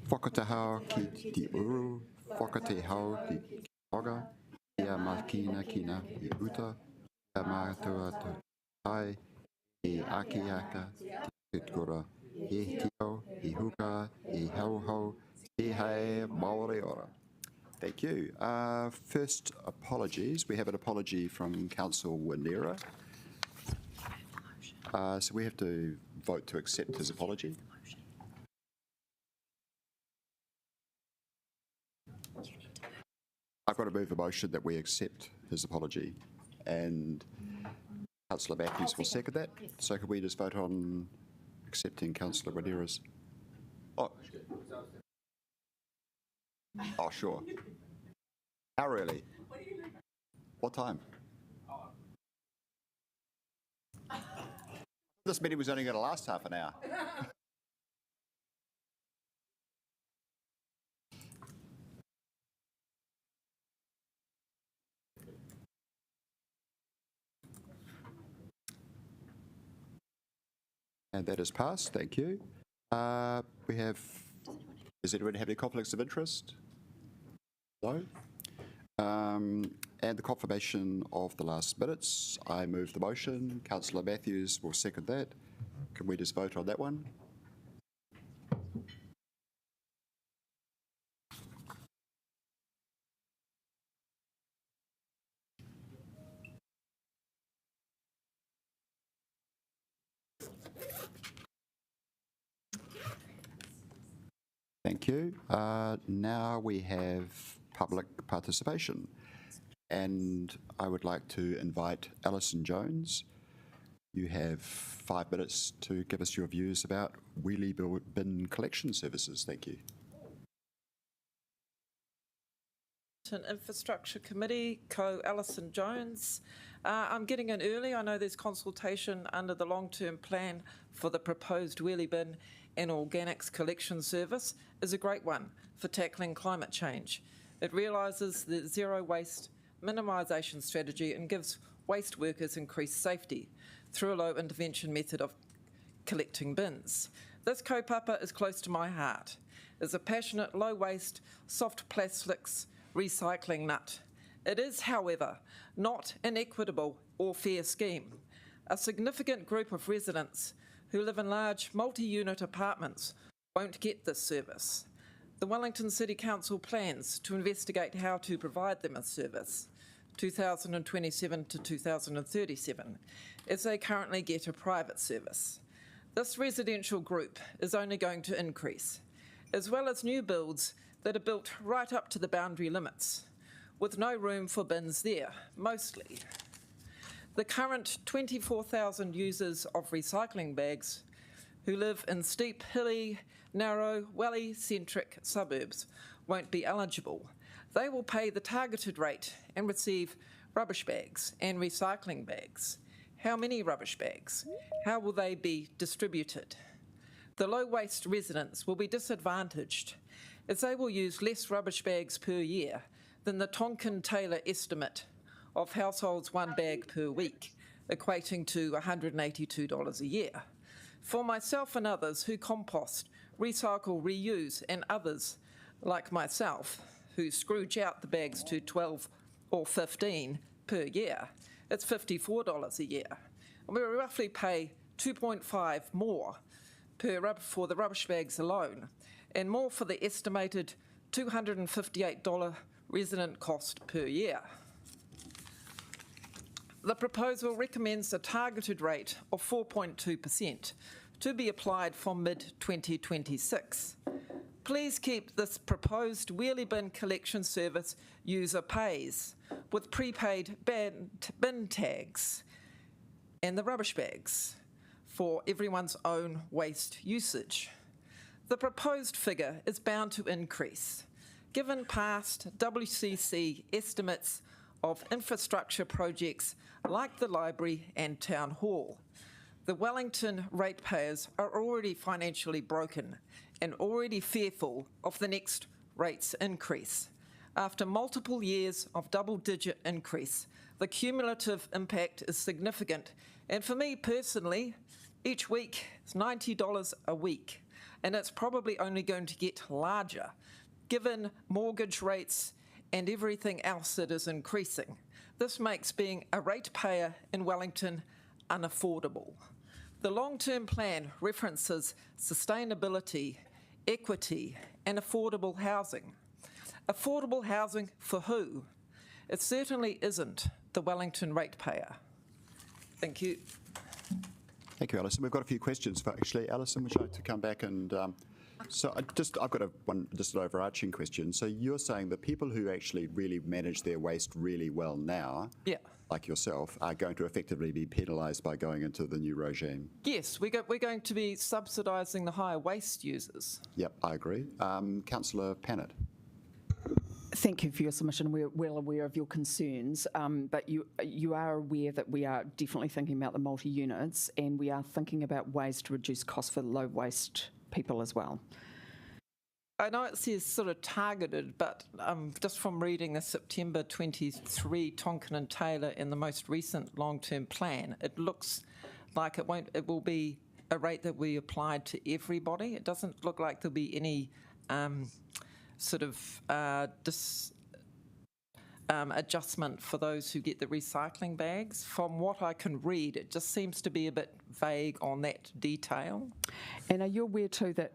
whakatahao ki te uru, whakatehao ki oga, ia makina kina I uta, ia mātua tu tai, I akiaka, te kura, E tio, I huka, I hauhau, E hei, maori ora. Thank you. First, apologies. We have an apology from Councillor Wanera. So we have to vote to accept his apology. I've got to move a motion that we accept his apology, and Councillor Matthews will second that. So could we just vote on accepting Councillor Wanera's? Oh, sure. How early? What time? This meeting was only going to last half an hour. And that is passed. Thank you. We have. Does anyone have any conflicts of interest? No. And the confirmation of the last minutes. I move the motion. Councillor Matthews will second that. Can we just vote on that one? Thank you. Now we have public participation, and I would like to invite Alison Jones. You have 5 minutes to give us your views about Wheelie bin collection services. Thank you. Infrastructure Committee, Alison Jones. I'm getting in early. I know there's consultation under the long-term plan for the proposed wheelie bin and organics collection service is a great one for tackling climate change. It realises the zero waste minimisation strategy and gives waste workers increased safety through a low intervention method of collecting bins. This Kōrau is close to my heart. It's a passionate, low waste, soft plastics recycling nut. It is, however, not an equitable or fair scheme. A significant group of residents who live in large multi-unit apartments won't get this service. The Wellington City Council plans to investigate how to provide them a service, 2027 to 2037, as they currently get a private service. This residential group is only going to increase, as well as new builds that are built right up to the boundary limits, with no room for bins there, mostly. The current 24,000 users of recycling bags who live in steep, hilly, narrow, welly-centric suburbs won't be eligible. They will pay the targeted rate and receive rubbish bags and recycling bags. How many rubbish bags? How will they be distributed? The low-waste residents will be disadvantaged as they will use less rubbish bags per year than the Tonkin-Taylor estimate of households 1 bag per week, equating to $182 a year. For myself and others who compost, recycle, reuse, and others like myself who scrooge out the bags to 12 or 15 per year, it's $54 a year. And we roughly pay 2.5 more for the rubbish bags alone, and more for the estimated $258 resident cost per year. The proposal recommends a targeted rate of 4.2% to be applied from mid-2026. Please keep this proposed wheelie bin collection service user pays with prepaid bin tags and the rubbish bags for everyone's own waste usage. The proposed figure is bound to increase, given past WCC estimates of infrastructure projects like the library and town hall. The Wellington ratepayers are already financially broken and already fearful of the next rates increase. After multiple years of double-digit increase, the cumulative impact is significant, and for me personally, each week is $90 a week, and it's probably only going to get larger, given mortgage rates and everything else that is increasing. This makes being a ratepayer in Wellington unaffordable. The long-term plan references sustainability, equity, and affordable housing. Affordable housing for who? It certainly isn't the Wellington ratepayer. Thank you. Thank you, Alison. We've got a few questions for actually. Alison, would you like to come back and I've got an overarching question. So you're saying the people who actually really manage their waste really well now, like yourself, are going to effectively be penalised by going into the new regime? Yes, we're going to be subsidising the higher waste users. Yep, I agree. Councillor Pannett. Thank you for your submission. We're well aware of your concerns, but you are aware that we are definitely thinking about the multi-units, and we are thinking about ways to reduce costs for low waste people as well. I know it says sort of targeted, but just from reading the September 23 Tonkin and Taylor in the most recent long-term plan, it looks like it will be a rate that we applied to everybody. It doesn't look like there'll be any adjustment for those who get the recycling bags. From what I can read, it just seems to be a bit vague on that detail. And are you aware too that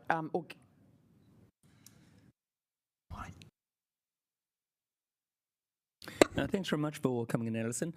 thanks very much for coming in, Alison.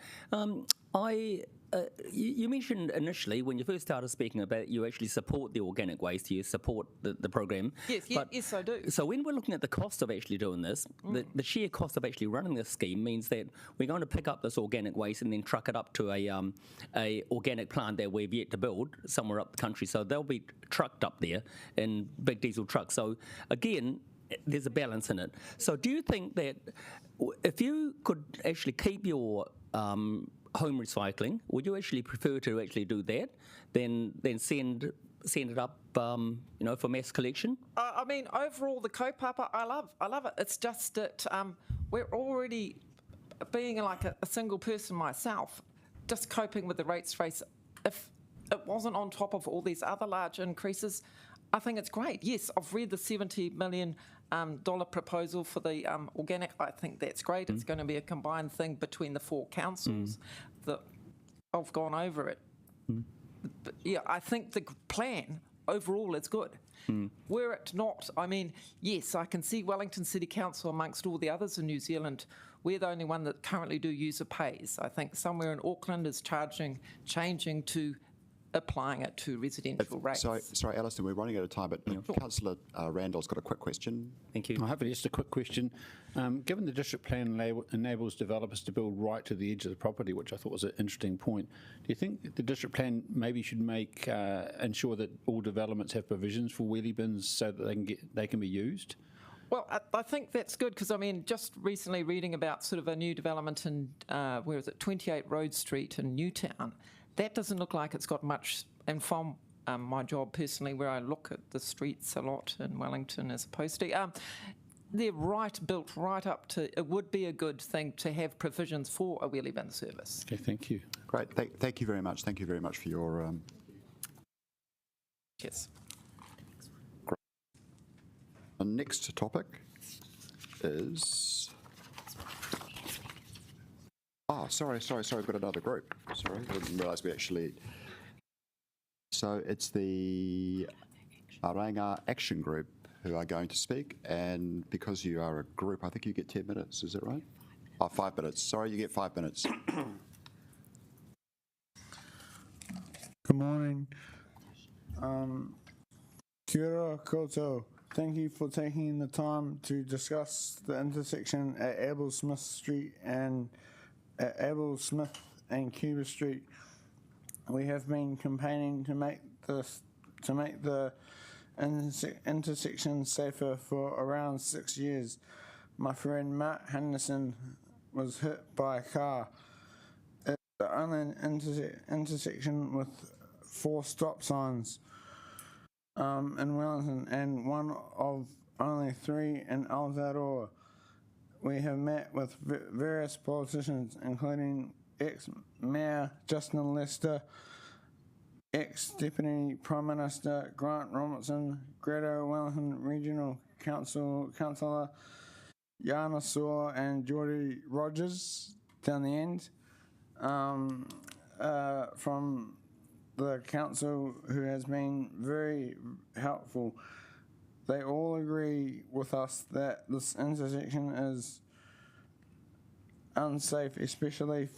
You mentioned initially, when you first started speaking about you actually support the organic waste, you support the program. Yes, I do. So when we're looking at the cost of actually doing this, the sheer cost of actually running this scheme means that we're going to pick up this organic waste and then truck it up to a organic plant that we've yet to build somewhere up the country. So they'll be trucked up there in big diesel trucks. So again, there's a balance in it. So do you think that if you could actually keep your home recycling, would you actually prefer to actually do that than send it up, for mass collection? I mean, overall, the Kōpapa, I love it. It's just that we're already, being like a single person myself, just coping with the rates race. If it wasn't on top of all these other large increases, I think it's great. Yes, I've read the $70 million proposal for the organic. I think that's great. It's going to be a combined thing between the four councils. That I've gone over it. But yeah, I think the plan overall is good. Were it not, I mean, yes, I can see Wellington City Council amongst all the others in New Zealand, we're the only one that currently do user pays. I think somewhere in Auckland is changing to applying it to residential rates. Sorry, Alison, we're running out of time, but Councillor Randall's got a quick question. Thank you. I have just a quick question. Given the district plan enables developers to build right to the edge of the property, which I thought was an interesting point, do you think the district plan maybe should ensure that all developments have provisions for wheelie bins so that they can be used? Well, I think that's good because, I mean, just recently reading about sort of a new development in, 28 Road Street in Newtown. That doesn't look like it's got much, and from my job personally, where I look at the streets a lot in Wellington as opposed to, they're built right up to, it would be a good thing to have provisions for a wheelie bin service. Okay, thank you. Great, thank you very much. Thank you very much for your... Yes. Great. The next topic is... Oh, sorry, we've got another group. Sorry, I didn't realise we actually... So it's the Aranga Action Group who are going to speak, and because you are a group, I think you get 10 minutes, is that right? Oh, 5 minutes. Sorry, you get 5 minutes. Good morning. Kia ora koutou. Thank you for taking the time to discuss the intersection at Abel Smith Street and at Abel Smith and Cuba Street. We have been campaigning to make the intersection safer for around 6 years. My friend Mark Henderson was hit by a car. It's the only intersection with 4 stop signs in Wellington and one of only 3 in Aotearoa. We have met with various politicians, including ex-Mayor Justin Lester, ex-Deputy Prime Minister Grant Robertson, Greater Wellington Regional Councillor Yana Saw and Geordie Rogers down the end from the council, who has been very helpful. They all agree with us that this intersection is unsafe, especially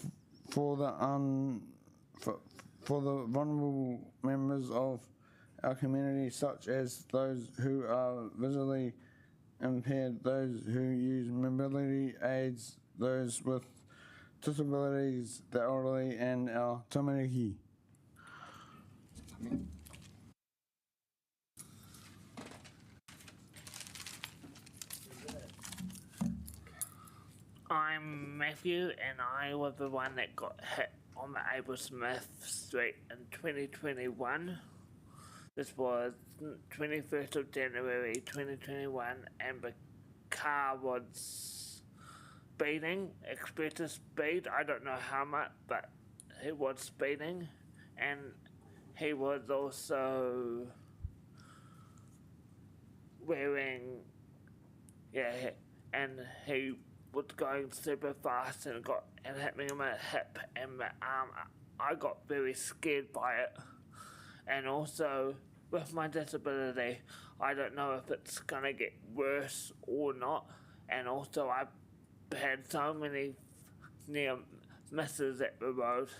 for the vulnerable members of our community, such as those who are visually impaired, those who use mobility aids, those with disabilities, the elderly, and our tamariki. I'm Matthew, and I was the one that got hit on the Abel Smith Street in 2021. This was 21st of January 2021, and the car was speeding, expected speed, I don't know how much, but he was speeding, and he was also wearing, and he was going super fast and hit me on my hip and my arm. I got very scared by it. And also, with my disability, I don't know if it's gonna get worse or not. And also, I've had so many near misses at the road.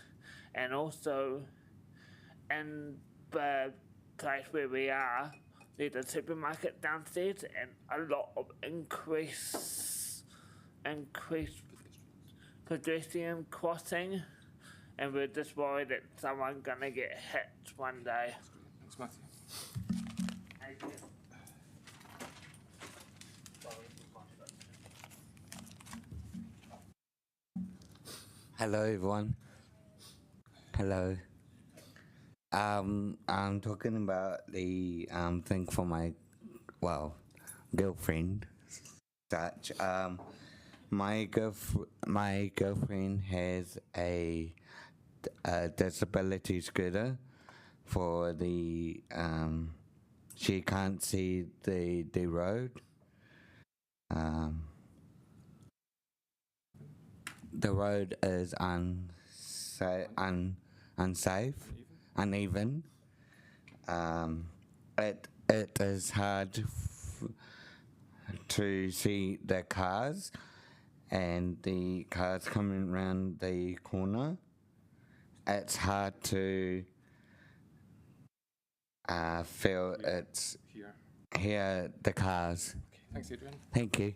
And also, in the place where we are, there's a supermarket downstairs and a lot of increased pedestrian crossing, and we're just worried that someone's gonna get hit one day. Thanks, Matthew. Hello, everyone. Hello. I'm talking about the thing for my girlfriend. Such my girlfriend has a disability scooter for the she can't see the road. The road is unsafe, uneven. It is hard to see the cars, and the cars coming around the corner. It's hard to feel it's hear the cars. Okay, thanks, Adrian. Thank you.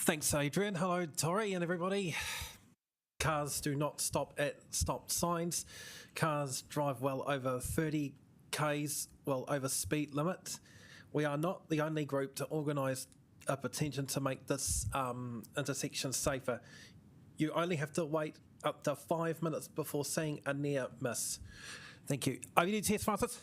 Thanks, Adrian. Hello, Tori and everybody. Cars do not stop at stop signs. Cars drive well over 30 k's, well over speed limit. We are not the only group to organise a petition to make this intersection safer. You only have to wait up to 5 minutes before seeing a near miss. Thank you. Over to you, Tess Francis.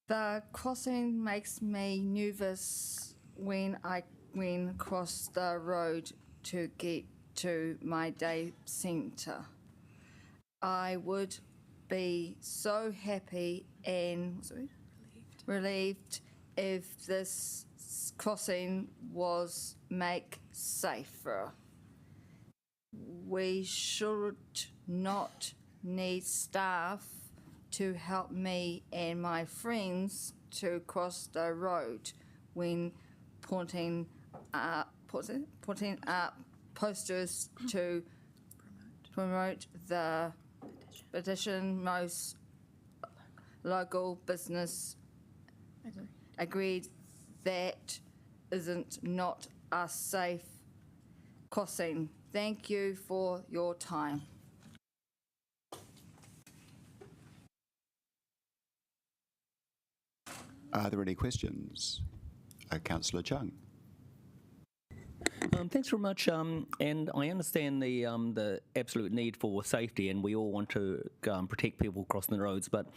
The crossing makes me nervous when I cross the road to get to my day centre. I would be so happy and relieved if this crossing was made safer. We should not need staff to help me and my friends to cross the road when putting up posters to promote the petition. Most local business agreed that isn't not a safe crossing. Thank you for your time. Are there any questions? Councillor Chung. Thanks very much. And I understand the absolute need for safety, and we all want to protect people crossing the roads. But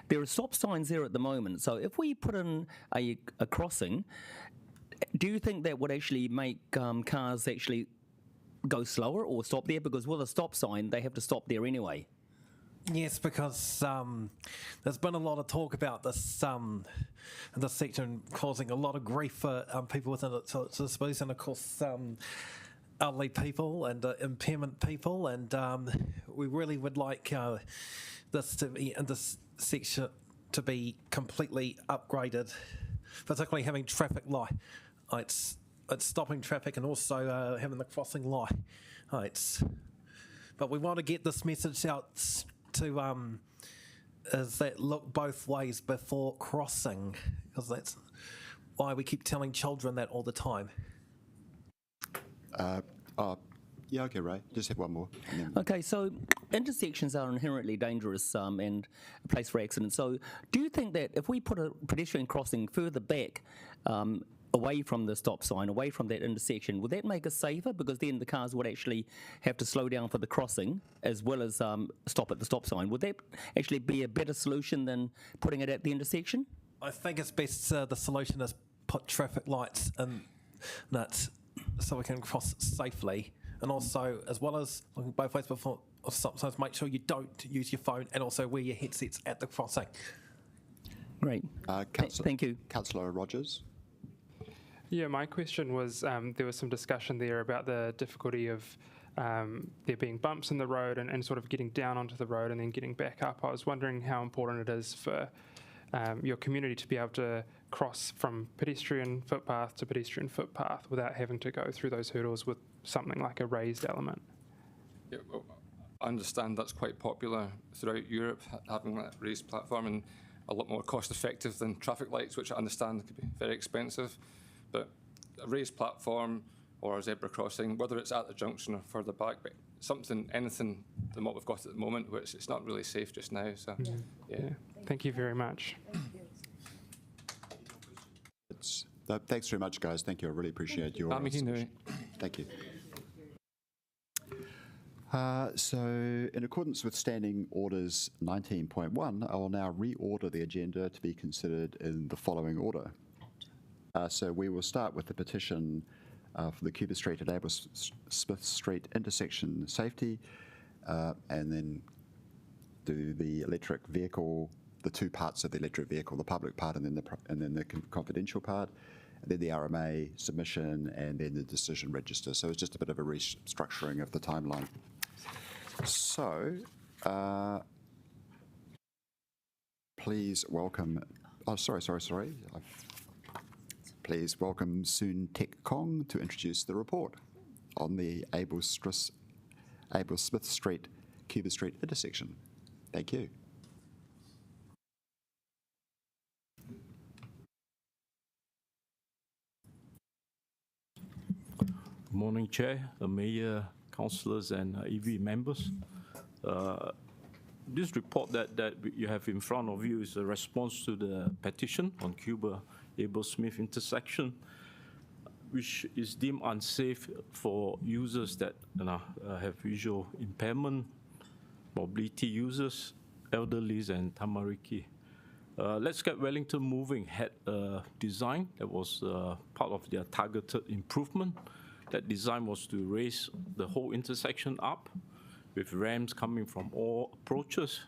there are stop signs there at the moment. So if we put in a crossing, do you think that would actually make cars actually go slower or stop there? Because with a stop sign, they have to stop there anyway. Yes, because there's been a lot of talk about this this section causing a lot of grief for people within it. So it's supposed, and of course, elderly people and impairment people, and we really would like this to be in this section to be completely upgraded, particularly having traffic light. It's stopping traffic and also having the crossing light. But we want to get this message out to is that look both ways before crossing, because that's why we keep telling children that all the time. Yeah, okay, Ray. Just have one more. And then Okay, so intersections are inherently dangerous and a place for accidents. So do you think that if we put a pedestrian crossing further back, away from the stop sign, away from that intersection, would that make us safer? Because then the cars would actually have to slow down for the crossing as well as stop at the stop sign. Would that actually be a better solution than putting it at the intersection? I think it's best the solution is put traffic lights in that so we can cross safely, and also as well as looking both ways before stop signs, make sure you don't use your phone and also wear your headsets at the crossing. Great. Thank you. Councillor Rogers. Yeah, my question was, there was some discussion there about the difficulty of there being bumps in the road and sort of getting down onto the road and then getting back up. I was wondering how important it is for your community to be able to cross from pedestrian footpath to pedestrian footpath without having to go through those hurdles with something like a raised element. Yeah, well, I understand that's quite popular throughout Europe, having that raised platform, and a lot more cost effective than traffic lights, which I understand could be very expensive. But a raised platform or a zebra crossing, whether it's at the junction or further back, but anything than what we've got at the moment, which it's not really safe just now. So, yeah. Thank you very much. Thanks very much, guys. Thank you. I really appreciate your submission. Thank you. So, in accordance with Standing Orders 19.1, I will now reorder the agenda to be considered in the following order. So we will start with the petition for the Cuba Street and Abel Smith Street intersection safety, and then do the electric vehicle, the two parts of the electric vehicle, the public part and then the confidential part, and then the RMA submission, and then the decision register. So it's just a bit of a restructuring of the timeline. So please welcome. Oh, sorry. Please welcome Soon Tek Kong to introduce the report on the Abel Smith Street, Cuba Street intersection. Thank you. Good morning, Chair, Mayor, councillors, and EV members. This report that you have in front of you is a response to the petition on Cuba Abel Smith intersection, which is deemed unsafe for users that have visual impairment, mobility users, elderlies, and tamariki. Let's Get Wellington Moving had a design that was part of their targeted improvement. That design was to raise the whole intersection up with ramps coming from all approaches.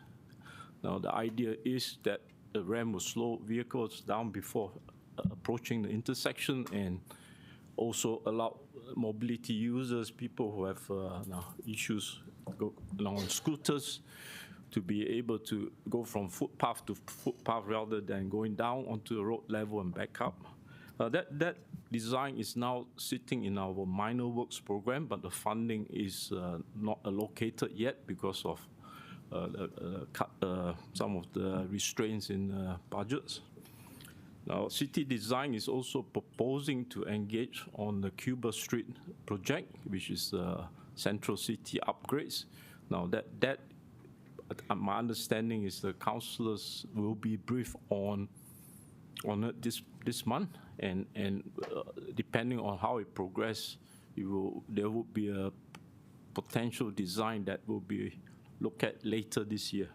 Now the idea is that the ramp will slow vehicles down before approaching the intersection, and also allow mobility users, people who have issues along on scooters, to be able to go from footpath to footpath rather than going down onto the road level and back up. That design is now sitting in our minor works program, but the funding is not allocated yet because of some of the restraints in budgets. Now, City Design is also proposing to engage on the Cuba Street project, which is Central City upgrades. Now, that my understanding is the councillors will be briefed on it this month, and depending on how it progresses, there would be a potential design that will be looked at later this year.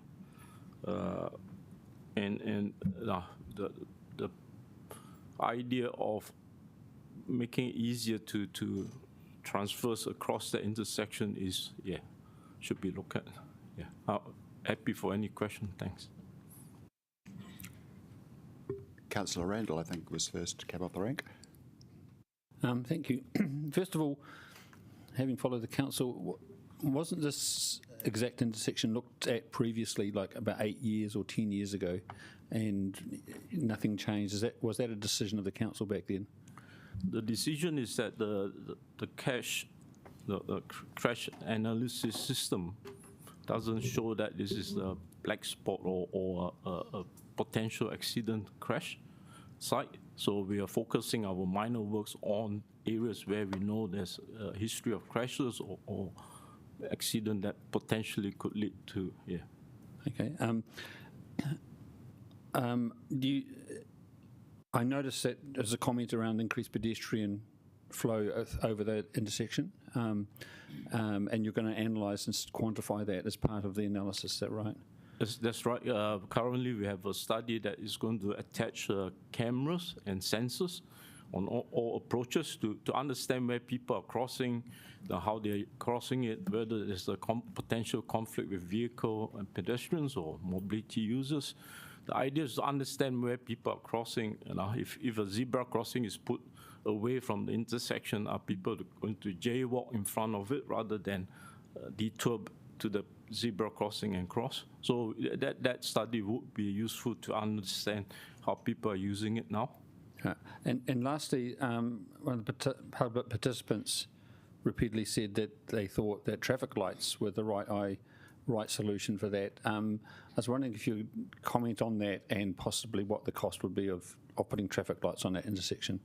The idea of making it easier to transfers across the intersection is, should be looked at. Happy for any question. Thanks. Councillor Randall, I think, was first to come up the rank. Thank you. First of all, having followed the council, wasn't this exact intersection looked at previously, like about 8 years or 10 years ago, and nothing changed? Was that a decision of the council back then? The decision is that the crash analysis system doesn't show that this is a black spot or a potential accident crash site. So we are focusing our minor works on areas where we know there's a history of crashes or accident that potentially could lead to, Okay. I noticed that there's a comment around increased pedestrian flow over that intersection, and you're going to analyse and quantify that as part of the analysis. Is that right? That's right. Currently, we have a study that is going to attach cameras and sensors on all approaches to understand where people are crossing, how they're crossing it, whether there's a potential conflict with vehicle and pedestrians or mobility users. The idea is to understand where people are crossing. If a zebra crossing is put away from the intersection, are people going to jaywalk in front of it rather than detour to the zebra crossing and cross? So that study would be useful to understand how people are using it now. And lastly, one of the public participants repeatedly said that they thought that traffic lights were the right solution for that. I was wondering if you could comment on that and possibly what the cost would be of putting traffic lights on that intersection.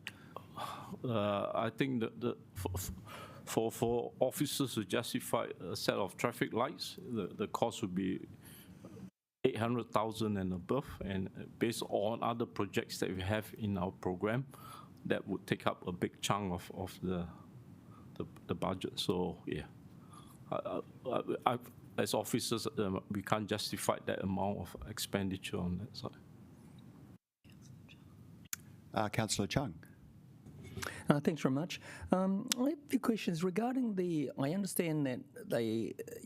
I think that for officers to justify a set of traffic lights, the cost would be 800,000 and above, and based on other projects that we have in our program, that would take up a big chunk of the budget. So as officers, we can't justify that amount of expenditure on that side. Councillor Chung. Thanks very much. I have a few questions regarding I understand that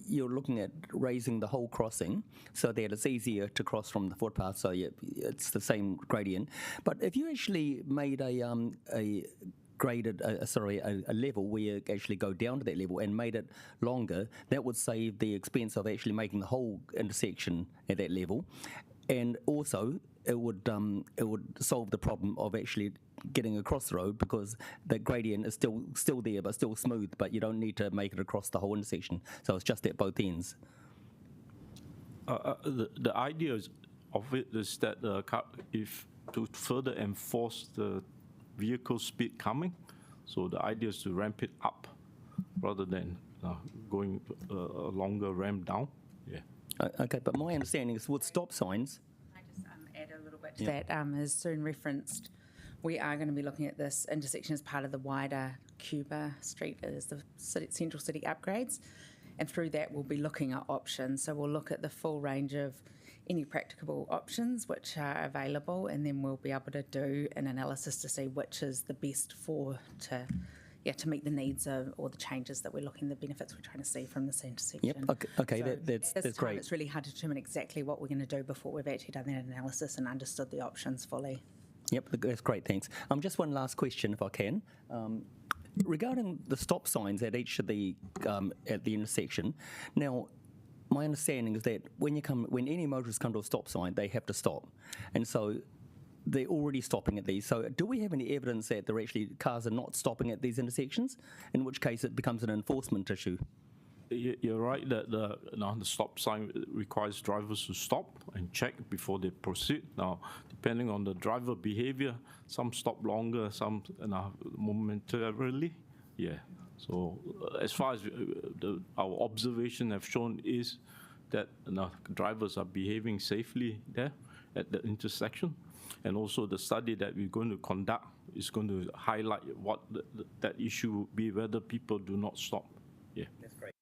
you're looking at raising the whole crossing so that it's easier to cross from the footpath, so it's the same gradient. But if you actually made a level where you actually go down to that level and made it longer, that would save the expense of actually making the whole intersection at that level, and also it would solve the problem of actually getting across the road, because the gradient is still there but still smooth, but you don't need to make it across the whole intersection, so it's just at both ends. The idea of it is that if to further enforce the vehicle speed coming, so the idea is to ramp it up rather than going a longer ramp down. Okay, but my understanding is with stop signs. Can I just add a little bit to that? As Soon referenced, we are going to be looking at this intersection as part of the wider Cuba Street as the central city upgrades, and through that we'll be looking at options. So we'll look at the full range of any practicable options which are available, and then we'll be able to do an analysis to see which is the best to meet the needs of or the changes that we're looking, the benefits we're trying to see from this intersection. Yep. Okay. So That's great. It's really hard to determine exactly what we're going to do before we've actually done that analysis and understood the options fully. Yep, that's great, thanks. Just one last question, if I can. Regarding the stop signs at each of the at the intersection. Now, my understanding is that when any motorists come to a stop sign, they have to stop, and so they're already stopping at these. So, do we have any evidence that cars are not stopping at these intersections? In which case, it becomes an enforcement issue. You're right that the stop sign requires drivers to stop and check before they proceed. Now, depending on the driver behavior, some stop longer, some momentarily. So as far as our observation have shown is that drivers are behaving safely there, at the intersection. And also the study that we're going to conduct is going to highlight what that issue will be, whether people do not stop. Yeah. That's great.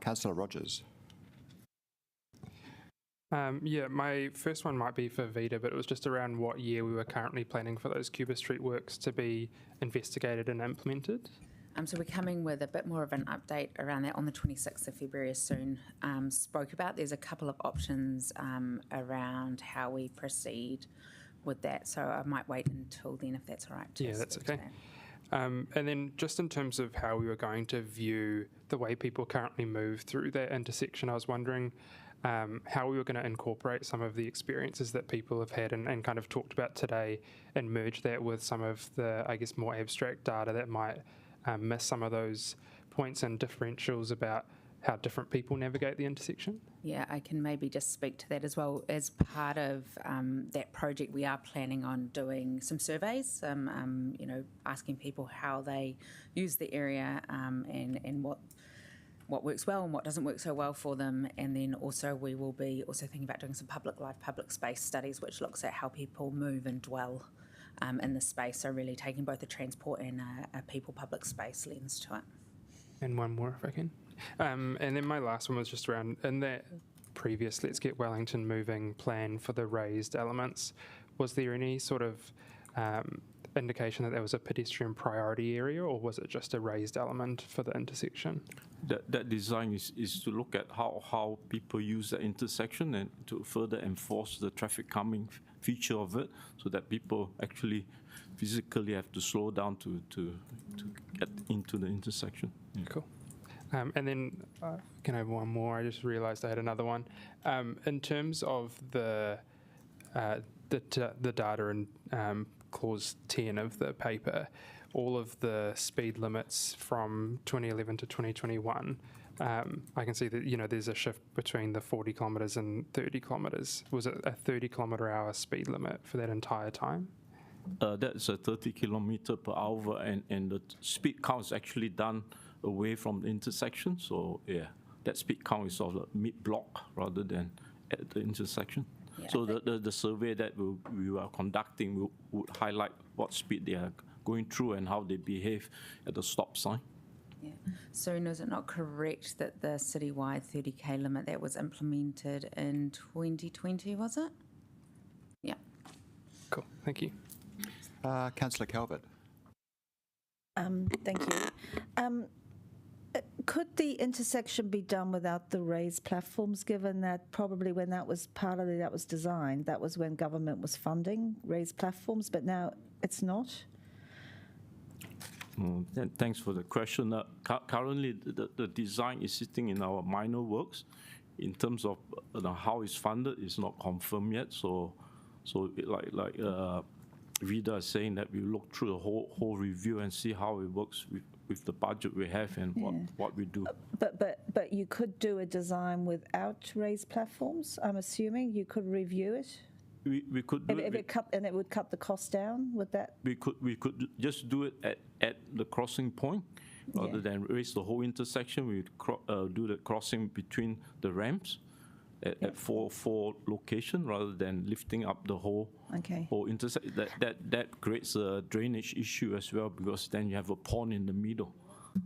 Councillor Rogers. Yeah, my first one might be for Vida, but it was just around what year we were currently planning for those Cuba Street works to be investigated and implemented. So we're coming with a bit more of an update around that on the 26th of February, as soon spoke about. There's a couple of options around how we proceed with that, so I might wait until then if that's all right. Yeah, that's okay. And then just in terms of how we were going to view the way people currently move through that intersection, I was wondering how we were going to incorporate some of the experiences that people have had and kind of talked about today and merge that with some of the, I guess, more abstract data that might miss some of those points and differentials about how different people navigate the intersection. Yeah, I can maybe just speak to that as well. As part of that project, we are planning on doing some surveys, asking people how they use the area and what works well and what doesn't work so well for them. And then also we will be also thinking about doing some public space studies, which looks at how people move and dwell in the space. So really taking both a transport and a people public space lens to it. And one more if I can. And then my last one was just around, in that previous Let's Get Wellington Moving plan for the raised elements, was there any sort of indication that there was a pedestrian priority area, or was it just a raised element for the intersection? That design is to look at how people use the intersection and to further enforce the traffic calming feature of it, so that people actually physically have to slow down to get into the intersection. Yeah. Cool. And then, can I have one more? I just realised I had another one. In terms of the data in clause 10 of the paper, all of the speed limits from 2011 to 2021, I can see that there's a shift between the 40 kilometres and 30 kilometres. Was it a 30 kilometre hour speed limit for that entire time? That's a 30 kilometre per hour, and the speed count is actually done away from the intersection. So yeah, that speed count is sort of mid-block rather than at the intersection. Yeah, so the survey that we are conducting would highlight what speed they are going through and how they behave at the stop sign. Yeah. So is it not correct that the citywide 30k limit that was implemented in 2020, was it? Yeah. Cool, thank you. Councillor Calvert. Thank you. Could the intersection be done without the raised platforms, given that probably when that was that was designed, that was when government was funding raised platforms, but now it's not? Thanks for the question. Currently, the design is sitting in our minor works. In terms of how it's funded, it's not confirmed yet. So like Vida is saying, that we look through the whole review and see how it works with the budget we have and what we do. But you could do a design without raised platforms. I'm assuming you could review it. We could do it would cut the cost down. Would that? We could just do it at the crossing point, rather than raise the whole intersection. We would do the crossing between the ramps at four location, rather than lifting up the whole intersection. That creates a drainage issue as well, because then you have a pond in the middle.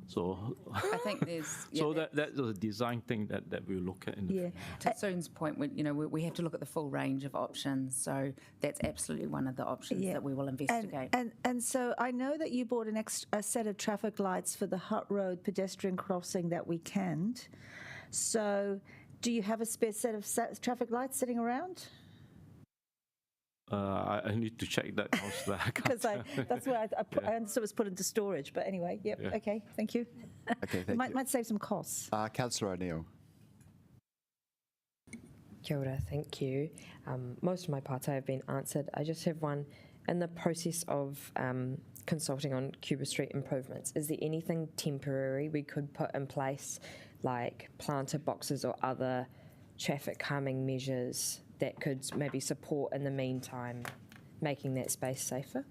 So I think there's that's a design thing that we look at in the future. To Soon's point, we have to look at the full range of options. So that's absolutely one of the options that we will investigate. And so I know that you bought a set of traffic lights for the Hutt Road pedestrian crossing that we canned. So do you have a spare set of traffic lights sitting around? I need to check that. Because that's where I understood it was put into storage. But anyway, okay, thank you. Okay, thank you. Might save some costs. Councillor O'Neill. Kia ora, thank you. Most of my parts have been answered. I just have one. In the process of consulting on Cuba Street improvements, is there anything temporary we could put in place, like planter boxes or other traffic calming measures that could maybe support in the meantime making that space safer?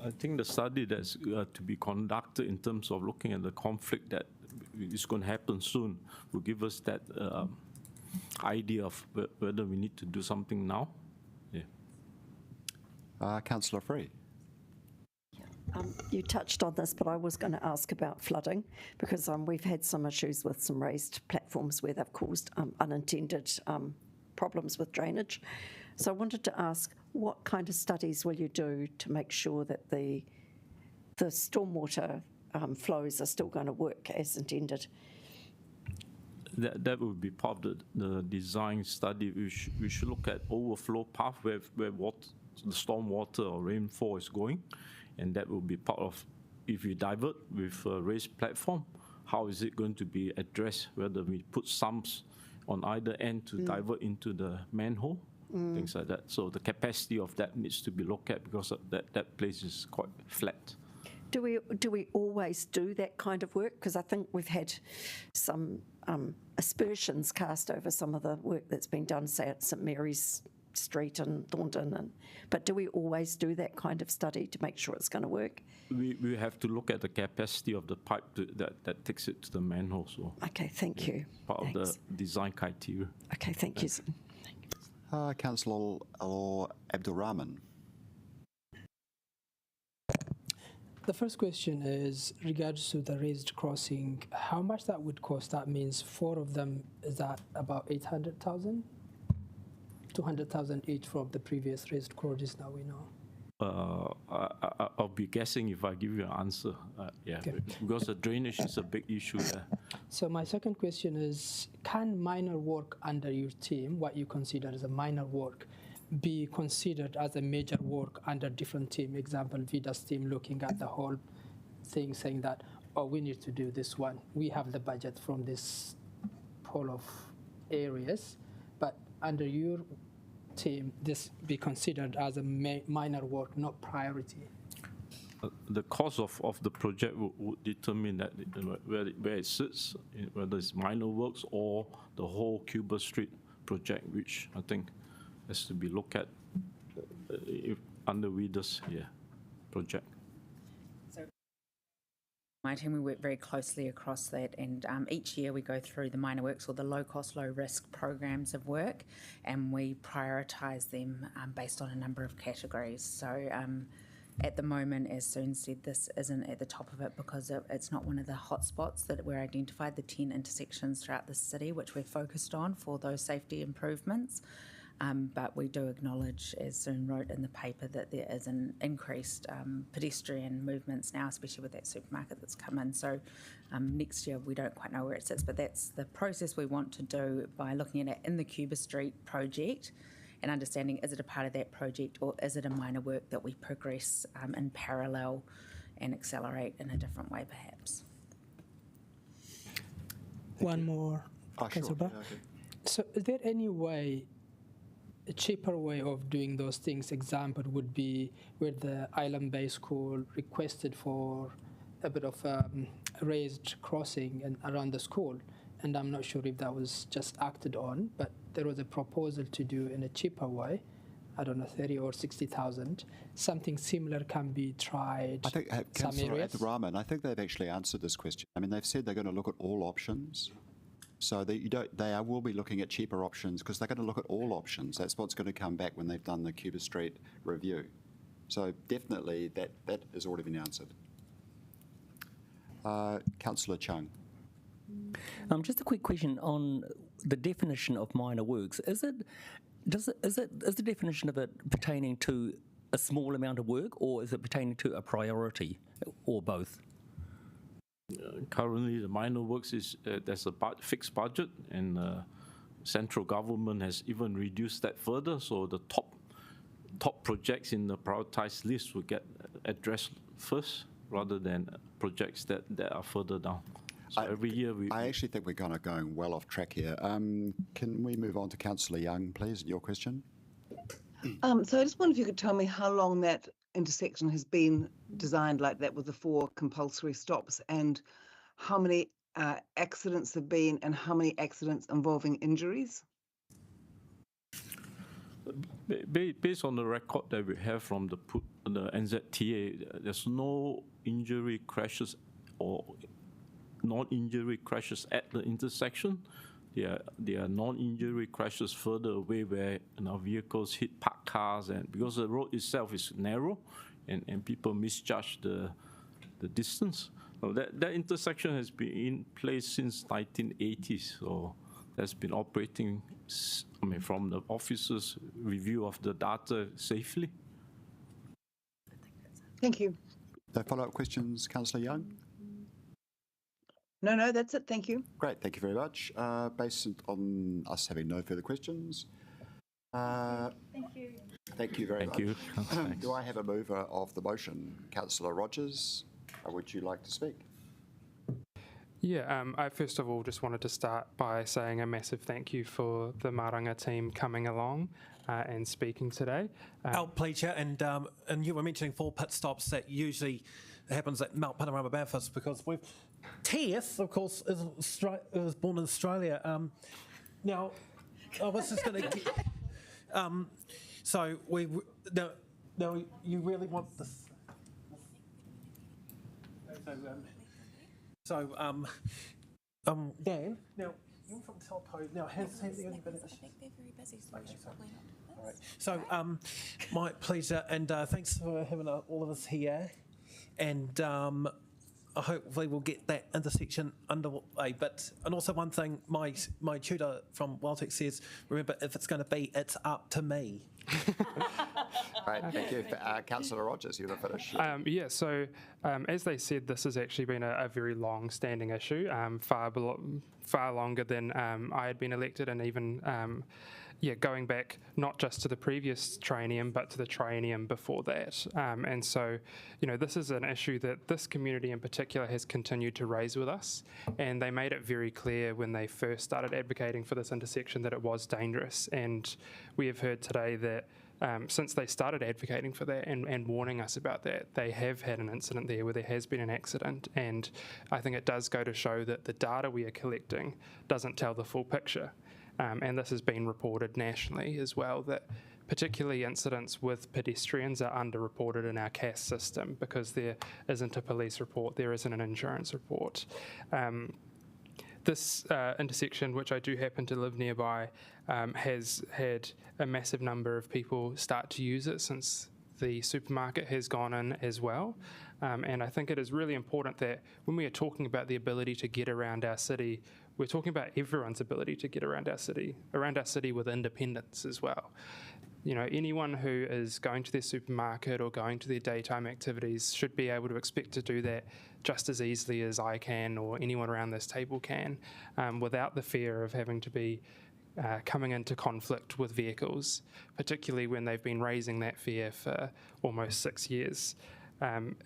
I think the study that's to be conducted in terms of looking at the conflict that is going to happen soon will give us that idea of whether we need to do something now. Yeah. Councillor Free. You touched on this, but I was going to ask about flooding because we've had some issues with some raised platforms where they've caused unintended problems with drainage. So I wanted to ask, what kind of studies will you do to make sure that the stormwater flows are still going to work as intended? That would be part of the design study. We should look at overflow path where the stormwater or rainfall is going. And that will be part of, if you divert with a raised platform, how is it going to be addressed? Whether we put sumps on either end to divert into the manhole, things like that. So the capacity of that needs to be looked at because that place is quite flat. Do we always do that kind of work? Because I think we've had some aspersions cast over some of the work that's been done, say at St Mary's Street and Thornton, but do we always do that kind of study to make sure it's going to work? We have to look at the capacity of the pipe that takes it to the manhole. So okay, thank you. Part of the design criteria. Okay, thank you. Councillor Abdul Rahman. The first question is regards to the raised crossing. How much that would cost? That means 4 of them, is that about 800,000? 200,000 each from the previous raised corridors now we know. I'll be guessing if I give you an answer. Okay. Because the drainage is a big issue there. So my second question is, can minor work under your team, what you consider as a minor work, be considered as a major work under different team? Example, Vida's team looking at the whole thing saying that, oh, we need to do this one. We have the budget from this pool of areas, but under your team, this be considered as a minor work, not priority? The cost of the project would determine that where it sits, whether it's minor works or the whole Cuba Street project, which I think has to be looked at under Vida's project. My team, we work very closely across that, and each year we go through the minor works or the low cost, low risk programs of work, and we prioritise them based on a number of categories. So at the moment, as Soon said, this isn't at the top of it because it's not one of the hot spots that we're identified, the 10 intersections throughout the city, which we're focused on for those safety improvements. But we do acknowledge, as Soon wrote in the paper, that there is an increased pedestrian movements now, especially with that supermarket that's come in. So next year we don't quite know where it sits, but that's the process we want to do by looking at it in the Cuba Street project and understanding, is it a part of that project or is it a minor work that we progress in parallel and accelerate in a different way perhaps. One more, Councillor Barr. So is there any way, a cheaper way of doing those things, example would be where the Island Bay School requested for a bit of raised crossing around the school, and I'm not sure if that was just acted on, but there was a proposal to do in a cheaper way, I don't know, 30 or 60,000. Something similar can be tried. I think, Councillor Abdul Rahman, I think they've actually answered this question. I mean, they've said they're going to look at all options. So they will be looking at cheaper options because they're going to look at all options. That's what's going to come back when they've done the Cuba Street review. So definitely that has already been answered. Councillor Chung. Just a quick question on the definition of minor works. Is the definition of it pertaining to a small amount of work, or is it pertaining to a priority, or both? Currently, the minor works is there's a fixed budget, and central government has even reduced that further. So the top projects in the prioritized list will get addressed first, rather than projects that are further down. So every year I actually think we're kind of going well off track here. Can we move on to Councillor Young, please? Your question. So I just wonder if you could tell me how long that intersection has been designed like that with the 4 compulsory stops, and how many accidents have been and how many accidents involving injuries? Based on the record that we have from the NZTA, there's no injury crashes or non-injury crashes at the intersection. There are non-injury crashes further away where vehicles hit parked cars, and because the road itself is narrow, and people misjudge the distance. So that intersection has been in place since 1980s. So that's been operating, from the officers' review of the data safely. Thank you. No follow-up questions, Councillor Young? No, that's it. Thank you. Great, thank you very much. Based on us having no further questions. Thank you. Thank you very much. Thank you. Do I have a mover of the motion? Councillor Rogers, would you like to speak? Yeah, I first of all just wanted to start by saying a massive thank you for the Maranga team coming along and speaking today. Our pleasure, and you were mentioning 4 pit stops. That usually happens at Mount Panorama Bathurst because we've... TS, of course, is born in Australia. Now, I was just going to... so we... No, you really want this... So, Dan, now, you're from Telpo. Now, has there only been... I think they're very busy, so we should probably not. All right. So, my pleasure, and thanks for having all of us here. And hopefully we'll get that intersection underway. And also one thing, my tutor from Welltech says, remember, if it's going to be, it's up to me. Right, thank you. Councillor Rogers, you want to finish? So as they said, this has actually been a very long-standing issue, far longer than I had been elected, and even going back not just to the previous triennium, but to the triennium before that. And so, this is an issue that this community in particular has continued to raise with us, and they made it very clear when they first started advocating for this intersection that it was dangerous. And we have heard today that since they started advocating for that and warning us about that, they have had an incident there where there has been an accident. And I think it does go to show that the data we are collecting doesn't tell the full picture. And this has been reported nationally as well, that particularly incidents with pedestrians are underreported in our CAS system because there isn't a police report, there isn't an insurance report. This intersection, which I do happen to live nearby, has had a massive number of people start to use it since the supermarket has gone in as well. And I think it is really important that when we are talking about the ability to get around our city, we're talking about everyone's ability to get around our city with independence as well. Anyone who is going to their supermarket or going to their daytime activities should be able to expect to do that just as easily as I can or anyone around this table can, without the fear of having to be coming into conflict with vehicles, particularly when they've been raising that fear for almost 6 years.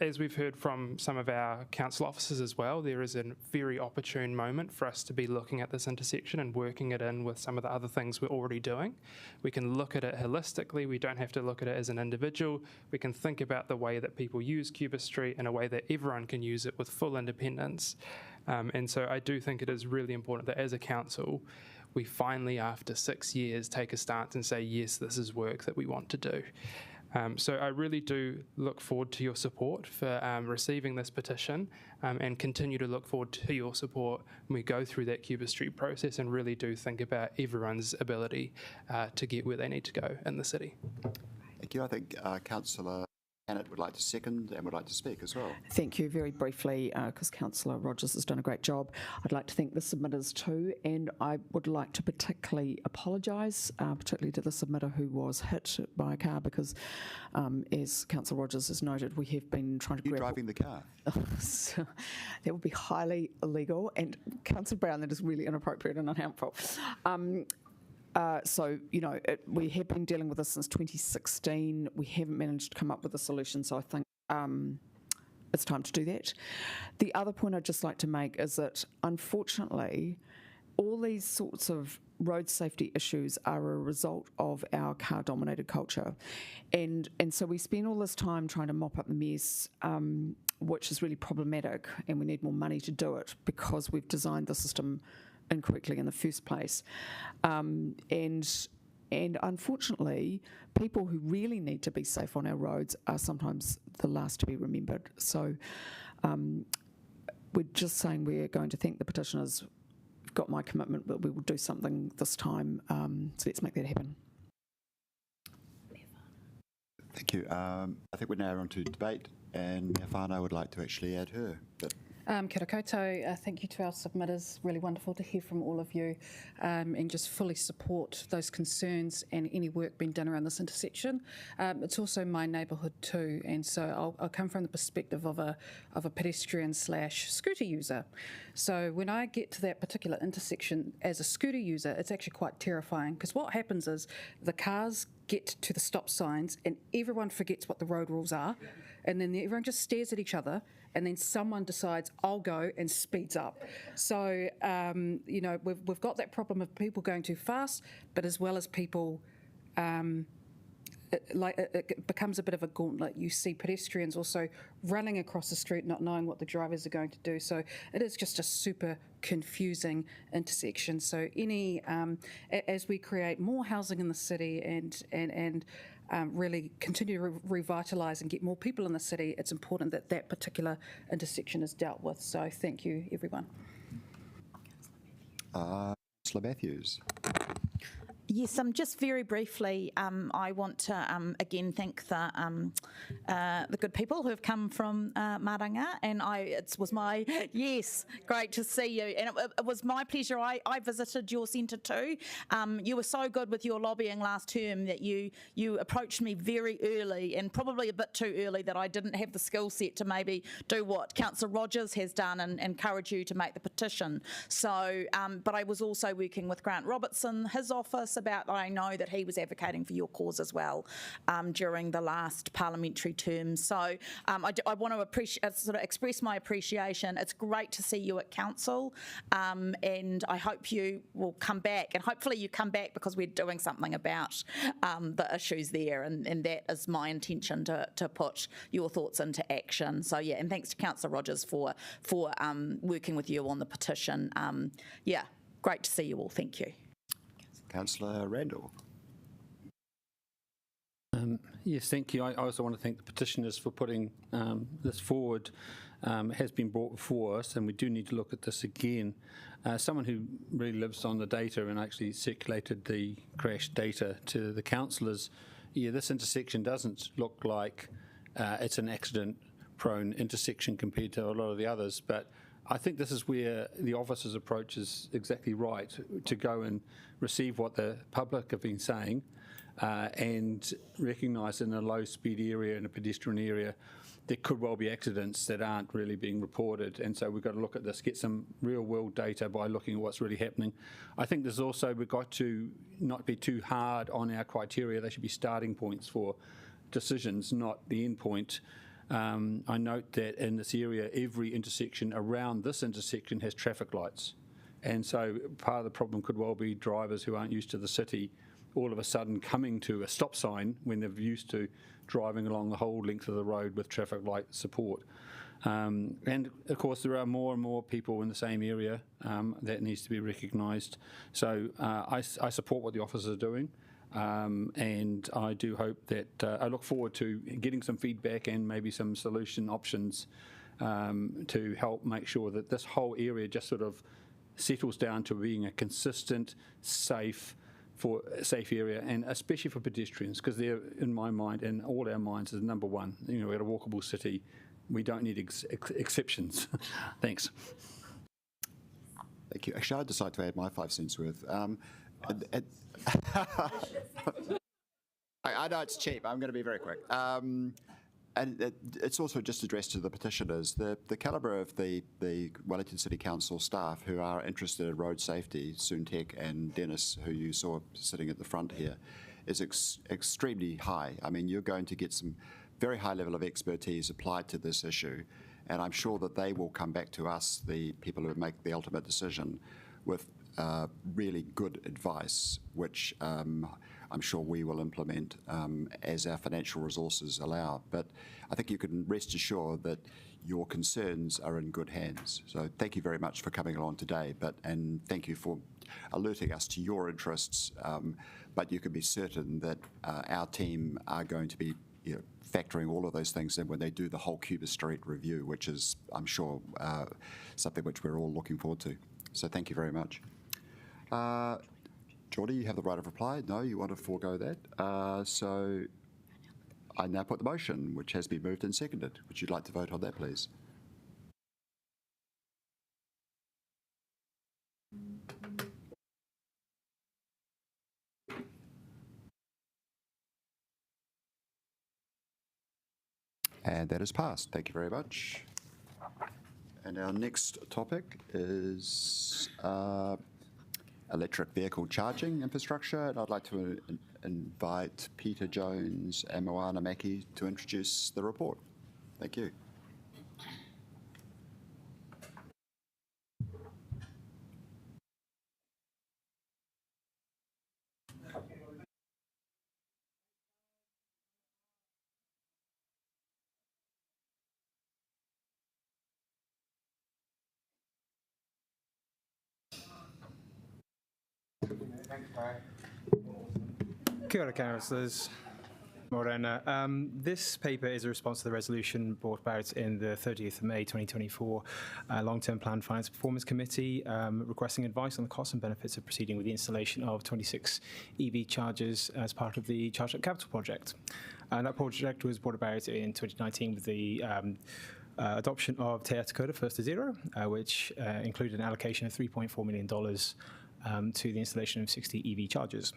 As we've heard from some of our council officers as well, there is a very opportune moment for us to be looking at this intersection and working it in with some of the other things we're already doing. We can look at it holistically. We don't have to look at it as an individual. We can think about the way that people use Cuba Street in a way that everyone can use it with full independence. And so I do think it is really important that as a council, we finally, after 6 years, take a stance and say, yes, this is work that we want to do. So I really do look forward to your support for receiving this petition and continue to look forward to your support when we go through that Cuba Street process and really do think about everyone's ability to get where they need to go in the city. Thank you. I think Councillor Annett would like to second and would like to speak as well. Thank you. Very briefly, because Councillor Rogers has done a great job, I'd like to thank the submitters too, and I would like to particularly apologise, particularly to the submitter who was hit by a car, because as Councillor Rogers has noted, we have been trying to... You're driving the car? So, that would be highly illegal, and Councillor Brown, that is really inappropriate and unhelpful. We have been dealing with this since 2016. We haven't managed to come up with a solution, so I think it's time to do that. The other point I'd just like to make is that, unfortunately, all these sorts of road safety issues are a result of our car-dominated culture. And so we spend all this time trying to mop up the mess, which is really problematic, and we need more money to do it because we've designed the system incorrectly in the first place. And unfortunately, people who really need to be safe on our roads are sometimes the last to be remembered. So we're just saying we're going to thank the petitioners got my commitment that we will do something this time. So let's make that happen. Thank you. I think we're now on to debate, and Mea Whānau would like to actually add her bit. Kia ora koutou. Thank you to our submitters. Really wonderful to hear from all of you and just fully support those concerns and any work being done around this intersection. It's also my neighbourhood too, and so I'll come from the perspective of a pedestrian / scooter user. So when I get to that particular intersection as a scooter user, it's actually quite terrifying, because what happens is the cars get to the stop signs and everyone forgets what the road rules are, and then everyone just stares at each other, and then someone decides, I'll go, and speeds up. So, you know, we've got that problem of people going too fast, but as well as people, it becomes a bit of a gauntlet. You see pedestrians also running across the street, not knowing what the drivers are going to do. So it is just a super confusing intersection. So as we create more housing in the city and really continue to revitalise and get more people in the city, it's important that that particular intersection is dealt with. So thank you, everyone. Councillor Matthews. Yes, just very briefly, I want to again thank the good people who have come from Maranga, and it was my, yes, great to see you, and it was my pleasure. I visited your centre too. You were so good with your lobbying last term that you approached me very early, and probably a bit too early, that I didn't have the skill set to maybe do what Councillor Rogers has done and encourage you to make the petition. So, but I was also working with Grant Robertson, his office, about, I know that he was advocating for your cause as well during the last parliamentary term. So I want to sort of express my appreciation. It's great to see you at council, and I hope you will come back, and hopefully you come back because we're doing something about the issues there, and that is my intention, to put your thoughts into action. So yeah, and thanks to Councillor Rogers for working with you on the petition. Yeah, great to see you all. Thank you. Councillor Randall. Yes, thank you. I also want to thank the petitioners for putting this forward. It has been brought before us, and we do need to look at this again. Someone who really lives on the data and actually circulated the crash data to the councillors, yeah, this intersection doesn't look like it's an accident-prone intersection compared to a lot of the others, but I think this is where the officer's approach is exactly right, to go and receive what the public have been saying and recognise in a low-speed area, in a pedestrian area, there could well be accidents that aren't really being reported. And so we've got to look at this, get some real-world data by looking at what's really happening. I think there's also, we've got to not be too hard on our criteria. They should be starting points for decisions, not the end point. I note that in this area, every intersection around this intersection has traffic lights. And so part of the problem could well be drivers who aren't used to the city all of a sudden coming to a stop sign when they're used to driving along the whole length of the road with traffic light support. And of course, there are more and more people in the same area that needs to be recognised. So I support what the officers are doing. And I do hope that I look forward to getting some feedback and maybe some solution options to help make sure that this whole area just sort of settles down to being a consistent, safe area, and especially for pedestrians, because they're, in my mind, in all our minds, is number one. You know, we're a walkable city. We don't need exceptions. Thanks. Thank you. Actually, I'd decide to add my 5 cents worth. I know it's cheap. I'm going to be very quick. And it's also just addressed to the petitioners. The calibre of the Wellington City Council staff who are interested in road safety, Soontek and Dennis, who you saw sitting at the front here, is extremely high. I mean, you're going to get some very high level of expertise applied to this issue, and I'm sure that they will come back to us, the people who make the ultimate decision, with really good advice, which I'm sure we will implement as our financial resources allow. But I think you can rest assured that your concerns are in good hands. So thank you very much for coming along today, and thank you for alerting us to your interests. But you can be certain that our team are going to be factoring all of those things in when they do the whole Cuba Street review, which is, I'm sure, something which we're all looking forward to. So thank you very much. Geordie, you have the right of reply. No, you want to forego that. So I now put the motion, which has been moved and seconded. Would you like to vote on that, please? And that is passed. Thank you very much. And our next topic is electric vehicle charging infrastructure. And I'd like to invite Peter Jones and Moana Maki to introduce the report. Thank you. Kia ora, councillors. Morena. This paper is a response to the resolution brought about in the 30th of May 2024 Long-Term Plan Finance Performance Committee requesting advice on the costs and benefits of proceeding with the installation of 26 EV chargers as part of the Charge Up Capital project. That project was brought about in 2019 with the adoption of Te Atakota First to Zero, which included an allocation of $3.4 million to the installation of 60 EV chargers.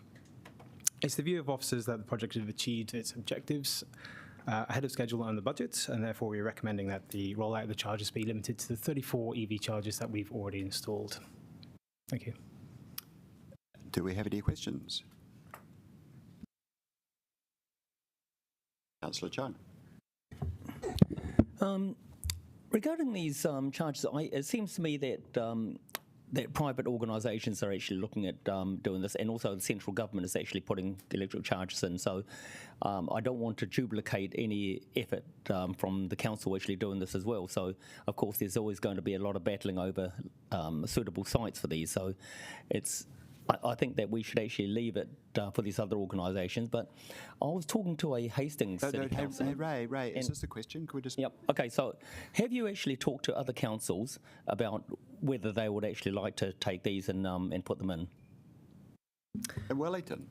It's the view of officers that the project has achieved its objectives ahead of schedule and the budget, and therefore we're recommending that the rollout of the chargers be limited to the 34 EV chargers that we've already installed. Thank you. Do we have any questions? Councillor Chung. Regarding these charges, it seems to me that that private organisations are actually looking at doing this, and also the central government is actually putting electric charges in. So I don't want to duplicate any effort from the council actually doing this as well. So of course there's always going to be a lot of battling over suitable sites for these. So I think that we should actually leave it for these other organisations. But I was talking to a Hastings City Council. Hey, Ray, is this a question? Can we just... Yep. Okay, so have you actually talked to other councils about whether they would actually like to take these and put them in? In Wellington?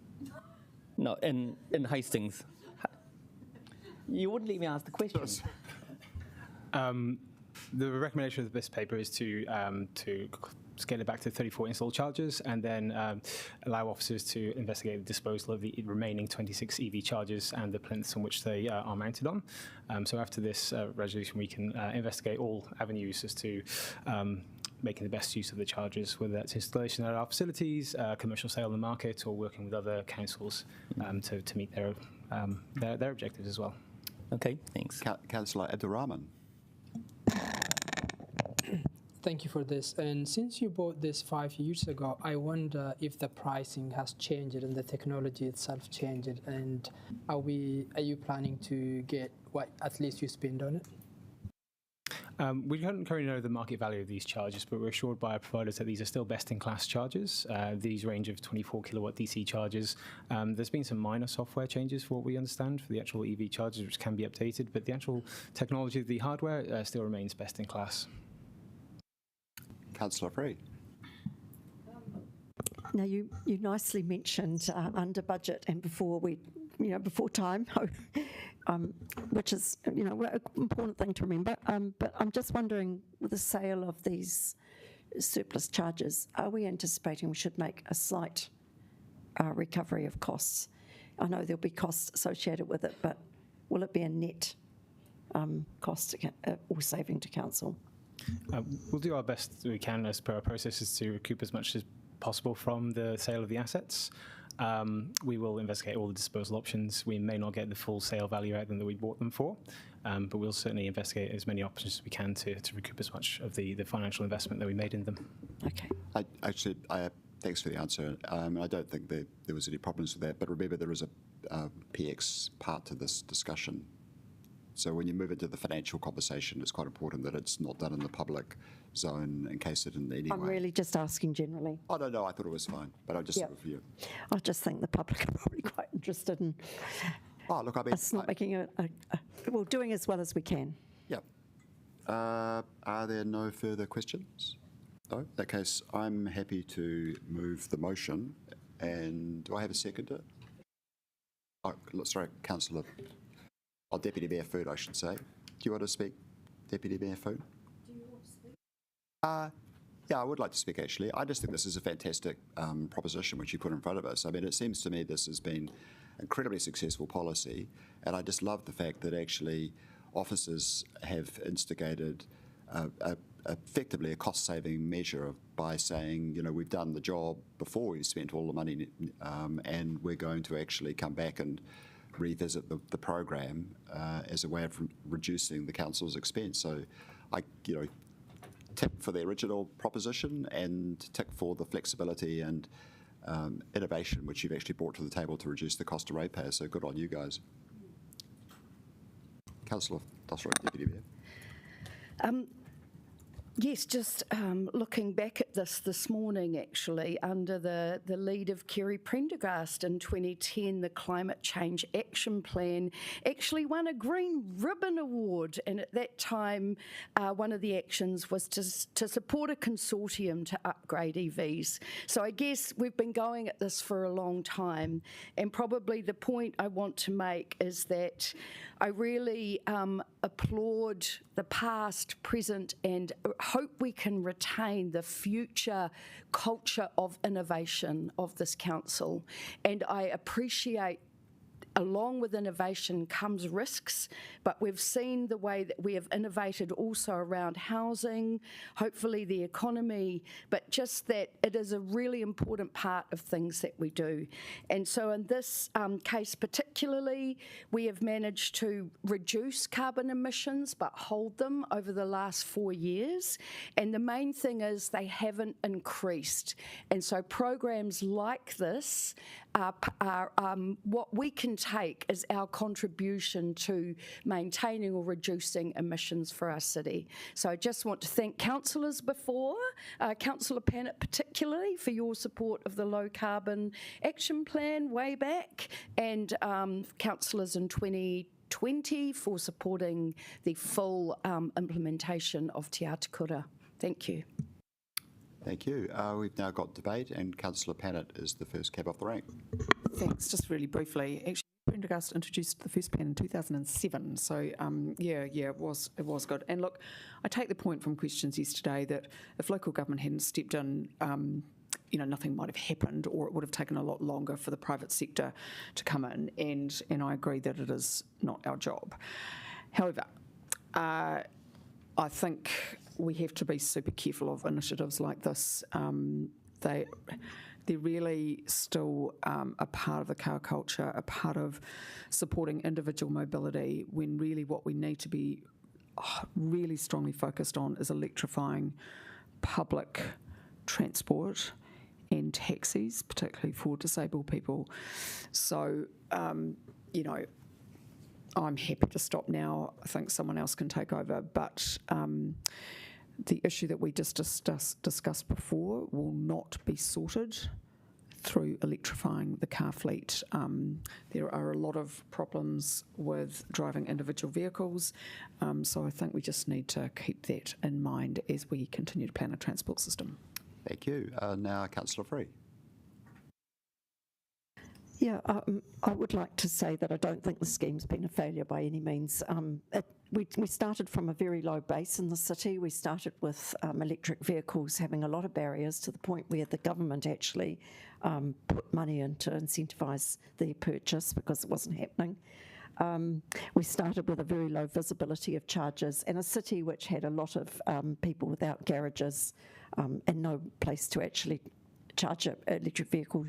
No, in Hastings. You wouldn't let me ask the question. The recommendation of this paper is to scale it back to 34 installed chargers and then allow officers to investigate the disposal of the remaining 26 EV chargers and the plinths on which they are mounted on. So after this resolution, we can investigate all avenues as to making the best use of the chargers, whether that's installation at our facilities, commercial sale in the market, or working with other councils to meet their objectives as well. Okay, thanks. Councillor Abdurrahman. Thank you for this. And since you bought this 5 years ago, I wonder if the pricing has changed and the technology itself changed. And are you planning to get what at least you spend on it? We don't currently know the market value of these chargers, but we're assured by our providers that these are still best-in-class chargers. These range of 24 kilowatt DC chargers. There's been some minor software changes for what we understand for the actual EV chargers, which can be updated, but the actual technology of the hardware still remains best-in-class. Councillor Free. Now, you nicely mentioned under budget and before time, which is, an important thing to remember. But I'm just wondering, with the sale of these surplus charges, are we anticipating we should make a slight recovery of costs? I know there'll be costs associated with it, but will it be a net cost or saving to council? We'll do our best we can as per our processes to recoup as much as possible from the sale of the assets. We will investigate all the disposal options. We may not get the full sale value out of them that we bought them for, but we'll certainly investigate as many options as we can to recoup as much of the financial investment that we made in them. Okay. Thanks for the answer. I don't think there was any problems with that, but remember there is a PX part to this discussion. So when you move into the financial conversation, it's quite important that it's not done in the public zone in case it in any way. I'm really just asking generally. Oh, no, I thought it was fine, but I just sort of view. I just think the public are probably quite interested in us not making doing as well as we can. Yeah. Are there no further questions? No, in that case, I'm happy to move the motion. And do I have a seconder? Oh, sorry, Councillor. Oh, Deputy Mayor Food, I should say. Do you want to speak, Deputy Mayor Food? Do you want to speak? Yeah, I would like to speak, actually. I just think this is a fantastic proposition which you put in front of us. I mean, it seems to me this has been incredibly successful policy, and I just love the fact that actually officers have instigated effectively a cost-saving measure by saying, you know, we've done the job before we've spent all the money, and we're going to actually come back and revisit the program as a way of reducing the council's expense. So, tick for the original proposition and tick for the flexibility and innovation which you've actually brought to the table to reduce the cost to ratepayers. So good on you guys. Councillor Dossroy, Deputy Mayor. Yes, just looking back at this morning, actually, under the lead of Kerry Prendergast in 2010, the Climate Change Action Plan actually won a Green Ribbon Award. And at that time, one of the actions was to support a consortium to upgrade EVs. So I guess we've been going at this for a long time. And probably the point I want to make is that I really applaud the past, present, and hope we can retain the future culture of innovation of this council. And I appreciate, along with innovation comes risks, but we've seen the way that we have innovated also around housing, hopefully the economy, but just that it is a really important part of things that we do. And so in this case particularly, we have managed to reduce carbon emissions but hold them over the last 4 years. And the main thing is they haven't increased. And so programs like this are what we can take as our contribution to maintaining or reducing emissions for our city. So I just want to thank councillors before, Councillor Pannett particularly, for your support of the Low Carbon Action Plan way back, and councillors in 2020 for supporting the full implementation of Te Atakura. Thank you. Thank you. We've now got debate, and Councillor Pannett is the first cab off the rank. Thanks. Just really briefly, actually, Prendergast introduced the first plan in 2007, so it was good. And look, I take the point from questions yesterday that if local government hadn't stepped in, nothing might have happened, or it would have taken a lot longer for the private sector to come in. And I agree that it is not our job. However, I think we have to be super careful of initiatives like this. They're really still a part of the car culture, a part of supporting individual mobility, when really what we need to be really strongly focused on is electrifying public transport and taxis, particularly for disabled people. So, I'm happy to stop now. I think someone else can take over, but the issue that we just discussed before will not be sorted through electrifying the car fleet. There are a lot of problems with driving individual vehicles, so I think we just need to keep that in mind as we continue to plan a transport system. Thank you. Now, Councillor Free. Yeah, I would like to say that I don't think the scheme's been a failure by any means. We started from a very low base in the city. We started with electric vehicles having a lot of barriers, to the point where the government actually put money in to incentivise the purchase because it wasn't happening. We started with a very low visibility of charges, and a city which had a lot of people without garages and no place to actually charge an electric vehicle,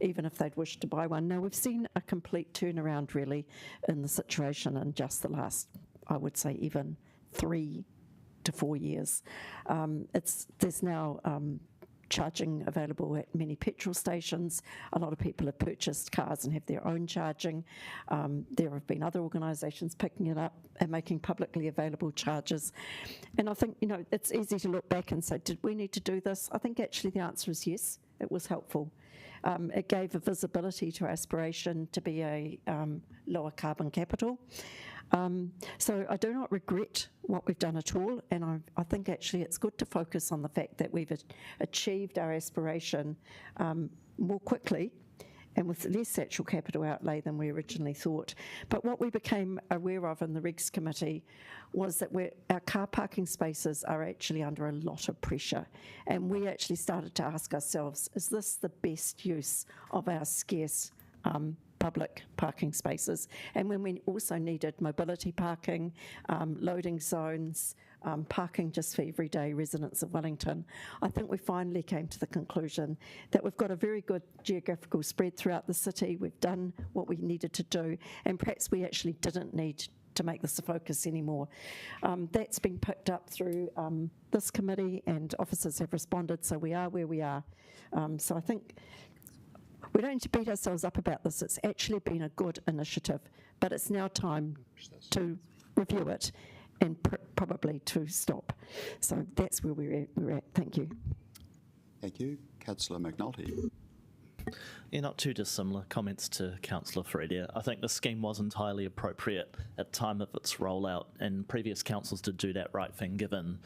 even if they'd wished to buy one. Now, we've seen a complete turnaround, really, in the situation in just the last, I would say, even 3 to 4 years. There's now charging available at many petrol stations. A lot of people have purchased cars and have their own charging. There have been other organisations picking it up and making publicly available charges. And I think, it's easy to look back and say, did we need to do this? I think actually the answer is yes, it was helpful. It gave a visibility to our aspiration to be a lower carbon capital. So I do not regret what we've done at all, and I think actually it's good to focus on the fact that we've achieved our aspiration more quickly and with less actual capital outlay than we originally thought. But what we became aware of in the Regs Committee was that our car parking spaces are actually under a lot of pressure, and we actually started to ask ourselves, is this the best use of our scarce public parking spaces? And when we also needed mobility parking, loading zones, parking just for everyday residents of Wellington, I think we finally came to the conclusion that we've got a very good geographical spread throughout the city. We've done what we needed to do, and perhaps we actually didn't need to make this a focus anymore. That's been picked up through this committee, and officers have responded, so we are where we are. So I think we don't need to beat ourselves up about this. It's actually been a good initiative, but it's now time to review it and probably to stop. So that's where we're at. Thank you. Thank you. Councillor McNulty. Yeah, not too dissimilar comments to Councillor Fredia. I think the scheme was entirely appropriate at the time of its rollout, and previous councils did do that right thing given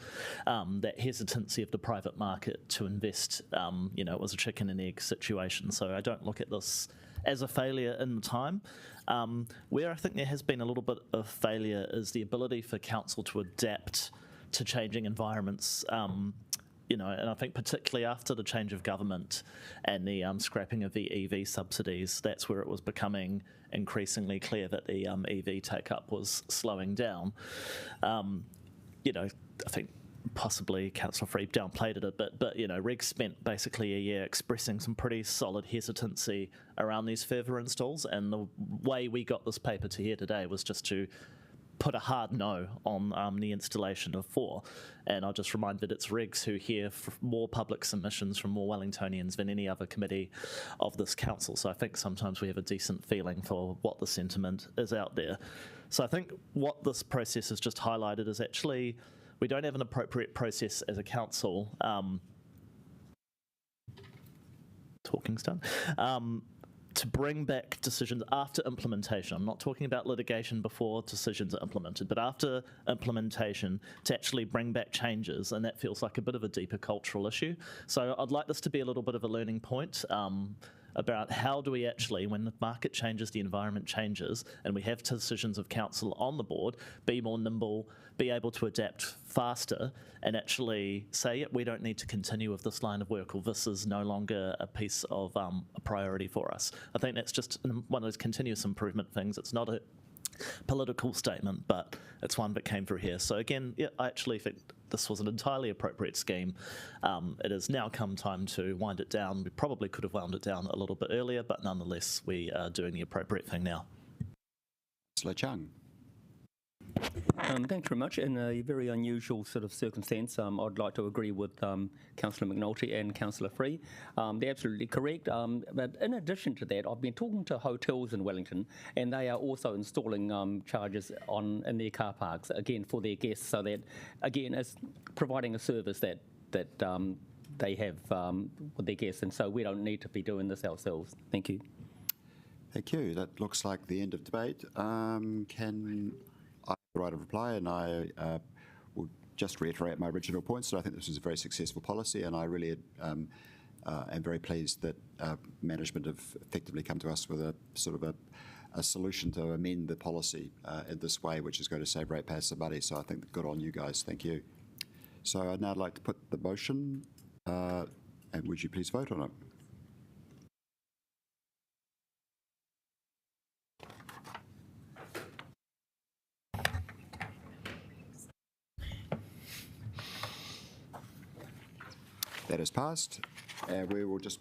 that hesitancy of the private market to invest. It was a chicken and egg situation, so I don't look at this as a failure in the time. Where I think there has been a little bit of failure is the ability for council to adapt to changing environments. And I think particularly after the change of government and the scrapping of the EV subsidies, that's where it was becoming increasingly clear that the EV take-up was slowing down. I think possibly Councillor Freed downplayed it a bit, but Regs spent basically a year expressing some pretty solid hesitancy around these further installs, and the way we got this paper to here today was just to put a hard no on the installation of 4. And I'll just remind that it's Regs who hear more public submissions from more Wellingtonians than any other committee of this council. So I think sometimes we have a decent feeling for what the sentiment is out there. So I think what this process has just highlighted is actually we don't have an appropriate process as a council. Talking's done. To bring back decisions after implementation. I'm not talking about litigation before decisions are implemented, but after implementation to actually bring back changes, and that feels like a bit of a deeper cultural issue. So I'd like this to be a little bit of a learning point about how do we actually, when the market changes, the environment changes, and we have decisions of council on the board, be more nimble, be able to adapt faster, and actually say, we don't need to continue with this line of work, or this is no longer a piece of a priority for us. I think that's just one of those continuous improvement things. It's not a political statement, but it's one that came through here. So again, I actually think this was an entirely appropriate scheme. It has now come time to wind it down. We probably could have wound it down a little bit earlier, but nonetheless, we are doing the appropriate thing now. Councillor Chung. Thanks very much. In a very unusual sort of circumstance, I'd like to agree with Councillor McNulty and Councillor Free. They're absolutely correct. But in addition to that, I've been talking to hotels in Wellington, and they are also installing chargers in their car parks, again, for their guests, so that, again, is providing a service that they have with their guests, and so we don't need to be doing this ourselves. Thank you. Thank you. That looks like the end of debate. Can I have the right of reply? And I will just reiterate my original points. So I think this was a very successful policy, and I really am very pleased that management have effectively come to us with a sort of a solution to amend the policy in this way, which is going to save ratepayers some money. So I think good on you guys. Thank you. So I'd now like to put the motion, and would you please vote on it? That is passed, and we will just,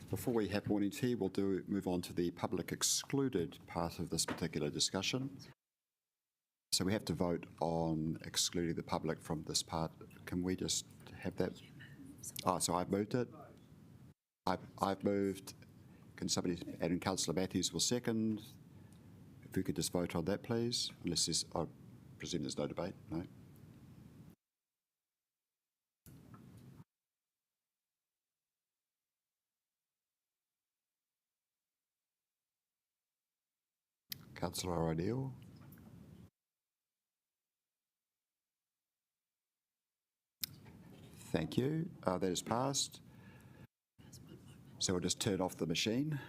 before we have morning tea, we'll move on to the public excluded part of this particular discussion. So we have to vote on excluding the public from this part. Can we just have that? Oh, so I've moved it. I've moved. Can somebody, and Councillor Matthews will second. If we could just vote on that, please, unless there's, I presume there's no debate, no? Councillor O'Neill. Thank you. That is passed. So we'll just turn off the machine.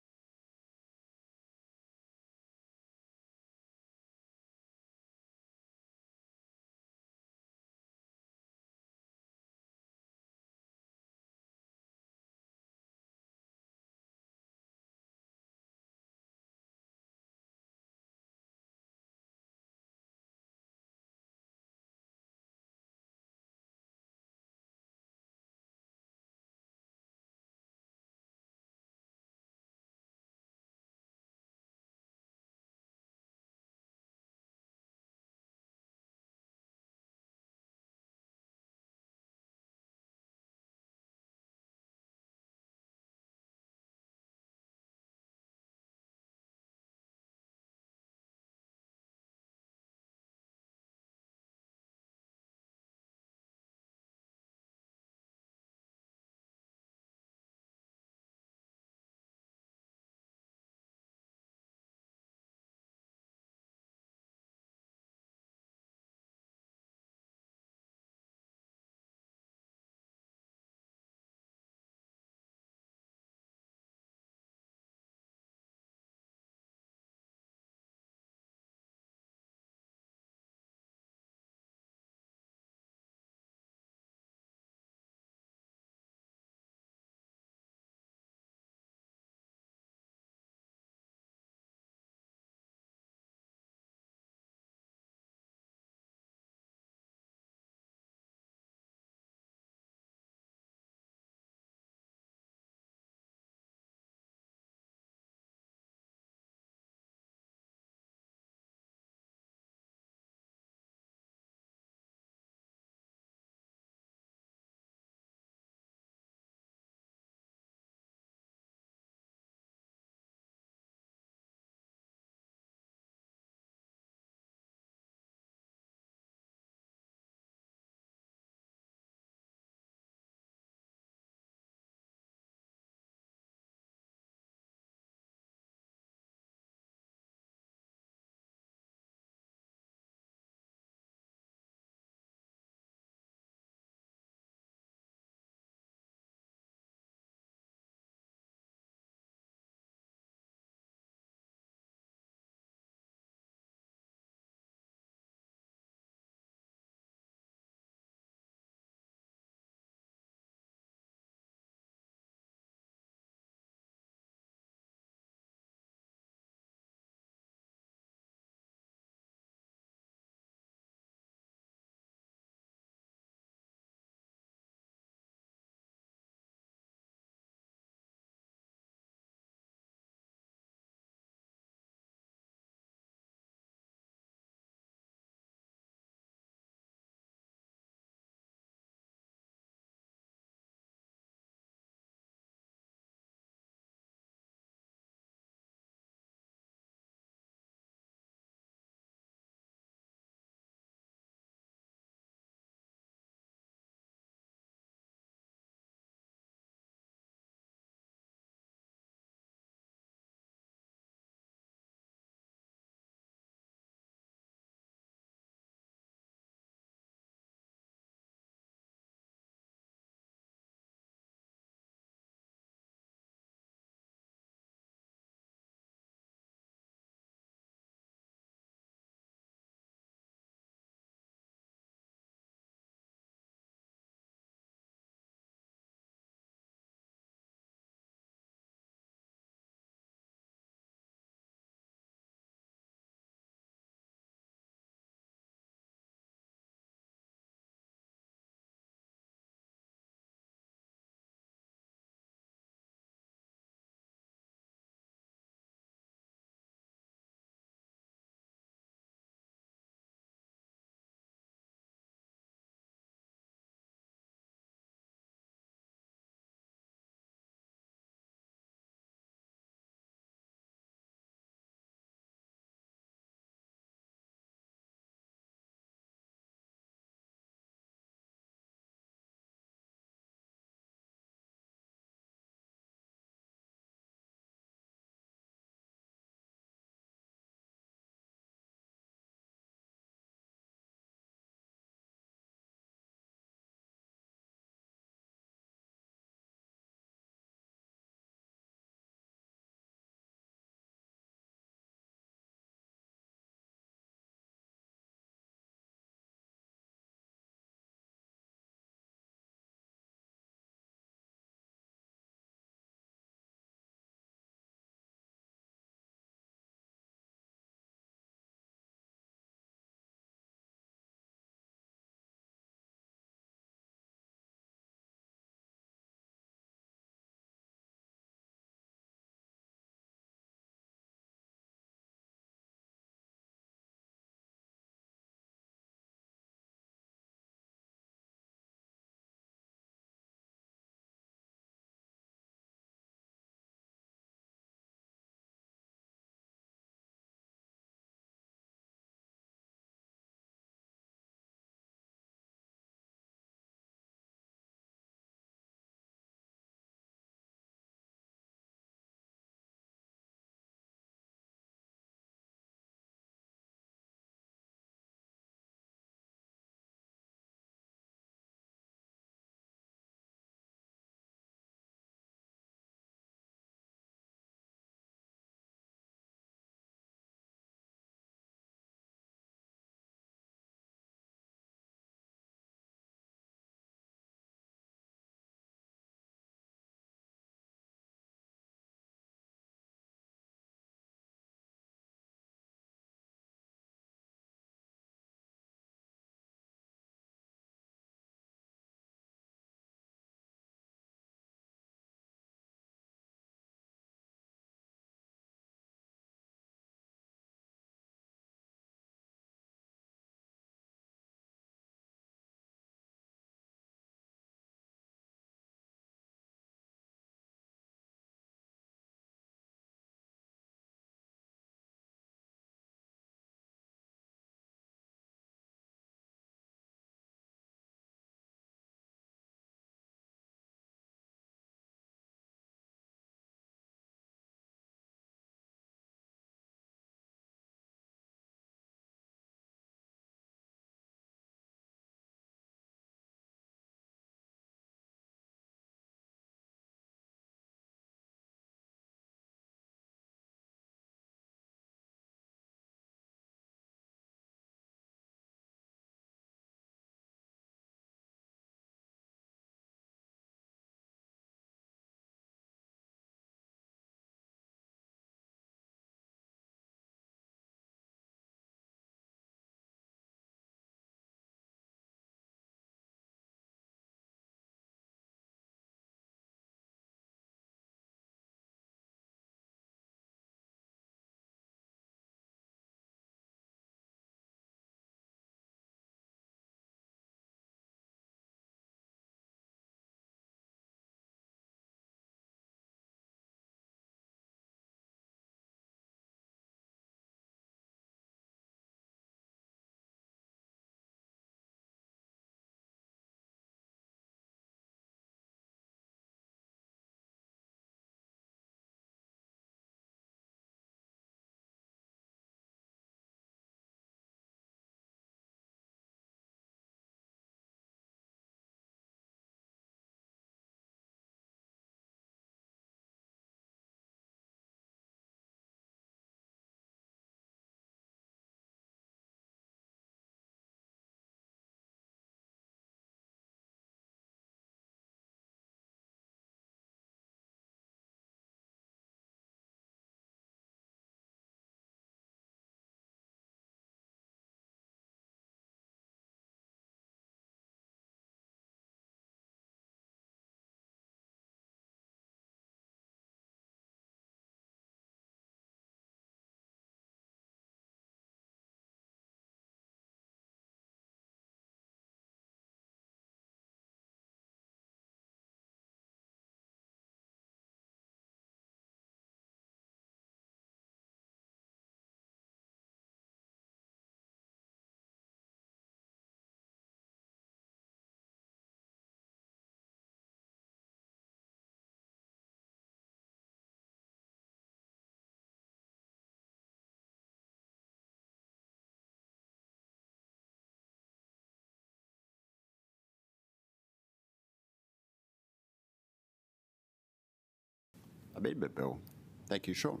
Amendment Bill. Thank you, Sean.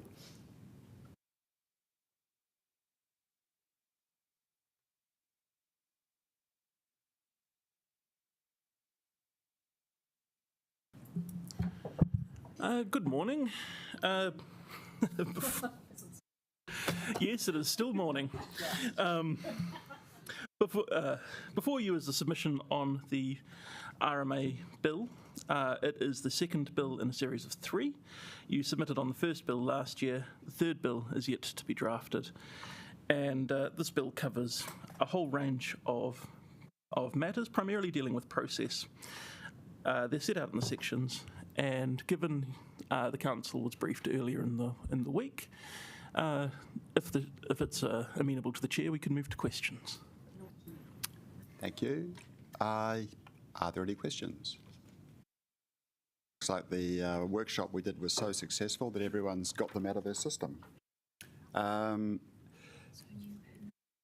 Good morning. Yes, it is still morning. Before you is the submission on the RMA bill. It is the second bill in a series of 3. You submitted on the first bill last year. The third bill is yet to be drafted. And this bill covers a whole range of matters, primarily dealing with process. They're set out in the sections. And given the council was briefed earlier in the week, if it's amenable to the chair, we can move to questions. Thank you. Are there any questions? Looks like the workshop we did was so successful that everyone's got them out of their system.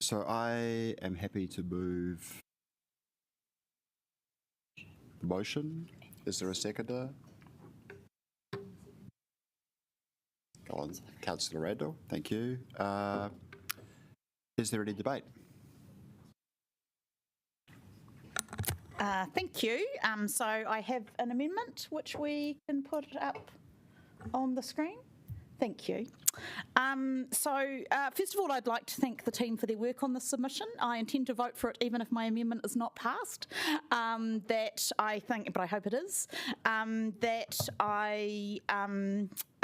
So I am happy to move the motion. Is there a seconder? Go on, Councillor Randall. Thank you. Is there any debate? Thank you. So I have an amendment which we can put up on the screen. Thank you. First of all, I'd like to thank the team for their work on this submission. I intend to vote for it even if my amendment is not passed. That I think, but I hope it is, that I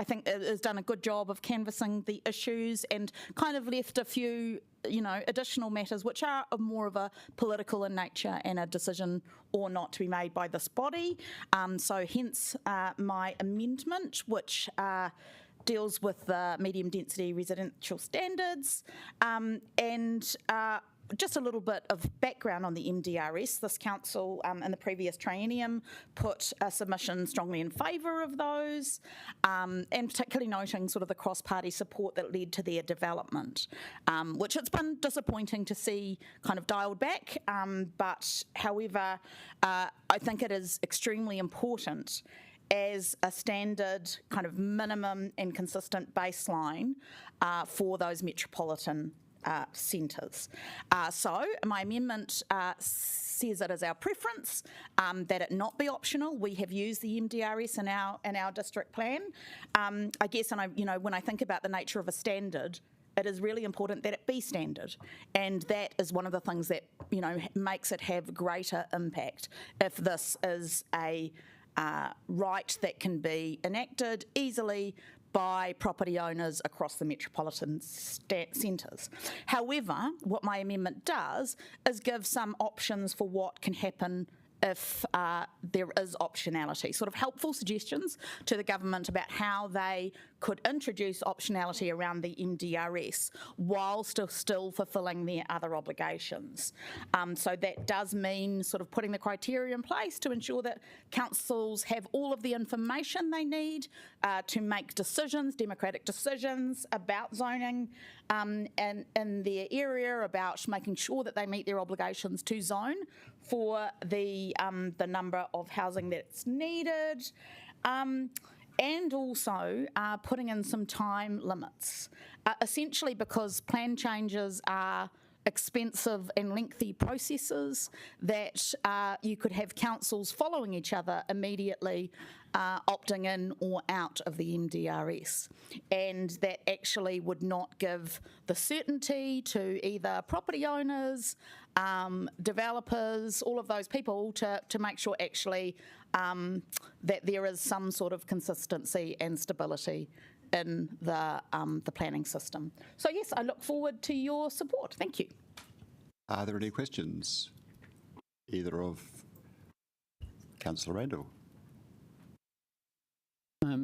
think it has done a good job of canvassing the issues and kind of left a few additional matters which are more of a political in nature and a decision or not to be made by this body. So hence my amendment, which deals with the medium density residential standards and just a little bit of background on the MDRS. This council in the previous triennium put a submission strongly in favour of those and particularly noting sort of the cross-party support that led to their development, which it's been disappointing to see kind of dialed back. But however, I think it is extremely important as a standard kind of minimum and consistent baseline for those metropolitan centres. So my amendment says it is our preference that it not be optional. We have used the MDRS in our district plan. I guess, and when I think about the nature of a standard, it is really important that it be standard, and that is one of the things that makes it have greater impact. If this is a right that can be enacted easily by property owners across the metropolitan centres. However, what my amendment does is give some options for what can happen if there is optionality, sort of helpful suggestions to the government about how they could introduce optionality around the MDRS while still fulfilling their other obligations. So that does mean sort of putting the criteria in place to ensure that councils have all of the information they need to make decisions, democratic decisions about zoning in their area, about making sure that they meet their obligations to zone for the number of housing that's needed, and also putting in some time limits, essentially because plan changes are expensive and lengthy processes that you could have councils following each other immediately opting in or out of the MDRS, and that actually would not give the certainty to either property owners, developers, all of those people to make sure actually that there is some sort of consistency and stability in the planning system. So yes, I look forward to your support. Thank you. Are there any questions? Either of Councillor Randall.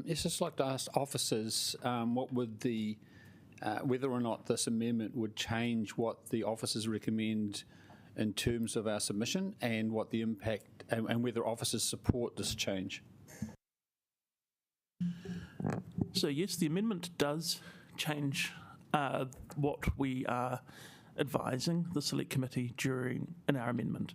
It's just like to ask officers what would the whether or not this amendment would change what the officers recommend in terms of our submission, and what the impact and whether officers support this change. So yes, the amendment does change what we are advising the Select Committee in our amendment.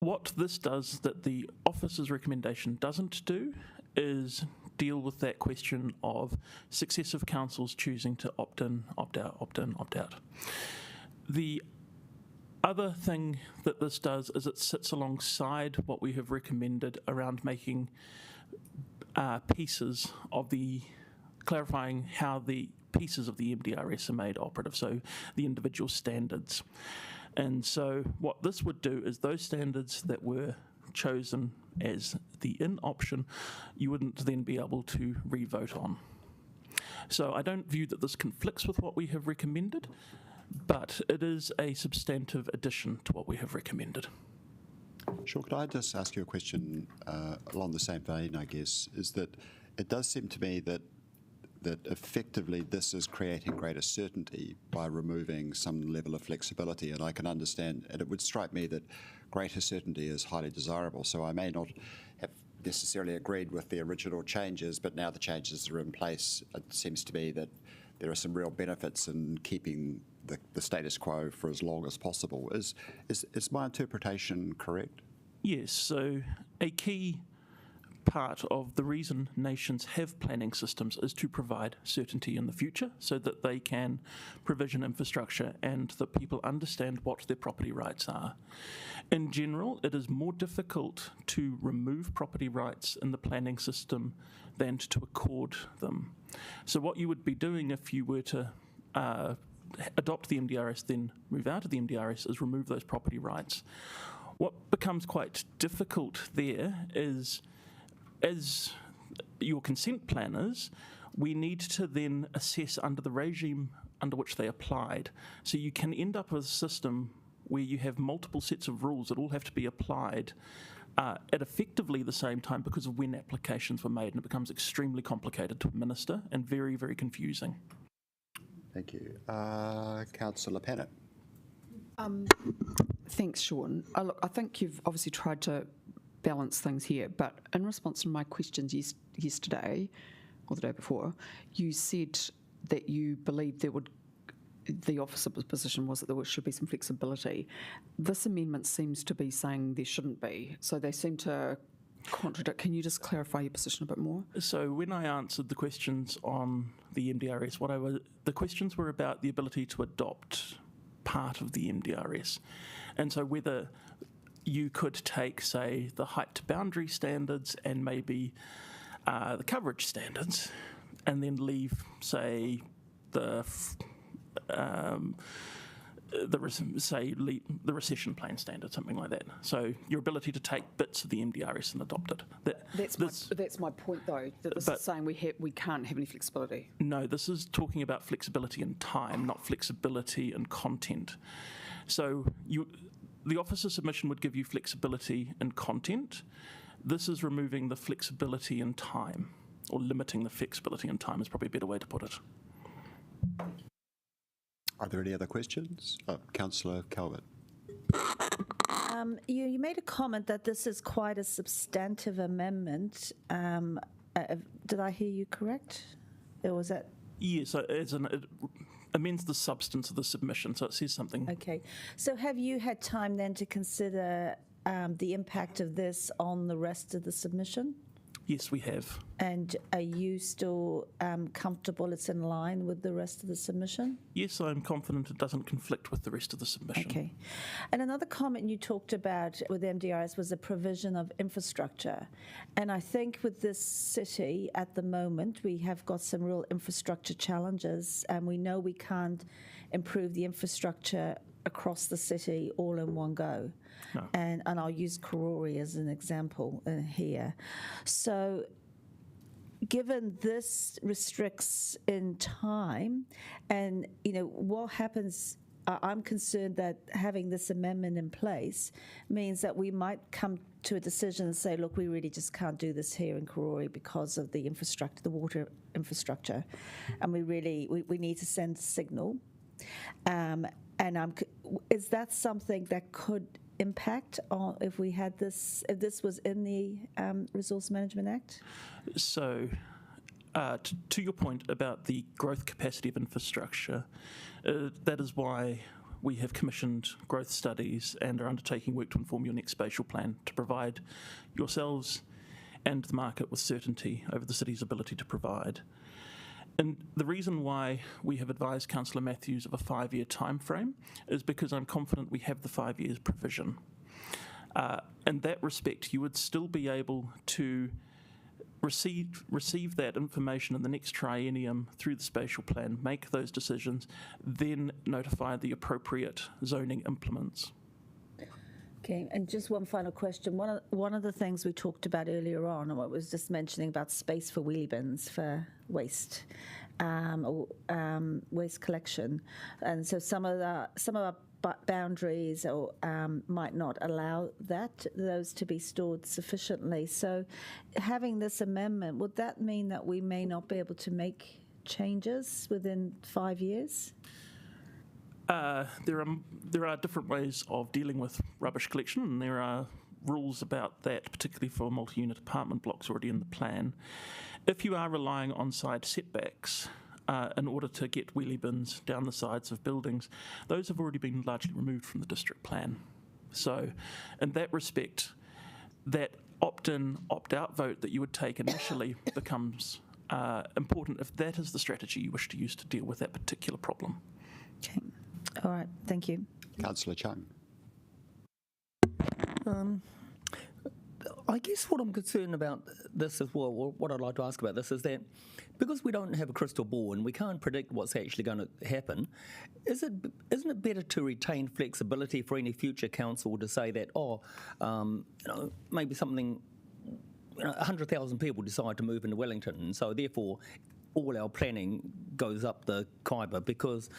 What this does that the officer's recommendation doesn't do is deal with that question of successive councils choosing to opt in, opt out, opt in, opt out. The other thing that this does is it sits alongside what we have recommended around making pieces of clarifying how the pieces of the MDRS are made operative, so the individual standards. And so what this would do is those standards that were chosen as the in option, you wouldn't then be able to re-vote on. So I don't view that this conflicts with what we have recommended, but it is a substantive addition to what we have recommended. Sure, could I just ask you a question along the same vein, I guess, is that it does seem to me that effectively this is creating greater certainty by removing some level of flexibility, and I can understand, and it would strike me that greater certainty is highly desirable, so I may not have necessarily agreed with the original changes, but now the changes are in place, it seems to me that there are some real benefits in keeping the status quo for as long as possible. Is my interpretation correct? Yes, so a key part of the reason nations have planning systems is to provide certainty in the future so that they can provision infrastructure and that people understand what their property rights are. In general, it is more difficult to remove property rights in the planning system than to accord them. So what you would be doing if you were to adopt the MDRS, then move out of the MDRS, is remove those property rights. What becomes quite difficult there is, as your consent planners, we need to then assess under the regime under which they applied. So you can end up with a system where you have multiple sets of rules that all have to be applied at effectively the same time because of when applications were made, and it becomes extremely complicated to administer and very, very confusing. Thank you. Councillor Pennant. Thanks, Sean. Look, I think you've obviously tried to balance things here, but in response to my questions yesterday, or the day before, you said that you believed the officer's position was that there should be some flexibility. This amendment seems to be saying there shouldn't be, so they seem to contradict. Can you just clarify your position a bit more? So when I answered the questions on the MDRS, the questions were about the ability to adopt part of the MDRS, and so whether you could take, say, the height boundary standards and maybe the coverage standards, and then leave, say, the recession plan standard, something like that. So your ability to take bits of the MDRS and adopt it. That's my point, though, that this is saying we can't have any flexibility. No, this is talking about flexibility in time, not flexibility in content. So the officer submission would give you flexibility in content. This is removing the flexibility in time, or limiting the flexibility in time is probably a better way to put it. Are there any other questions? Councillor Calvert. You made a comment that this is quite a substantive amendment. Did I hear you correct? Or was that? Yes, it amends the substance of the submission, so it says something. Okay. So have you had time then to consider the impact of this on the rest of the submission? Yes, we have. And are you still comfortable it's in line with the rest of the submission? Yes, I'm confident it doesn't conflict with the rest of the submission. Okay. And another comment you talked about with MDRS was the provision of infrastructure. And I think with this city at the moment, we have got some real infrastructure challenges, and we know we can't improve the infrastructure across the city all in one go. No. And I'll use Kōrau as an example here. So given this restricts in time, and what happens, I'm concerned that having this amendment in place means that we might come to a decision and say, look, we really just can't do this here in Kōrau because of the infrastructure, the water infrastructure, and we need to send a signal. And is that something that could impact on if this was in the Resource Management Act? So, to your point about the growth capacity of infrastructure, that is why we have commissioned growth studies and are undertaking work to inform your next spatial plan to provide yourselves and the market with certainty over the city's ability to provide. And the reason why we have advised Councillor Matthews of a 5-year time frame is because I'm confident we have the 5 years provision. In that respect, you would still be able to receive that information in the next triennium through the spatial plan, make those decisions, then notify the appropriate zoning implements. Okay, and just one final question. One of the things we talked about earlier on, and what was just mentioning about space for wheelie bins for waste, waste collection, and so some of our boundaries or might not allow those to be stored sufficiently. So, having this amendment, would that mean that we may not be able to make changes within 5 years? There are different ways of dealing with rubbish collection, and there are rules about that, particularly for multi-unit apartment blocks already in the plan. If you are relying on side setbacks in order to get wheelie bins down the sides of buildings, those have already been largely removed from the district plan. So in that respect, that opt-in, opt-out vote that you would take initially becomes important if that is the strategy you wish to use to deal with that particular problem. Okay. All right, thank you. Councillor Chung. I guess what I'm concerned about this as well, or what I'd like to ask about this, is that because we don't have a crystal ball and we can't predict what's actually going to happen, isn't it better to retain flexibility for any future council to say that, maybe something, 100,000 people decide to move into Wellington, and so therefore all our planning goes up the Kaiba because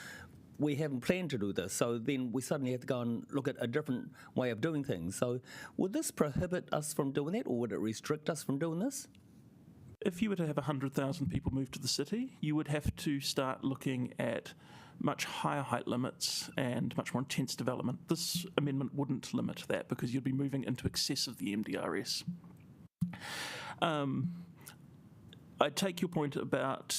we haven't planned to do this, so then we suddenly have to go and look at a different way of doing things. So would this prohibit us from doing that, or would it restrict us from doing this? If you were to have 100,000 people move to the city, you would have to start looking at much higher height limits and much more intense development. This amendment wouldn't limit that because you'd be moving into excess of the MDRS. I take your point about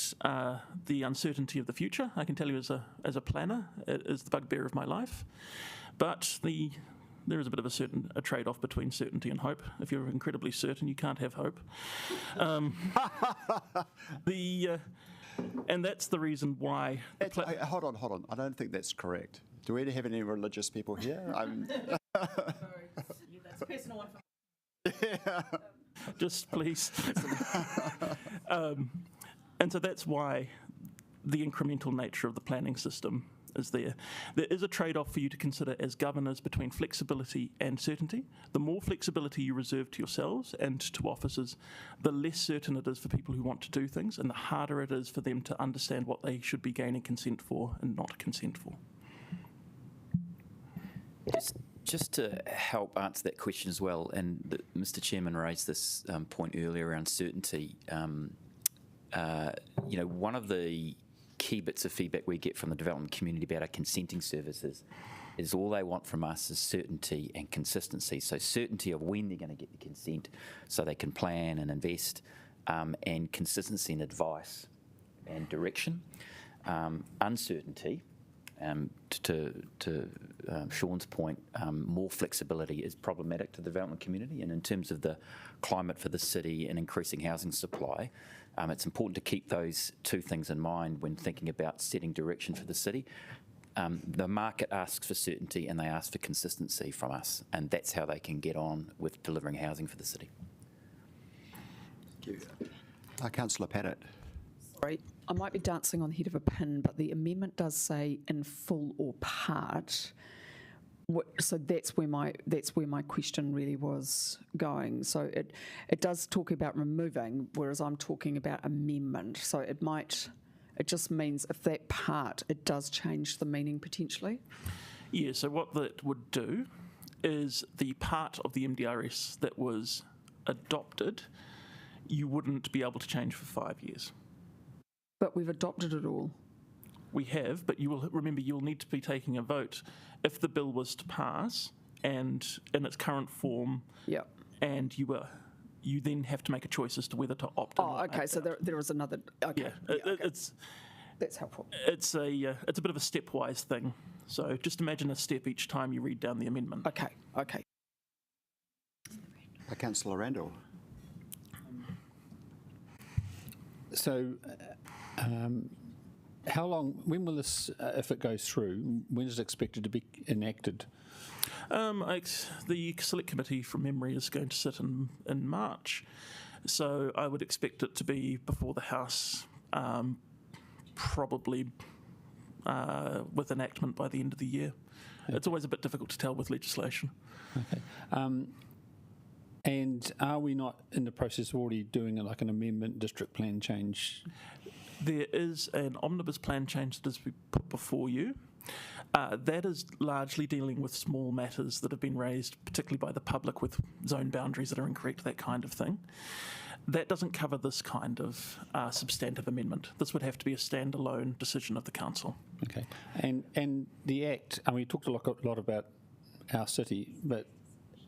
the uncertainty of the future. I can tell you as a planner, it is the bugbear of my life. But there is a bit of a trade-off between certainty and hope. If you're incredibly certain, you can't have hope. And that's the reason why... Hold on. I don't think that's correct. Do we have any religious people here? That's a personal one for me. Yeah. Just please. And so that's why the incremental nature of the planning system is there. There is a trade-off for you to consider as governors between flexibility and certainty. The more flexibility you reserve to yourselves and to officers, the less certain it is for people who want to do things, and the harder it is for them to understand what they should be gaining consent for and not consent for. Just to help answer that question as well, and Mr. Chairman raised this point earlier around certainty. One of the key bits of feedback we get from the development community about our consenting services is all they want from us is certainty and consistency. So certainty of when they're going to get the consent so they can plan and invest, and consistency in advice and direction. Uncertainty, to Sean's point, more flexibility is problematic to the development community, and in terms of the climate for the city and increasing housing supply, it's important to keep those two things in mind when thinking about setting direction for the city. The market asks for certainty and they ask for consistency from us, and that's how they can get on with delivering housing for the city. Thank you. Councillor Padditt. Sorry, I might be dancing on the head of a pin, but the amendment does say in full or part. So that's where my question really was going. So it does talk about removing, whereas I'm talking about amendment. So it just means if that part, it does change the meaning potentially. Yeah. So what that would do is the part of the MDRS that was adopted, you wouldn't be able to change for 5 years. But we've adopted it all. We have, but you will remember you'll need to be taking a vote if the bill was to pass and in its current form. Yeah. And you then have to make a choice as to whether to opt in. Oh, okay. So there is another. Okay. Yeah, okay. That's helpful. It's a bit of a stepwise thing. So just imagine a step each time you read down the amendment. Okay. Councillor Randall. So, how long, when will this, if it goes through, when is it expected to be enacted? The Select Committee, from memory, is going to sit in March. So I would expect it to be before the House, probably with enactment by the end of the year. Okay. It's always a bit difficult to tell with legislation. Okay. And are we not in the process of already doing like an amendment district plan change? There is an omnibus plan change that has been put before you. That is largely dealing with small matters that have been raised, particularly by the public, with zone boundaries that are incorrect, that kind of thing. That doesn't cover this kind of substantive amendment. This would have to be a standalone decision of the council. Okay. And the Act, we talked a lot about our city, but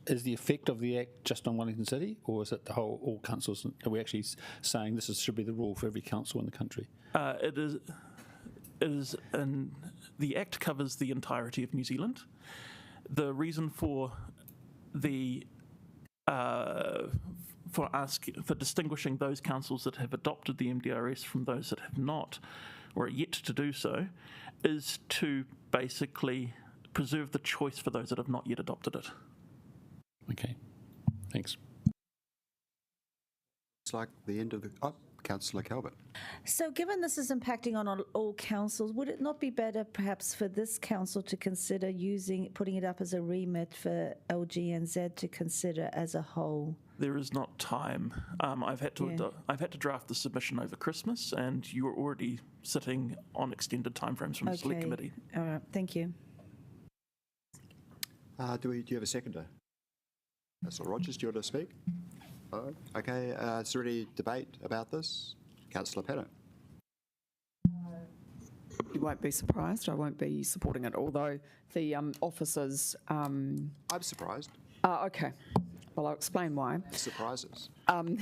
is the effect of the Act just on Wellington City, or is it the whole, all councils? Are we actually saying should be the rule for every council in the country? It is, and the Act covers the entirety of New Zealand. The reason for distinguishing those councils that have adopted the MDRS from those that have not, or are yet to do so, is to basically preserve the choice for those that have not yet adopted it. Okay, thanks. It's like the end of the... Oh, Councillor Calvert. So given this is impacting on all councils, would it not be better perhaps for this council to consider putting it up as a remit for LGNZ to consider as a whole? There is not time. I've had to draft the submission over Christmas, and you are already sitting on extended timeframes from the Select Committee. All right, thank you. Do you have a seconder? Councillor Rogers, do you want to speak? Oh, okay, is there any debate about this? Councillor Pennant. You won't be surprised. I won't be supporting it, although the officers... I'm surprised. Okay. Well, I'll explain why. Surprises. That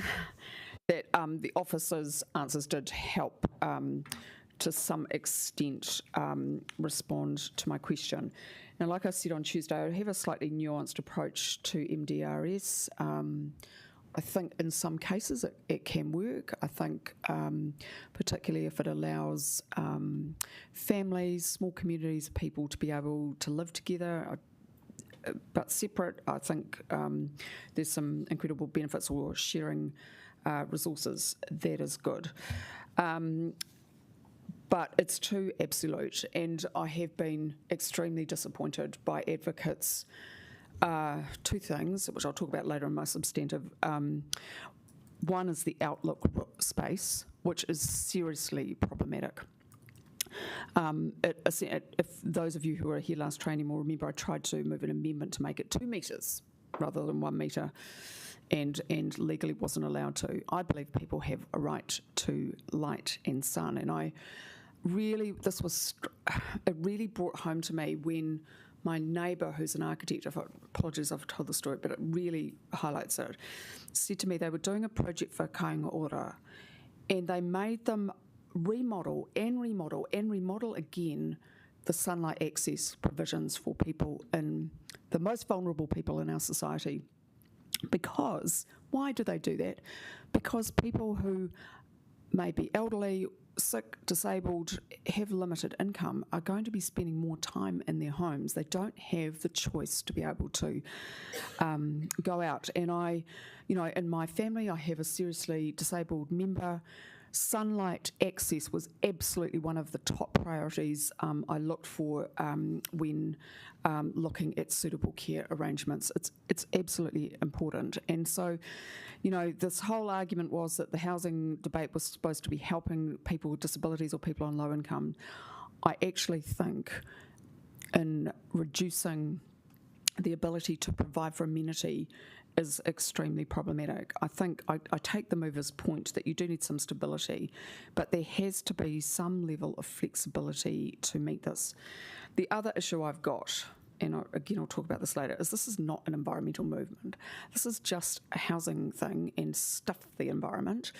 the officers' answers did help to some extent respond to my question. Now, like I said on Tuesday, I have a slightly nuanced approach to MDRS. I think in some cases it can work. I think particularly if it allows families, small communities of people to be able to live together but separate, I think there's some incredible benefits, or sharing resources. That is good. But it's too absolute, and I have been extremely disappointed by advocates. Two things, which I'll talk about later in my substantive. One is the outlook space, which is seriously problematic. If those of you who were here last training will remember, I tried to move an amendment to make it 2 metres rather than 1 metre, and legally wasn't allowed to. I believe people have a right to light and sun, and it really brought home to me when my neighbour, who's an architect, apologies I've told the story, but it really highlights it, said to me they were doing a project for Kāinga Ora, and they made them remodel again the sunlight access provisions for people, in the most vulnerable people in our society. Because, why do they do that? Because people who may be elderly, sick, disabled, have limited income are going to be spending more time in their homes. They don't have the choice to be able to go out. And in my family, I have a seriously disabled member. Sunlight access was absolutely one of the top priorities I looked for when looking at suitable care arrangements. It's absolutely important. And so, this whole argument was that the housing debate was supposed to be helping people with disabilities or people on low income. I actually think in reducing the ability to provide for amenity is extremely problematic. I think I take the mover's point that you do need some stability, but there has to be some level of flexibility to meet this. The other issue I've got, and I'll talk about this later, is this is not an environmental movement. This is just a housing thing and stuff the environment.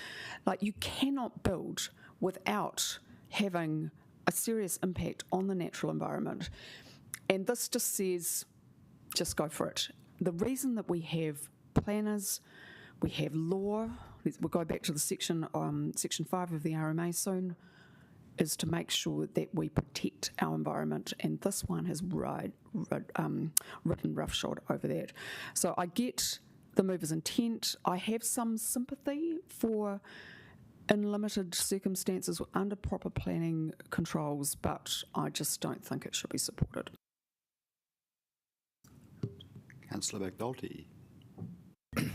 Like, you cannot build without having a serious impact on the natural environment. And this just says, just go for it. The reason that we have planners, we have law, we'll go back to the section 5 of the RMA soon, is to make sure that we protect our environment, and this one has written roughshod over that. So I get the mover's intent. I have some sympathy for in limited circumstances under proper planning controls, but I just don't think it should be supported. Councillor McNulty.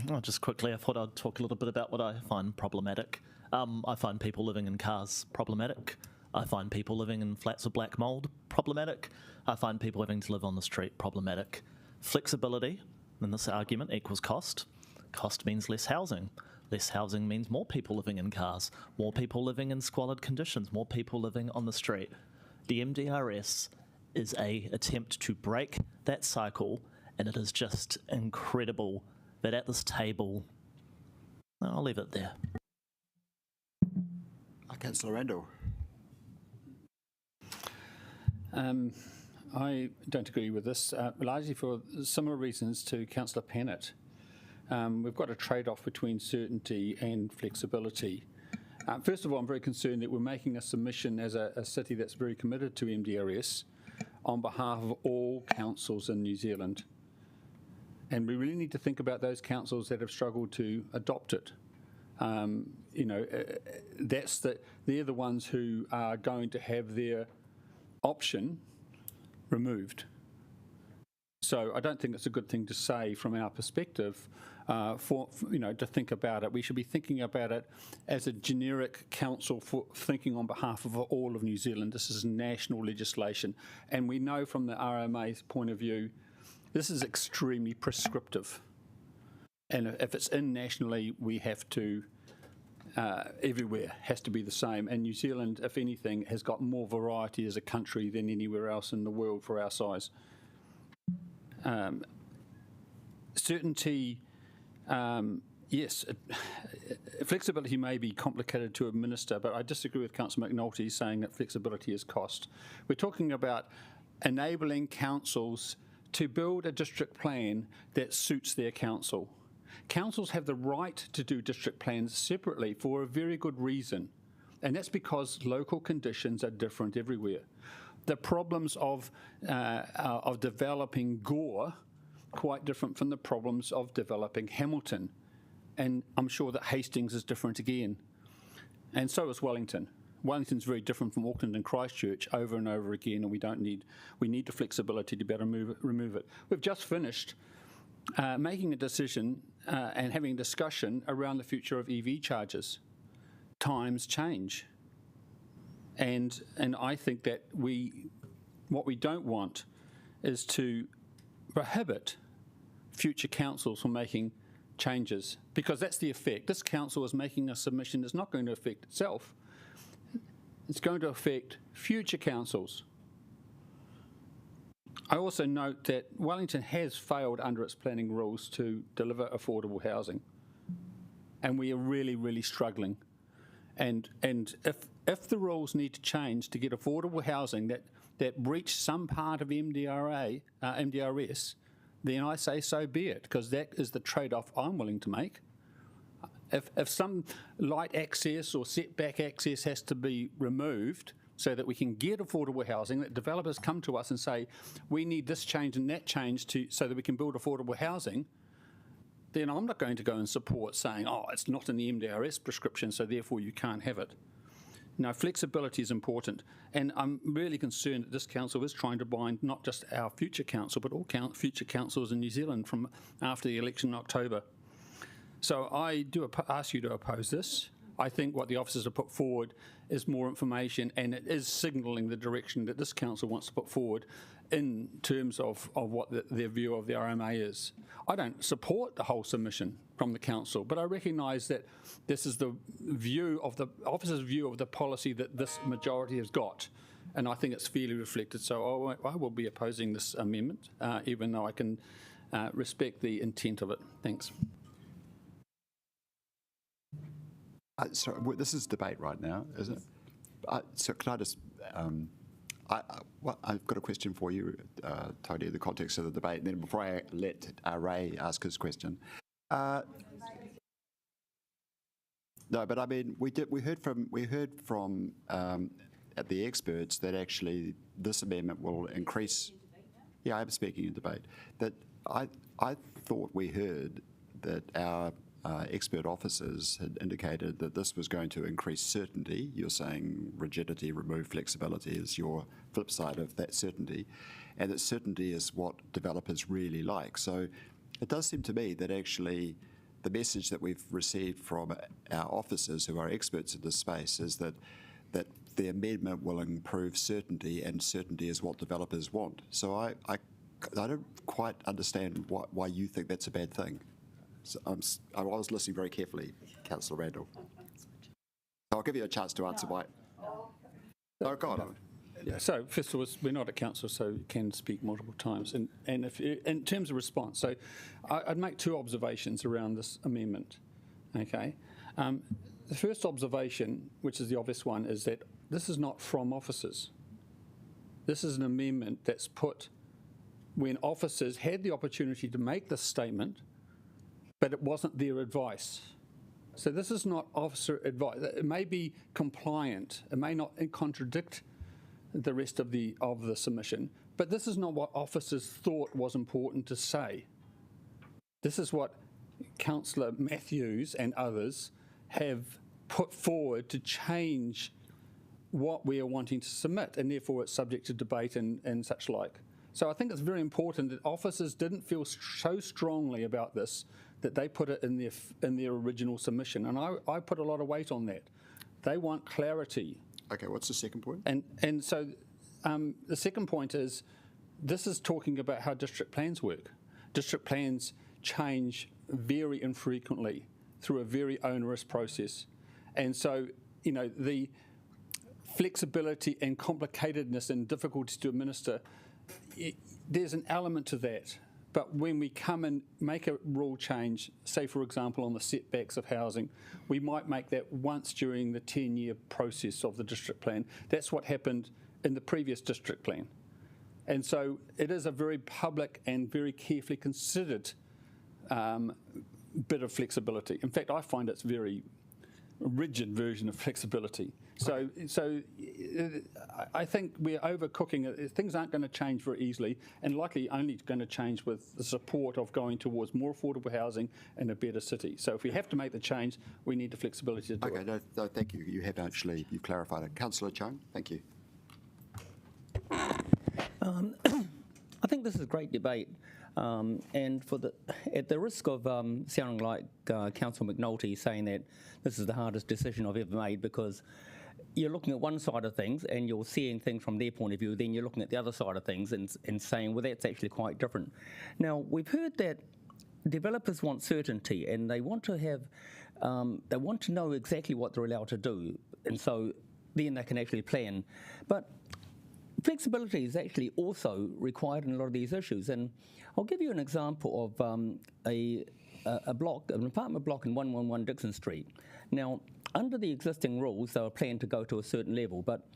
Oh, just quickly, I thought I'd talk a little bit about what I find problematic. I find people living in cars problematic. I find people living in flats with black mould problematic. I find people having to live on the street problematic. Flexibility in this argument equals cost. Cost means less housing. Less housing means more people living in cars, more people living in squalid conditions, more people living on the street. The MDRS is an attempt to break that cycle, and it is just incredible that at this table, I'll leave it there. Councillor Randall. I don't agree with this, largely for similar reasons to Councillor Pennant. We've got a trade-off between certainty and flexibility. First of all, I'm very concerned that we're making a submission as a city that's very committed to MDRS on behalf of all councils in New Zealand. And we really need to think about those councils that have struggled to adopt it. They're the ones who are going to have their option removed. So I don't think it's a good thing to say from our perspective to think about it. We should be thinking about it as a generic council for thinking on behalf of all of New Zealand. This is national legislation. And we know from the RMA's point of view, this is extremely prescriptive. And if it's in nationally, we have to, everywhere has to be the same. And New Zealand, if anything, has got more variety as a country than anywhere else in the world for our size. Certainty, yes, flexibility may be complicated to administer, but I disagree with Councillor McNulty saying that flexibility is cost. We're talking about enabling councils to build a district plan that suits their council. Councils have the right to do district plans separately for a very good reason, and that's because local conditions are different everywhere. The problems of developing Gore quite different from the problems of developing Hamilton, and I'm sure that Hastings is different again, and so is Wellington. Wellington's very different from Auckland and Christchurch over and over again, and we need the flexibility to be able to remove it. We've just finished making a decision and having a discussion around the future of EV chargers. Times change. And I think that what we don't want is to prohibit future councils from making changes, because that's the effect. This council is making a submission that's not going to affect itself. It's going to affect future councils. I also note that Wellington has failed under its planning rules to deliver affordable housing, and we are really, really struggling. And if the rules need to change to get affordable housing that reach some part of MDRS, then I say so be it, because that is the trade-off I'm willing to make. If some light access or setback access has to be removed so that we can get affordable housing, that developers come to us and say, we need this change and that change so that we can build affordable housing, then I'm not going to go and support saying, oh, it's not in the MDRS prescription, so therefore you can't have it. No, flexibility is important, and I'm really concerned that this council is trying to bind not just our future council, but all future councils in New Zealand from after the election in October. So I do ask you to oppose this. I think what the officers have put forward is more information, and it is signalling the direction that this council wants to put forward in terms of what their view of the RMA is. I don't support the whole submission from the council, but I recognise that this is the view of the officers' view of the policy that this majority has got, and I think it's fairly reflected. So I will be opposing this amendment, even though I can respect the intent of it. Thanks. So this is debate right now, isn't it? So can I just, I've got a question for you, Tony, in the context of the debate, and then before I let Ray ask his question. No, but I mean, we heard from the experts that actually this amendment will increase. Yeah, I'm speaking in debate. That I thought we heard that our expert officers had indicated that this was going to increase certainty. You're saying rigidity, remove flexibility is your flip side of that certainty, and that certainty is what developers really like. So it does seem to me that actually the message that we've received from our officers who are experts in this space is that the amendment will improve certainty, and certainty is what developers want. So I don't quite understand why you think that's a bad thing. So I was listening very carefully, Councillor Randall. I'll give you a chance to answer why. Oh, go on. Yeah. So first of all, we're not a council, so you can speak multiple times. And if in terms of response, so I'd make two observations around this amendment. Okay. The first observation, which is the obvious one, is that this is not from officers. This is an amendment that's put when officers had the opportunity to make this statement, but it wasn't their advice. So this is not officer advice. It may be compliant. It may not contradict the rest of the submission, but this is not what officers thought was important to say. This is what Councillor Matthews and others have put forward to change what we are wanting to submit, and therefore it's subject to debate and such like. So I think it's very important that officers didn't feel so strongly about this that they put it in their original submission, and I put a lot of weight on that. They want clarity. Okay, what's the second point? And so the second point is this is talking about how district plans work. District plans change very infrequently through a very onerous process. And so, you know, the flexibility and complicatedness and difficulties to administer, there's an element to that. But when we come and make a rule change, say, for example, on the setbacks of housing, we might make that once during the 10-year process of the district plan. That's what happened in the previous district plan. And so it is a very public and very carefully considered bit of flexibility. In fact, I find it's very rigid version of flexibility. So I think we're overcooking it. Things aren't going to change very easily, and likely only going to change with the support of going towards more affordable housing and a better city. So if we have to make the change, we need the flexibility to do it. Okay, no, thank you. You've clarified it. Councillor Chung, thank you. I think this is a great debate. And at the risk of sounding like Councillor McNulty saying that this is the hardest decision I've ever made, because you're looking at one side of things and you're seeing things from their point of view, then you're looking at the other side of things and saying, well, that's actually quite different. Now, we've heard that developers want certainty, and they want to know exactly what they're allowed to do, and so then they can actually plan. But flexibility is actually also required in a lot of these issues, and I'll give you an example of an apartment block in 111 Dixon Street. Now, under the existing rules, they were planned to go to a certain level, but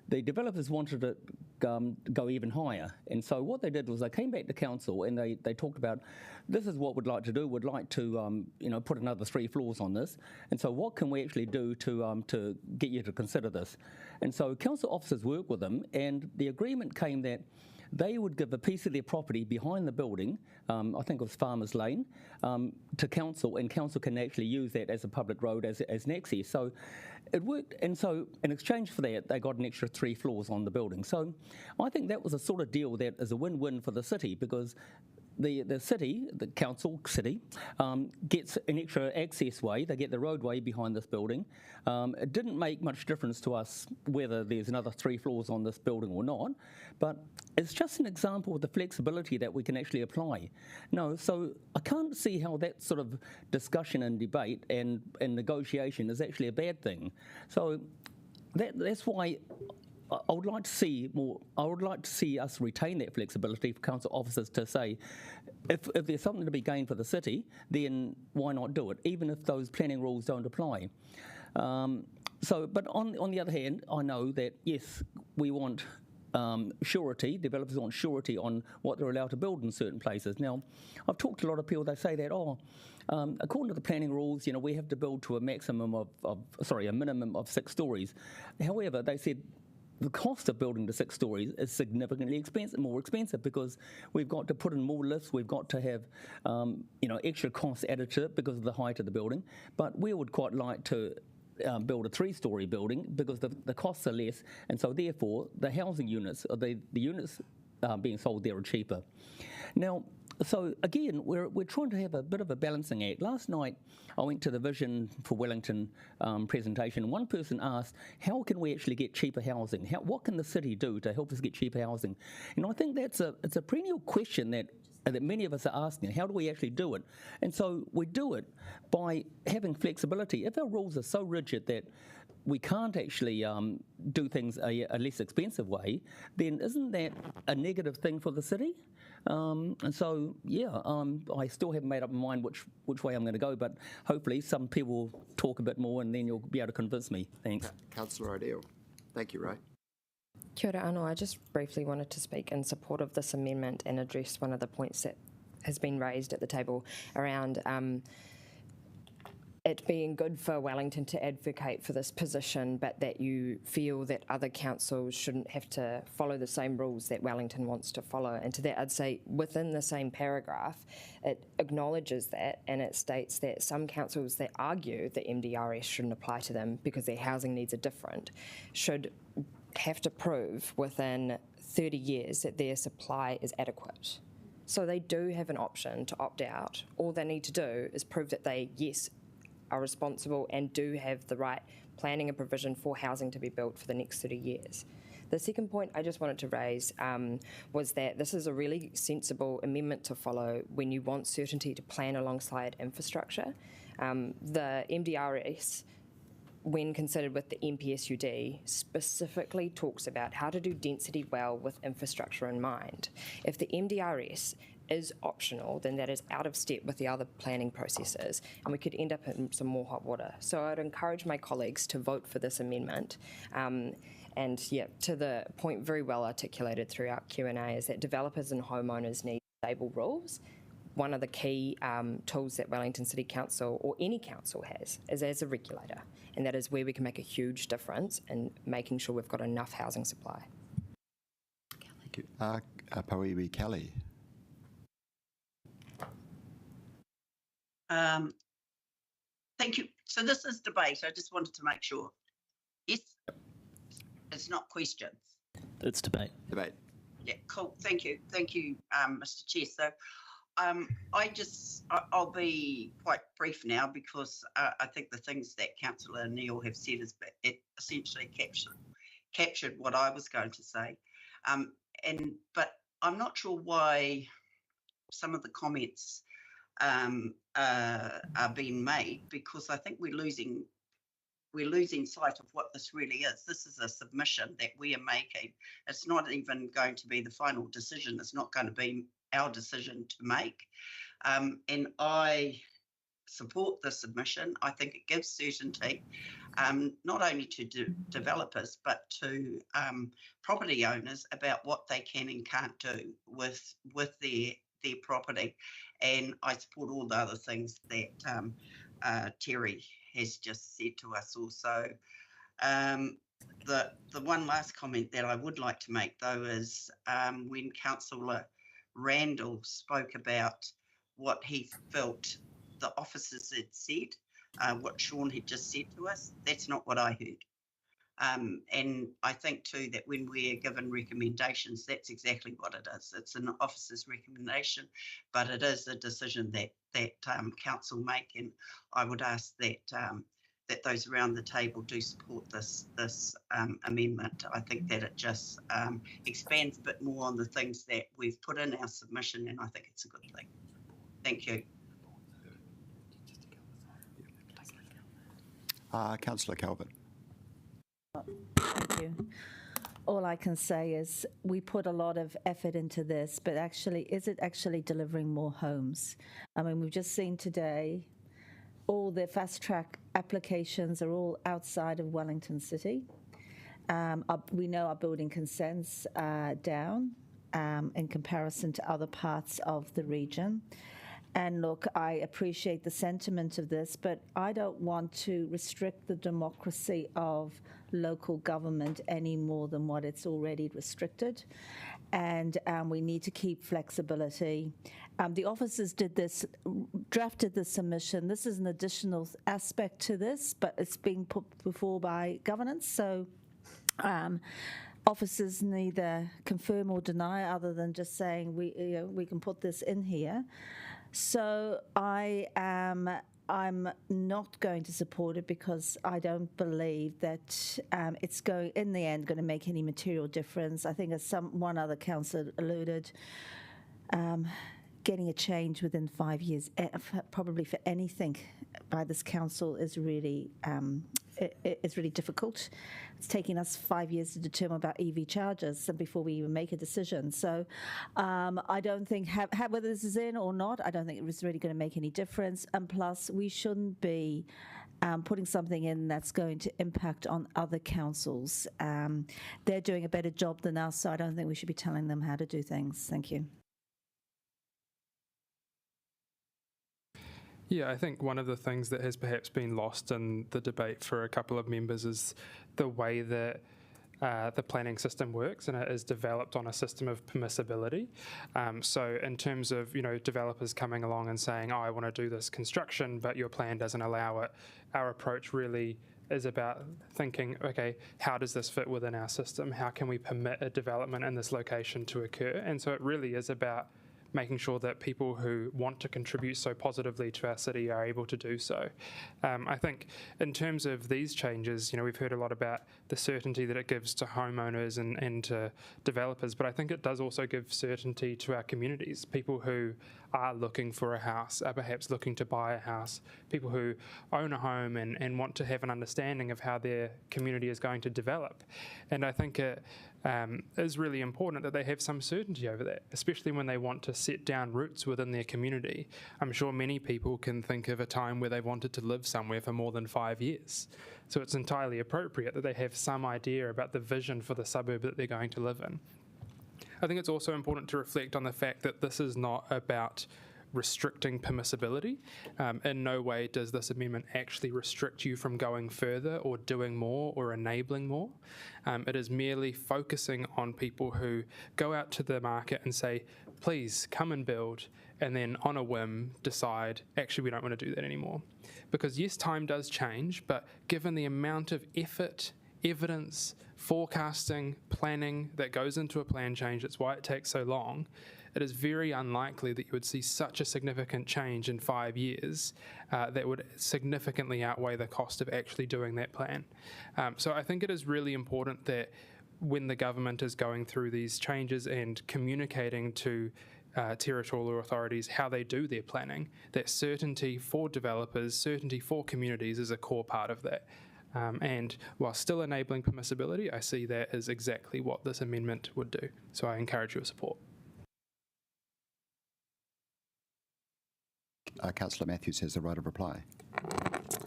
the developers wanted to go even higher. And so what they did was they came back to council and they talked about, this is what we'd like to do. We'd like to put another 3 floors on this. And so what can we actually do to get you to consider this? And so council officers worked with them, and the agreement came that they would give a piece of their property behind the building, I think it was Farmers Lane, to council, and council can actually use that as a public road as an access. So it worked, and so in exchange for that, they got an extra 3 floors on the building. So I think that was a sort of deal that is a win-win for the city, because the city, the council city, gets an extra access way. They get the roadway behind this building. It didn't make much difference to us whether there's another 3 floors on this building or not, but it's just an example of the flexibility that we can actually apply. No, so I can't see how that sort of discussion and debate and negotiation is actually a bad thing. So that's why I would like to see more. I would like to see us retain that flexibility for council officers to say, if there's something to be gained for the city, then why not do it, even if those planning rules don't apply. But on the other hand, I know that yes, we want surety. Developers want surety on what they're allowed to build in certain places. Now, I've talked to a lot of people. They say that According to the planning rules, we have to build to a minimum of 6 stories. However, they said the cost of building to 6 stories is significantly more expensive because we've got to put in more lifts, we've got to have extra costs added to it because of the height of the building. But we would quite like to build a 3-story building because the costs are less, and so therefore the housing units, or the units being sold there are cheaper. Now, so again, we're trying to have a bit of a balancing act. Last night, I went to the Vision for Wellington presentation. One person asked, how can we actually get cheaper housing? What can the city do to help us get cheaper housing? And I think it's a perennial question that many of us are asking. How do we actually do it? And so we do it by having flexibility. If our rules are so rigid that we can't actually do things a less expensive way, then isn't that a negative thing for the city? And so, I still haven't made up my mind which way I'm going to go, but hopefully some people talk a bit more and then you'll be able to convince me. Thanks. Councillor O'Neill. Thank you, Ray. Kia ora anō. I just briefly wanted to speak in support of this amendment and address one of the points that has been raised at the table around it being good for Wellington to advocate for this position, but that you feel that other councils shouldn't have to follow the same rules that Wellington wants to follow. And to that, I'd say within the same paragraph, it acknowledges that, and it states that some councils that argue that MDRS shouldn't apply to them because their housing needs are different should have to prove within 30 years that their supply is adequate. So they do have an option to opt out. All they need to do is prove that they, yes, are responsible and do have the right planning and provision for housing to be built for the next 30 years. The second point I just wanted to raise was that this is a really sensible amendment to follow when you want certainty to plan alongside infrastructure. The MDRS, when considered with the MPSUD, specifically talks about how to do density well with infrastructure in mind. If the MDRS is optional, then that is out of step with the other planning processes, and we could end up in some more hot water. So I'd encourage my colleagues to vote for this amendment. And yeah, to the point very well articulated throughout Q&A is that developers and homeowners need stable rules. One of the key tools that Wellington City Council or any council has is as a regulator, and that is where we can make a huge difference in making sure we've got enough housing supply. Thank you. Pauiwi Kelly. Thank you. So this is debate. I just wanted to make sure. Yes, it's not questions. It's debate. Debate. Yeah, cool. Thank you. Thank you, Mr. Chair. So I'll be quite brief now because I think the things that Councillor Neal have said is it essentially captured what I was going to say. But I'm not sure why some of the comments are being made, because I think we're losing sight of what this really is. This is a submission that we are making. It's not even going to be the final decision. It's not going to be our decision to make. And I support the submission. I think it gives certainty, not only to developers, but to property owners about what they can and can't do with their property. And I support all the other things that Terry has just said to us also. The one last comment that I would like to make, though, is when Councillor Randall spoke about what he felt the officers had said, what Sean had just said to us, that's not what I heard. And I think too that when we're given recommendations, that's exactly what it is. It's an officer's recommendation, but it is a decision that council make, and I would ask that those around the table do support this amendment. I think that it just expands a bit more on the things that we've put in our submission, and I think it's a good thing. Thank you. Councillor Calvert. Thank you. All I can say is we put a lot of effort into this, but actually, is it actually delivering more homes? I mean, we've just seen today all the fast track applications are all outside of Wellington City. We know our building consents are down in comparison to other parts of the region. And look, I appreciate the sentiment of this, but I don't want to restrict the democracy of local government any more than what it's already restricted. And we need to keep flexibility. The officers drafted the submission. This is an additional aspect to this, but it's being put before by governance. So officers neither confirm or deny, other than just saying we can put this in here. So I'm not going to support it because I don't believe that it's going in the end going to make any material difference. I think, as one other councillor alluded, getting a change within 5 years, probably for anything by this council, is really difficult. It's taking us 5 years to determine about EV chargers and before we even make a decision. So I don't think, whether this is in or not, I don't think it was really going to make any difference. And plus, we shouldn't be putting something in that's going to impact on other councils. They're doing a better job than us, so I don't think we should be telling them how to do things. Thank you. Yeah, I think one of the things that has perhaps been lost in the debate for a couple of members is the way that the planning system works, and it is developed on a system of permissibility. So in terms of, developers coming along and saying, I want to do this construction, but your plan doesn't allow it, our approach really is about thinking, okay, how does this fit within our system? How can we permit a development in this location to occur? And so it really is about making sure that people who want to contribute so positively to our city are able to do so. I think in terms of these changes, we've heard a lot about the certainty that it gives to homeowners and to developers, but I think it does also give certainty to our communities, people who are looking for a house, are perhaps looking to buy a house, people who own a home and want to have an understanding of how their community is going to develop. And I think it is really important that they have some certainty over that, especially when they want to set down roots within their community. I'm sure many people can think of a time where they wanted to live somewhere for more than 5 years. So it's entirely appropriate that they have some idea about the vision for the suburb that they're going to live in. I think it's also important to reflect on the fact that this is not about restricting permissibility. In no way does this amendment actually restrict you from going further or doing more or enabling more. It is merely focusing on people who go out to the market and say, please come and build, and then on a whim decide, actually we don't want to do that anymore. Because yes, time does change, but given the amount of effort, evidence, forecasting, planning that goes into a plan change, that's why it takes so long, it is very unlikely that you would see such a significant change in 5 years that would significantly outweigh the cost of actually doing that plan. So I think it is really important that when the government is going through these changes and communicating to territorial authorities how they do their planning, that certainty for developers, certainty for communities is a core part of that. And while still enabling permissibility, I see that as exactly what this amendment would do. So I encourage your support. Councillor Matthews has the right of reply.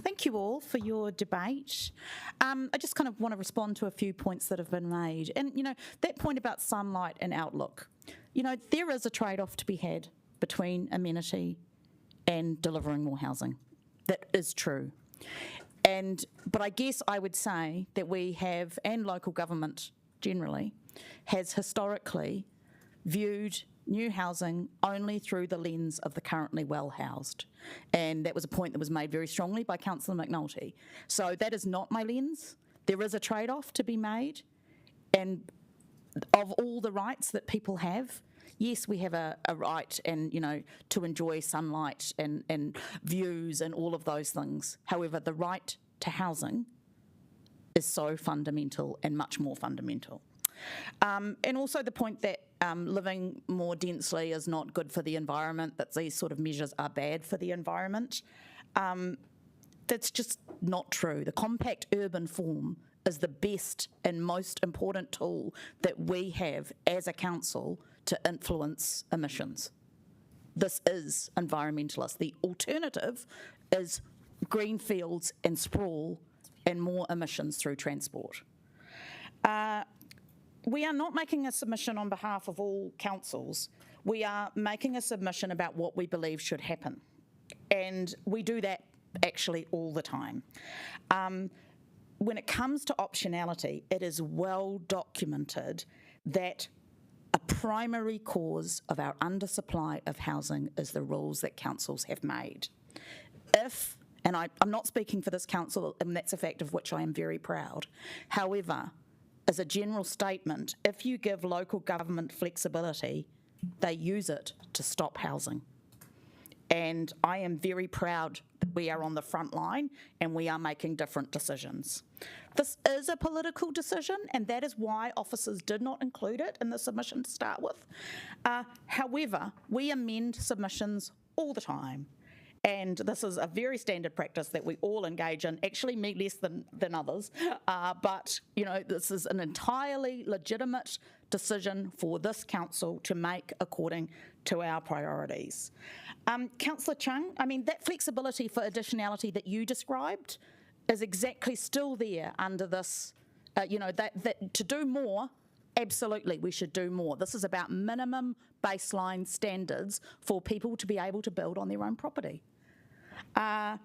Thank you all for your debate. I just kind of want to respond to a few points that have been made. And, that point about sunlight and outlook, there is a trade-off to be had between amenity and delivering more housing. That is true. But I guess I would say that we have, and local government generally, has historically viewed new housing only through the lens of the currently well housed. And that was a point that was made very strongly by Councillor McNulty. So that is not my lens. There is a trade-off to be made. And of all the rights that people have, yes, we have a right and, to enjoy sunlight and views and all of those things. However, the right to housing is so fundamental and much more fundamental. And also the point that living more densely is not good for the environment, that these sort of measures are bad for the environment. That's just not true. The compact urban form is the best and most important tool that we have as a council to influence emissions. This is environmentalist. The alternative is green fields and sprawl and more emissions through transport. We are not making a submission on behalf of all councils. we are making a submission about what we believe should happen. And we do that actually all the time. When it comes to optionality, it is well documented that a primary cause of our undersupply of housing is the rules that councils have made. If, and I'm not speaking for this council, and that's a fact of which I am very proud. However, as a general statement, if you give local government flexibility, they use it to stop housing. And I am very proud that we are on the front line and we are making different decisions. This is a political decision, and that is why officers did not include it in the submission to start with. However, we amend submissions all the time. And this is a very standard practice that we all engage in, actually me less than others. But, you know, this is an entirely legitimate decision for this council to make according to our priorities. Councillor Chung, I mean, that flexibility for additionality that you described is exactly still there under this, you know, that to do more, absolutely, we should do more. This is about minimum baseline standards for people to be able to build on their own property. The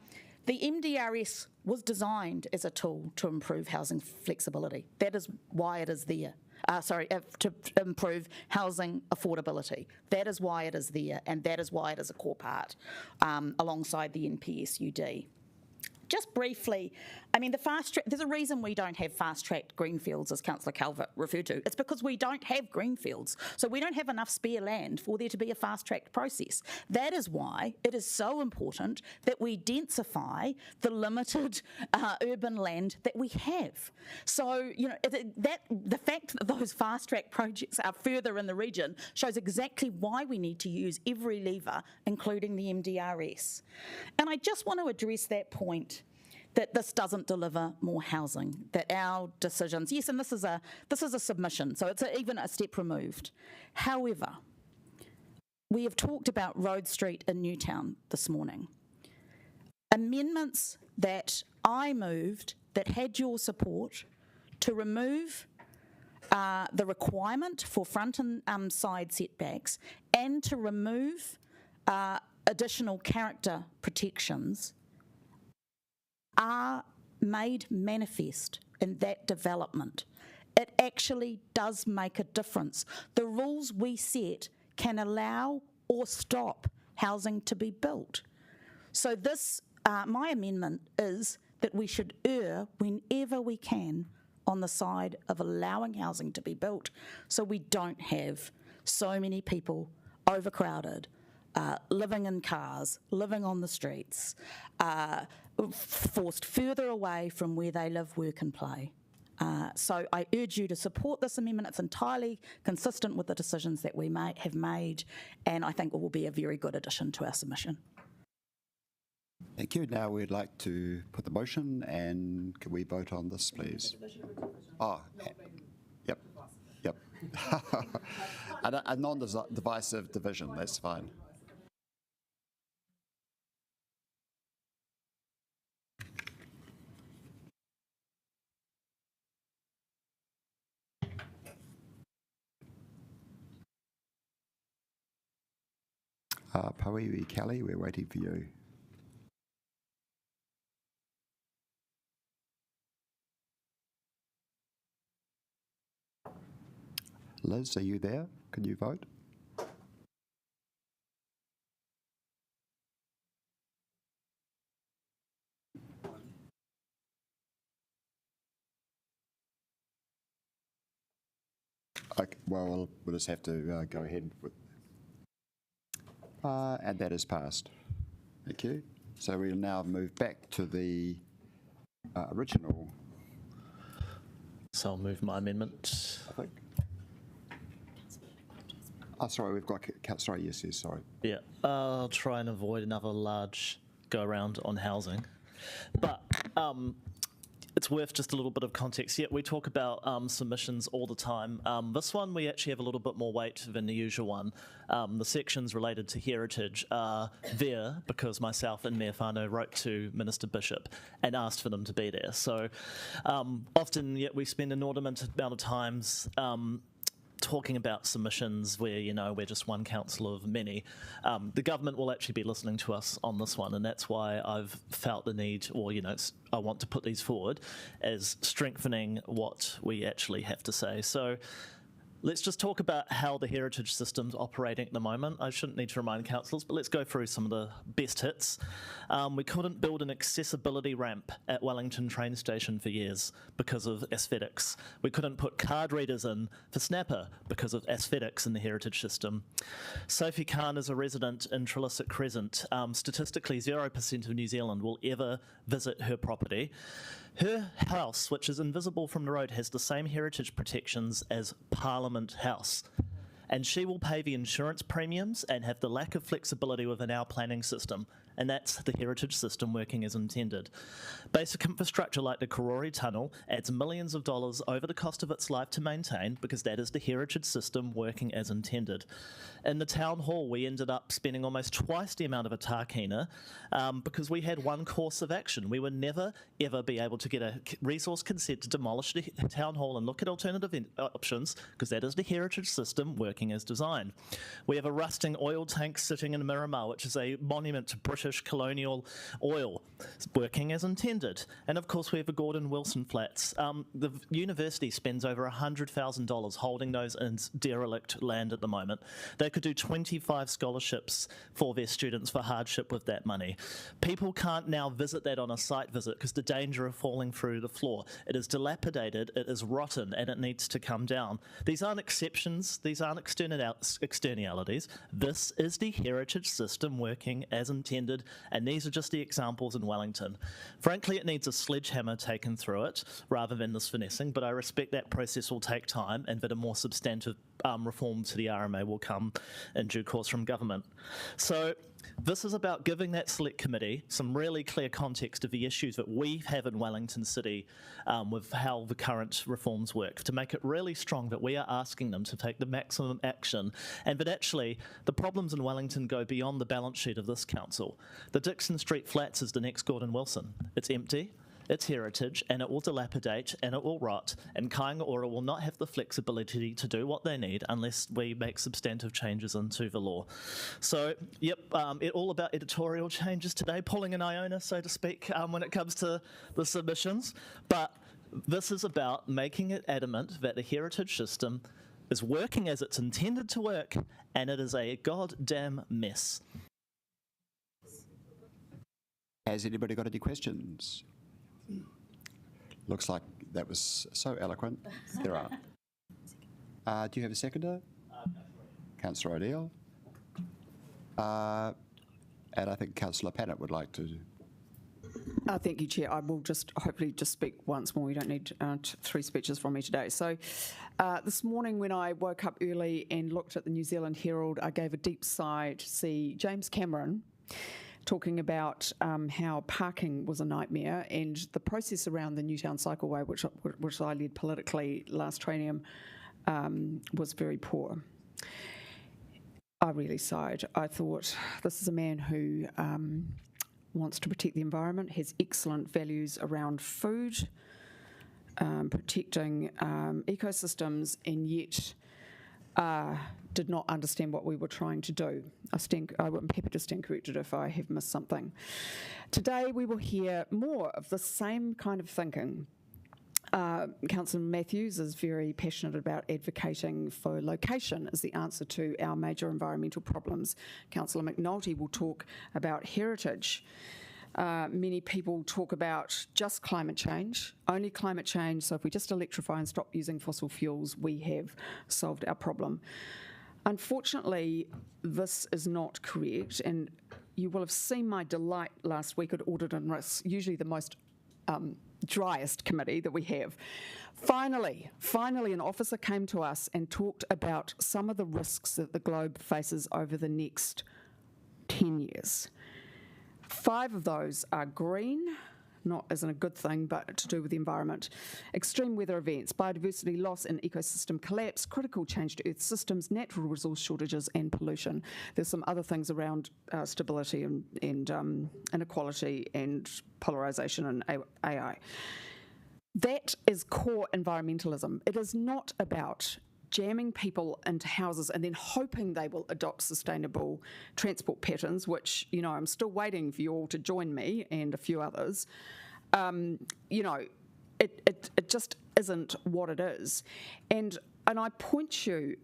MDRS was designed as a tool to improve housing flexibility. That is why it is there. To improve housing affordability. That is why it is there, and that is why it is a core part alongside the NPSUD. Just briefly, I mean, there's a reason we don't have fast-tracked greenfields, as Councillor Calvert referred to. It's because we don't have greenfields. So we don't have enough spare land for there to be a fast-tracked process. That is why it is so important that we densify the limited urban land that we have. So, you know, the fact that those fast-track projects are further in the region shows exactly why we need to use every lever, including the MDRS. And I just want to address that point, that this doesn't deliver more housing, that our decisions, yes, and this is a submission, so it's even a step removed. However, we have talked about Road Street in Newtown this morning. Amendments that I moved that had your support to remove the requirement for front and side setbacks and to remove additional character protections are made manifest in that development. It actually does make a difference. The rules we set can allow or stop housing to be built. So this, my amendment is that we should err whenever we can on the side of allowing housing to be built so we don't have so many people overcrowded, living in cars, living on the streets, forced further away from where they live, work and play. So I urge you to support this amendment. It's entirely consistent with the decisions that we have made, and I think it will be a very good addition to our submission. Thank you. Now we'd like to put the motion, and can we vote on this, please? Oh, yep. A non-divisive division, that's fine. Pauiwi Kelly, we're waiting for you. Liz, are you there? Can you vote? Okay, well, we'll just have to go ahead with. And that is passed. Thank you. So we'll now move back to the original. So I'll move my amendment. I think. Oh, sorry, we've got. Sorry, yes, sorry. Yeah, I'll try and avoid another large go around on housing, but it's worth just a little bit of context. Yeah, we talk about submissions all the time. This one, we actually have a little bit more weight than the usual one. The sections related to heritage are there because myself and Mayor Whānau wrote to Minister Bishop and asked for them to be there. So often, yet we spend an inordinate amount of times talking about submissions where, we're just one council of many. The government will actually be listening to us on this one, and that's why I've felt the need, or, I want to put these forward as strengthening what we actually have to say. So let's just talk about how the heritage system's operating at the moment. I shouldn't need to remind councillors, but let's go through some of the best hits. We couldn't build an accessibility ramp at Wellington train station for years because of aesthetics. We couldn't put card readers in for Snapper because of aesthetics in the heritage system. Sophie Khan is a resident in Trellisset Crescent. Statistically, 0% of New Zealand will ever visit her property. Her house, which is invisible from the road, has the same heritage protections as Parliament House. And she will pay the insurance premiums and have the lack of flexibility within our planning system. And that's the heritage system working as intended. Basic infrastructure like the Kōrau tunnel adds millions of dollars over the cost of its life to maintain, because that is the heritage system working as intended. In the town hall, we ended up spending almost twice the amount of a tākina because we had one course of action. We would never, ever be able to get a resource consent to demolish the town hall and look at alternative options, because that is the heritage system working as designed. We have a rusting oil tank sitting in Miramar, which is a monument to British colonial oil, working as intended. And of course we have the Gordon Wilson flats. The university spends over $100,000 holding those in derelict land at the moment. They could do 25 scholarships for their students for hardship with that money. People can't now visit that on a site visit because the danger of falling through the floor. It is dilapidated, it is rotten, and it needs to come down. These aren't exceptions, these aren't externalities. This is the heritage system working as intended, and these are just the examples in Wellington. Frankly, it needs a sledgehammer taken through it rather than this finessing, but I respect that process will take time and that a more substantive reform to the RMA will come in due course from government. So this is about giving that select committee some really clear context of the issues that we have in Wellington City with how the current reforms work, to make it really strong that we are asking them to take the maximum action, and that actually the problems in Wellington go beyond the balance sheet of this council. The Dixon Street Flats is the next Gordon Wilson. It's empty. It's heritage, and it will dilapidate, and it will rot, and Kāinga Ora will not have the flexibility to do what they need unless we make substantive changes into the law. So, yep, it's all about editorial changes today, pulling an Iona, so to speak, when it comes to the submissions, but this is about making it adamant that the heritage system is working as it's intended to work, and it is a goddamn mess. Has anybody got any questions? Looks like that was so eloquent. There are. Do you have a seconder? Councillor O'Neill. And I think Councillor Pannett would like to. Thank you, Chair. I will just hopefully just speak once more. We don't need 3 speeches from me today. So this morning when I woke up early and looked at the New Zealand Herald, I gave a deep sigh to see James Cameron talking about how parking was a nightmare, and the process around the Newtown Cycleway, which I led politically last trinium, was very poor. I really sighed. I thought, this is a man who wants to protect the environment, has excellent values around food, protecting ecosystems, and yet did not understand what we were trying to do. I'm happy to stand corrected if I have missed something. Today we will hear more of the same kind of thinking. Councillor Matthews is very passionate about advocating for location as the answer to our major environmental problems. Councillor McNulty will talk about heritage. Many people talk about just climate change, only climate change, so if we just electrify and stop using fossil fuels, we have solved our problem. Unfortunately, this is not correct, and you will have seen my delight last week at Audit and Risk, usually the most driest committee that we have. Finally, an officer came to us and talked about some of the risks that the globe faces over the next 10 years. 5 of those are green, not as in a good thing, but to do with the environment. Extreme weather events, biodiversity loss and ecosystem collapse, critical change to Earth systems, natural resource shortages and pollution. There's some other things around stability and inequality and polarisation and AI. That is core environmentalism. It is not about jamming people into houses and then hoping they will adopt sustainable transport patterns, which, you know, I'm still waiting for you all to join me and a few others, you know, it just isn't what it is. And I point you,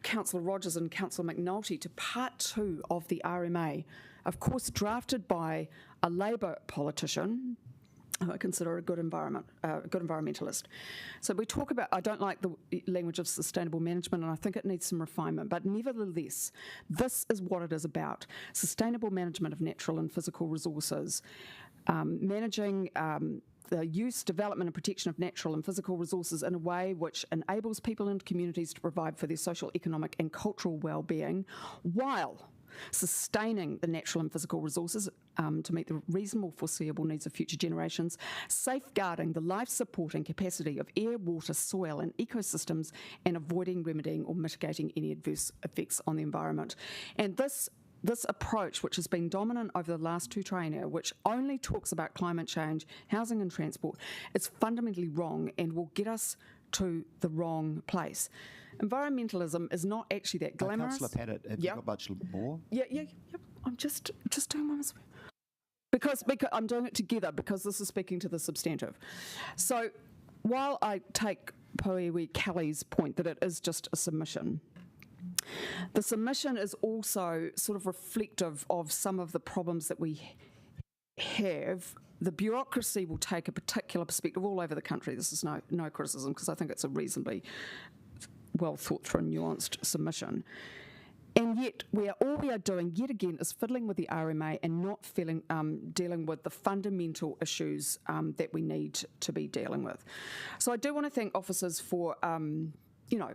Councillor Rogers and Councillor McNulty, to part 2 of the RMA, of course drafted by a Labour politician, who I consider a good environmentalist. So we talk about, I don't like the language of sustainable management, and I think it needs some refinement, but nevertheless, this is what it is about. Sustainable management of natural and physical resources, managing the use, development and protection of natural and physical resources in a way which enables people and communities to provide for their social, economic and cultural well-being, while sustaining the natural and physical resources to meet the reasonable foreseeable needs of future generations, safeguarding the life-supporting capacity of air, water, soil and ecosystems, and avoiding, remedying or mitigating any adverse effects on the environment. And this approach, which has been dominant over the last 2 triennia, which only talks about climate change, housing and transport, is fundamentally wrong and will get us to the wrong place. Environmentalism is not actually that glamorous. Councillor Padditt, have you got much more? Yeah. I'm just doing my because I'm doing it together because this is speaking to the substantive. So while I take Poiwi Kelly's point that it is just a submission, the submission is also sort of reflective of some of the problems that we have. The bureaucracy will take a particular perspective all over the country. This is no criticism, because I think it's a reasonably well thought through and nuanced submission. And yet, all we are doing yet again is fiddling with the RMA and not dealing with the fundamental issues that we need to be dealing with. So I do want to thank officers for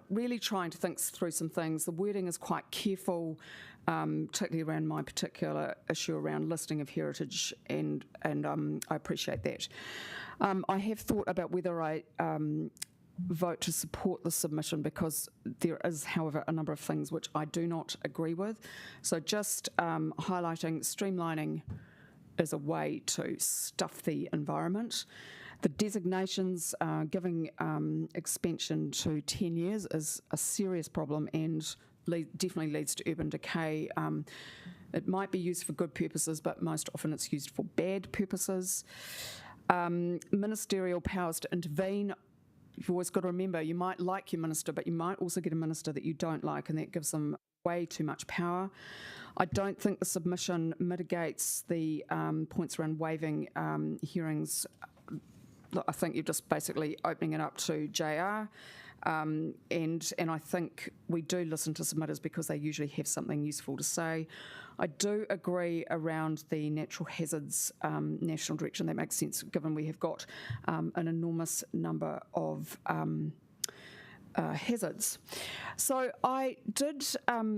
really trying to think through some things. The wording is quite careful, particularly around my particular issue around listing of heritage, and I appreciate that. I have thought about whether I vote to support the submission, because there is, however, a number of things which I do not agree with. So just highlighting streamlining is a way to stuff the environment. The designations, giving expansion to 10 years is a serious problem and definitely leads to urban decay. It might be used for good purposes, but most often it's used for bad purposes. Ministerial powers to intervene. You've always got to remember, you might like your minister, but you might also get a minister that you don't like, and that gives them way too much power. I don't think the submission mitigates the points around waiving hearings. I think you're just basically opening it up to JR, and I think we do listen to submitters because they usually have something useful to say. I do agree around the natural hazards national direction. That makes sense, given we have got an enormous number of hazards. So I did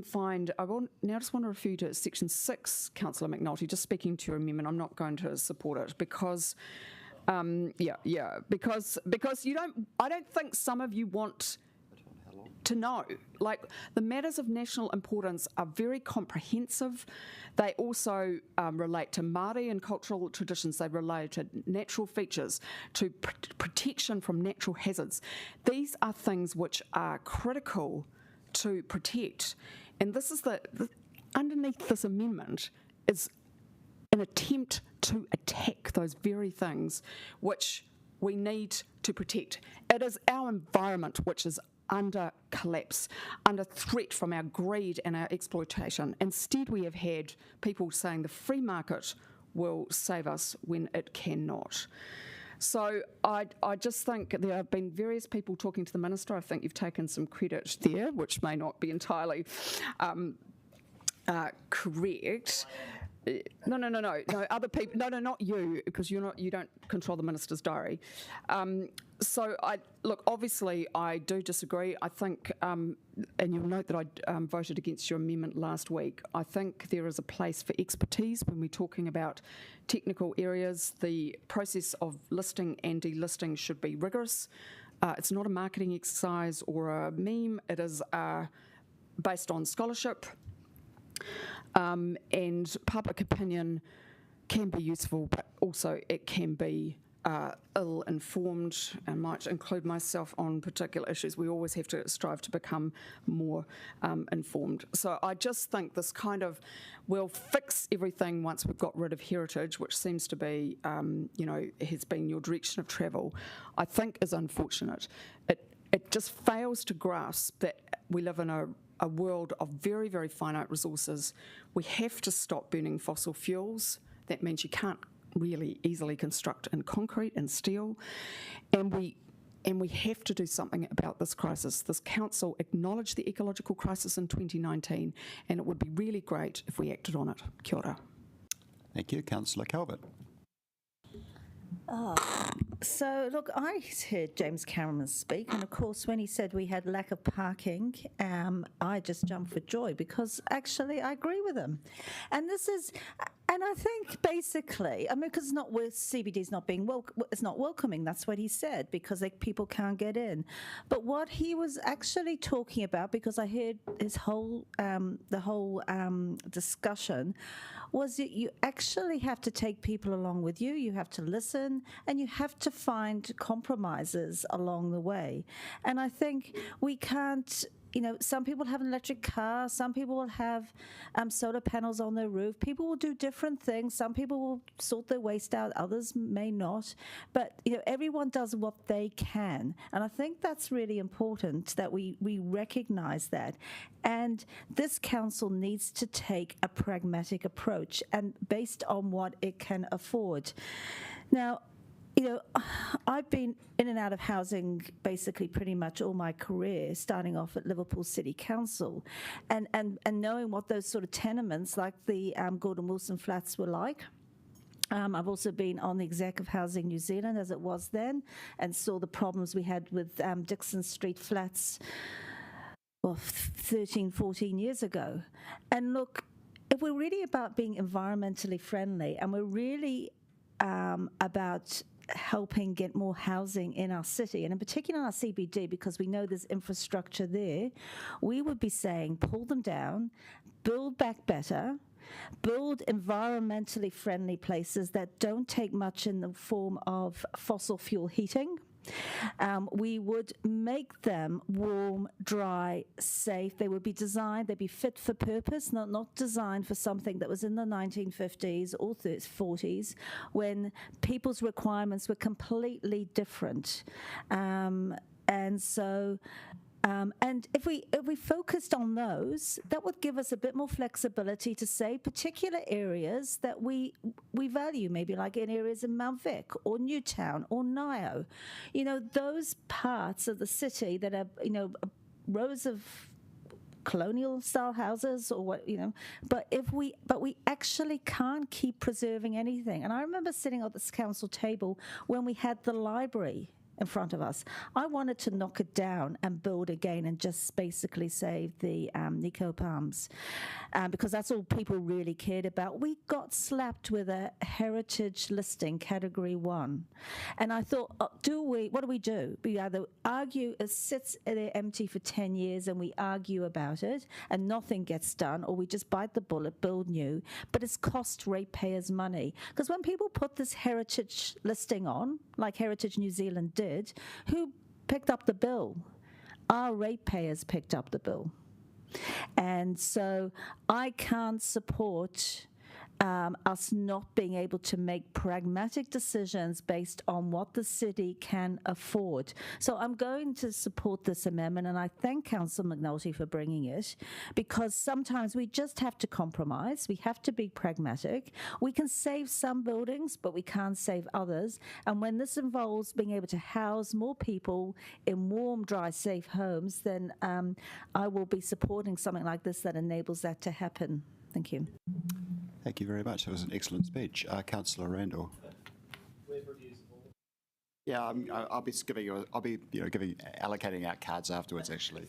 find, now just want to refer you to section 6, Councillor McNulty, just speaking to your amendment. I'm not going to support it because because I don't think some of you want to know. Like, the matters of national importance are very comprehensive. They also relate to Māori and cultural traditions. They relate to natural features, to protection from natural hazards. These are things which are critical to protect. And this is underneath this amendment is an attempt to attack those very things which we need to protect. It is our environment which is under collapse, under threat from our greed and our exploitation. Instead, we have had people saying the free market will save us when it cannot. So I just think there have been various people talking to the Minister. I think you've taken some credit there, which may not be entirely correct. No, other people. No, not you, because you don't control the Minister's diary. So obviously I do disagree. I think, and you'll note that I voted against your amendment last week. I think there is a place for expertise when we're talking about technical areas. The process of listing and delisting should be rigorous. It's not a marketing exercise or a meme. It is based on scholarship. And public opinion can be useful, but also it can be ill-informed and might include myself on particular issues. We always have to strive to become more informed. So I just think this kind of, we'll fix everything once we've got rid of heritage, which seems to be, has been your direction of travel, I think is unfortunate. It just fails to grasp that we live in a world of very, very finite resources. We have to stop burning fossil fuels. That means you can't really easily construct in concrete and steel. And we have to do something about this crisis. This council acknowledged the ecological crisis in 2019, and it would be really great if we acted on it. Kia ora. Thank you. Councillor Calvert. So, look, I heard James Cameron speak, and of course, when he said we had lack of parking, I just jumped for joy because actually I agree with him. And this is, and I think basically, I mean, because it's not CBD's not being it's not welcoming. That's what he said because people can't get in. But what he was actually talking about, because I heard his whole discussion, was that you actually have to take people along with you. You have to listen, and you have to find compromises along the way. And I think we can't. Some people have an electric car, some people will have solar panels on their roof. People will do different things. Some people will sort their waste out, others may not. But, everyone does what they can. And I think that's really important that we recognise that. And this council needs to take a pragmatic approach and based on what it can afford. Now, I've been in and out of housing basically pretty much all my career, starting off at Liverpool City Council, and knowing what those sort of tenements like the Gordon Wilson flats were like. I've also been on the exec of Housing New Zealand as it was then, and saw the problems we had with Dixon Street flats 13, 14 years ago. And look, if we're really about being environmentally friendly and we're really about helping get more housing in our city, and in particular in our CBD, because we know there's infrastructure there, we would be saying pull them down, build back better, build environmentally friendly places that don't take much in the form of fossil fuel heating. We would make them warm, dry, safe. They would be designed, they'd be fit for purpose, not designed for something that was in the 1950s or 40s when people's requirements were completely different. And if we focused on those, that would give us a bit more flexibility to say particular areas that we value, maybe like in areas in Mount Vic or Newtown or Nio. Those parts of the city that are, rows of colonial style houses or what, but we actually can't keep preserving anything. And I remember sitting at this council table when we had the library in front of us. I wanted to knock it down and build again and just basically save the Nico Palms because that's all people really cared about. We got slapped with a heritage listing, category 1. And I thought, what do we do? We either argue, it sits there empty for 10 years and we argue about it and nothing gets done, or we just bite the bullet, build new, but it's cost ratepayers money. Because when people put this heritage listing on, like Heritage New Zealand did, who picked up the bill? Our ratepayers picked up the bill. And so I can't support us not being able to make pragmatic decisions based on what the city can afford. So I'm going to support this amendment, and I thank Councillor McNulty for bringing it, because sometimes we just have to compromise. We have to be pragmatic. We can save some buildings, but we can't save others. And when this involves being able to house more people in warm, dry, safe homes, then I will be supporting something like this that enables that to happen. Thank you. Thank you very much. That was an excellent speech. Councillor Randall. Yeah, I'll be giving allocating out cards afterwards. Actually.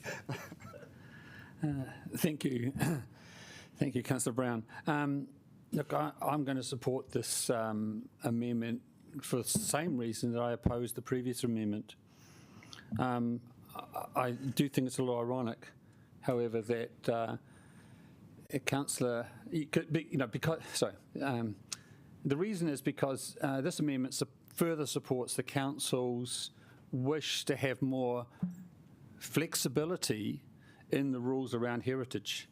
Thank you, thank you, Councillor Brown. Look, I'm going to support this amendment for the same reason that I opposed the previous amendment. I do think it's a little ironic, however, that. Councillor, the reason is because this amendment further supports the council's wish to have more flexibility in the rules around heritage.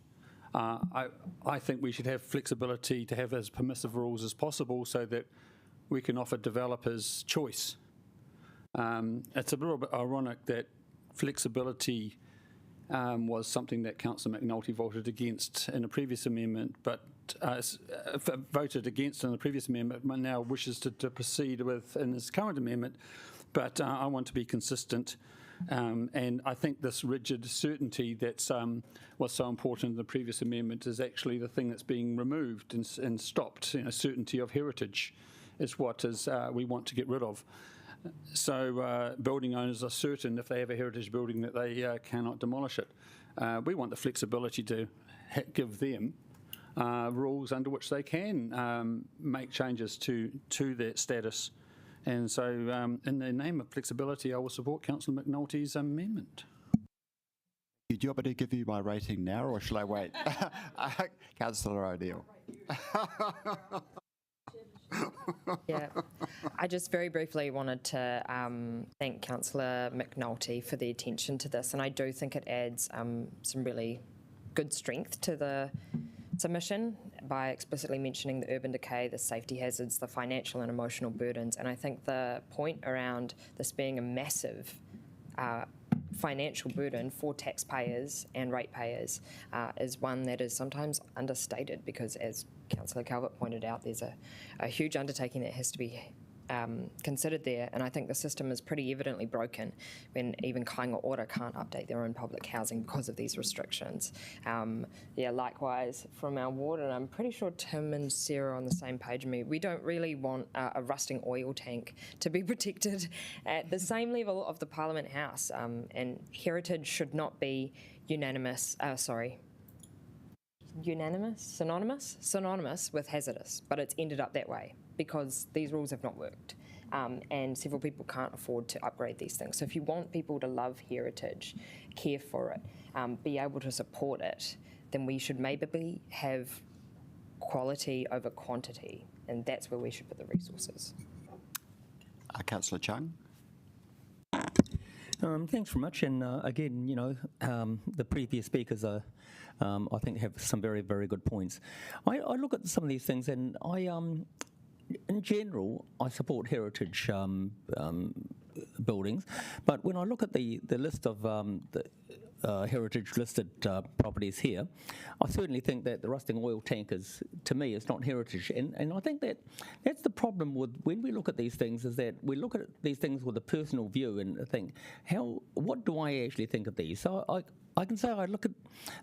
I think we should have flexibility to have as permissive rules as possible so that we can offer developers choice. It's a little bit ironic that flexibility was something that Councillor McNulty voted against in a previous amendment, but voted against in the previous amendment, but now wishes to proceed with in his current amendment. But I want to be consistent, and I think this rigid certainty that was so important in the previous amendment is actually the thing that's being removed and stopped. You know, certainty of heritage is what we want to get rid of. So building owners are certain if they have a heritage building that they cannot demolish it. We want the flexibility to give them rules under which they can make changes to that status. And so in the name of flexibility, I will support Councillor McNulty's amendment. Do you want me to give you my rating now, or shall I wait? Councillor O'Neill. Yeah, I just very briefly wanted to thank Councillor McNulty for the attention to this, and I do think it adds some really good strength to the submission by explicitly mentioning the urban decay, the safety hazards, the financial and emotional burdens, and I think the point around this being a massive financial burden for taxpayers and ratepayers is one that is sometimes understated, because as Councillor Calvert pointed out, there's a huge undertaking that has to be considered there, and I think the system is pretty evidently broken when even Kāinga Ora can't update their own public housing because of these restrictions. Yeah, likewise from our ward, and I'm pretty sure Tim and Sarah are on the same page with me, we don't really want a rusting oil tank to be protected at the same level of the Parliament House, and heritage should not be synonymous with hazardous, but it's ended up that way because these rules have not worked, and several people can't afford to upgrade these things. So if you want people to love heritage, care for it, be able to support it, then we should maybe have quality over quantity, and that's where we should put the resources. Councillor Chung. Thanks very much. And again, you know, the previous speakers are, I think, have some very, very good points. I look at some of these things, and in general, I support heritage buildings. But when I look at the list of the heritage listed properties here, I certainly think that the rusting oil tank is, to me, it's not heritage. And I think that that's the problem with when we look at these things, is that we look at these things with a personal view and think, what do I actually think of these? So I can say I look at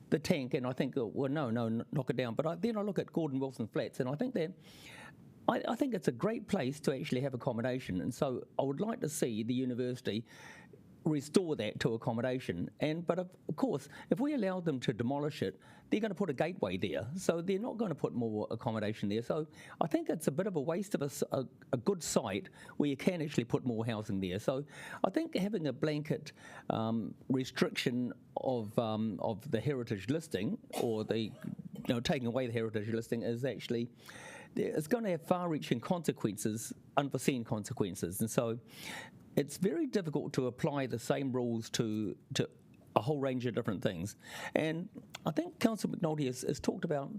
the tank and I think, well, no, knock it down. But then I look at Gordon Wilson Flats, and I think that I think it's a great place to actually have accommodation. And so I would like to see the university restore that to accommodation. But of course, if we allow them to demolish it, they're going to put a gateway there. So they're not going to put more accommodation there. So I think it's a bit of a waste of a good site where you can actually put more housing there. So I think having a blanket restriction of the heritage listing, or taking away the heritage listing, is actually, it's going to have far-reaching consequences, unforeseen consequences. And so it's very difficult to apply the same rules to a whole range of different things. And I think Councillor McNulty has talked about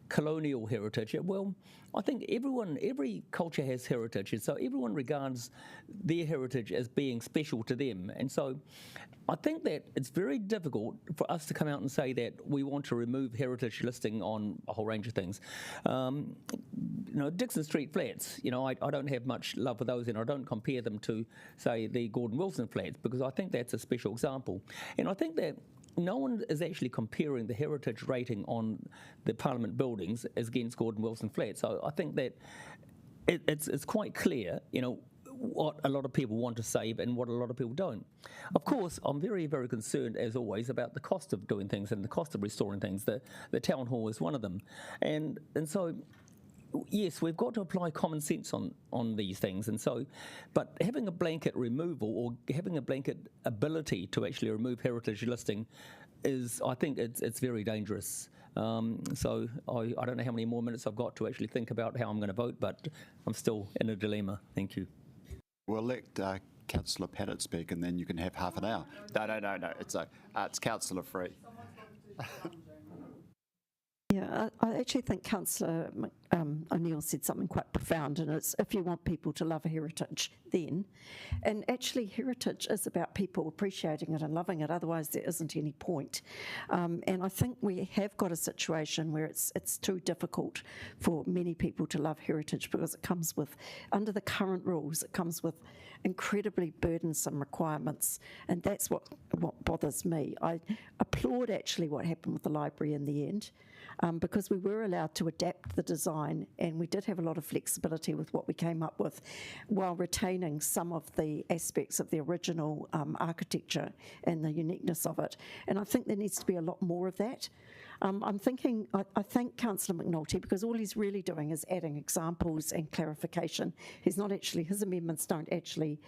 colonial heritage. Well, I think every culture has heritage, and so everyone regards their heritage as being special to them. And so I think that it's very difficult for us to come out and say that we want to remove heritage listing on a whole range of things. Dixon Street flats, I don't have much love for those, and I don't compare them to, say, the Gordon Wilson flats, because I think that's a special example. And I think that no one is actually comparing the heritage rating on the Parliament buildings as against Gordon Wilson flats. So I think that it's quite clear, what a lot of people want to save and what a lot of people don't. Of course, I'm very, very concerned, as always, about the cost of doing things and the cost of restoring things. The town hall is one of them. And so, yes, we've got to apply common sense on these things. And so, but having a blanket removal or having a blanket ability to actually remove heritage listing is, I think it's very dangerous. So I don't know how many more minutes I've got to actually think about how I'm going to vote, but I'm still in a dilemma. Thank you. We'll let Councillor Pettit speak, and then you can have half an hour. No. It's councillor free. Yeah, I actually think Councillor O'Neill said something quite profound, and it's if you want people to love heritage, then. And actually, heritage is about people appreciating it and loving it, otherwise there isn't any point. And I think we have got a situation where it's too difficult for many people to love heritage because it comes with, under the current rules, it comes with incredibly burdensome requirements, and that's what bothers me. I applaud actually what happened with the library in the end. Because we were allowed to adapt the design and we did have a lot of flexibility with what we came up with while retaining some of the aspects of the original architecture and the uniqueness of it. And I think there needs to be a lot more of that. I'm thinking, I thank Councillor McNulty because all he's really doing is adding examples and clarification. He's not actually, his amendments don't actually,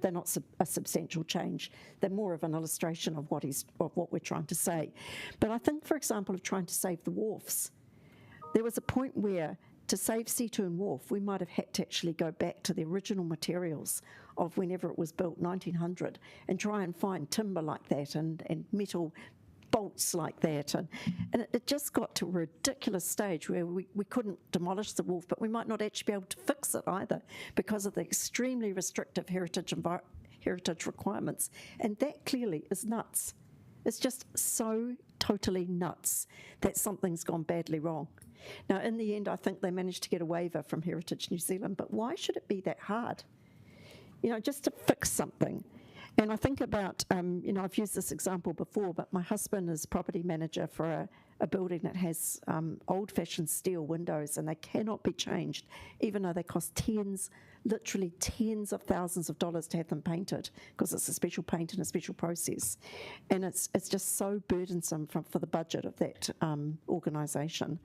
they're not a substantial change. They're more of an illustration of what we're trying to say. But I think, for example, of trying to save the wharfs, there was a point where to save Seatoon Wharf, we might have had to actually go back to the original materials of whenever it was built, 1900, and try and find timber like that and metal bolts like that, and it just got to a ridiculous stage where we couldn't demolish the wharf, but we might not actually be able to fix it either because of the extremely restrictive heritage requirements, and that clearly is nuts. It's just so totally nuts that something's gone badly wrong. Now, in the end, I think they managed to get a waiver from Heritage New Zealand, but why should it be that hard? Just to fix something. And I think about, I've used this example before, but my husband is property manager for a building that has old-fashioned steel windows, and they cannot be changed, even though they cost literally tens of thousands of dollars to have them painted, because it's a special paint and a special process. And it's just so burdensome for the budget of that organisation,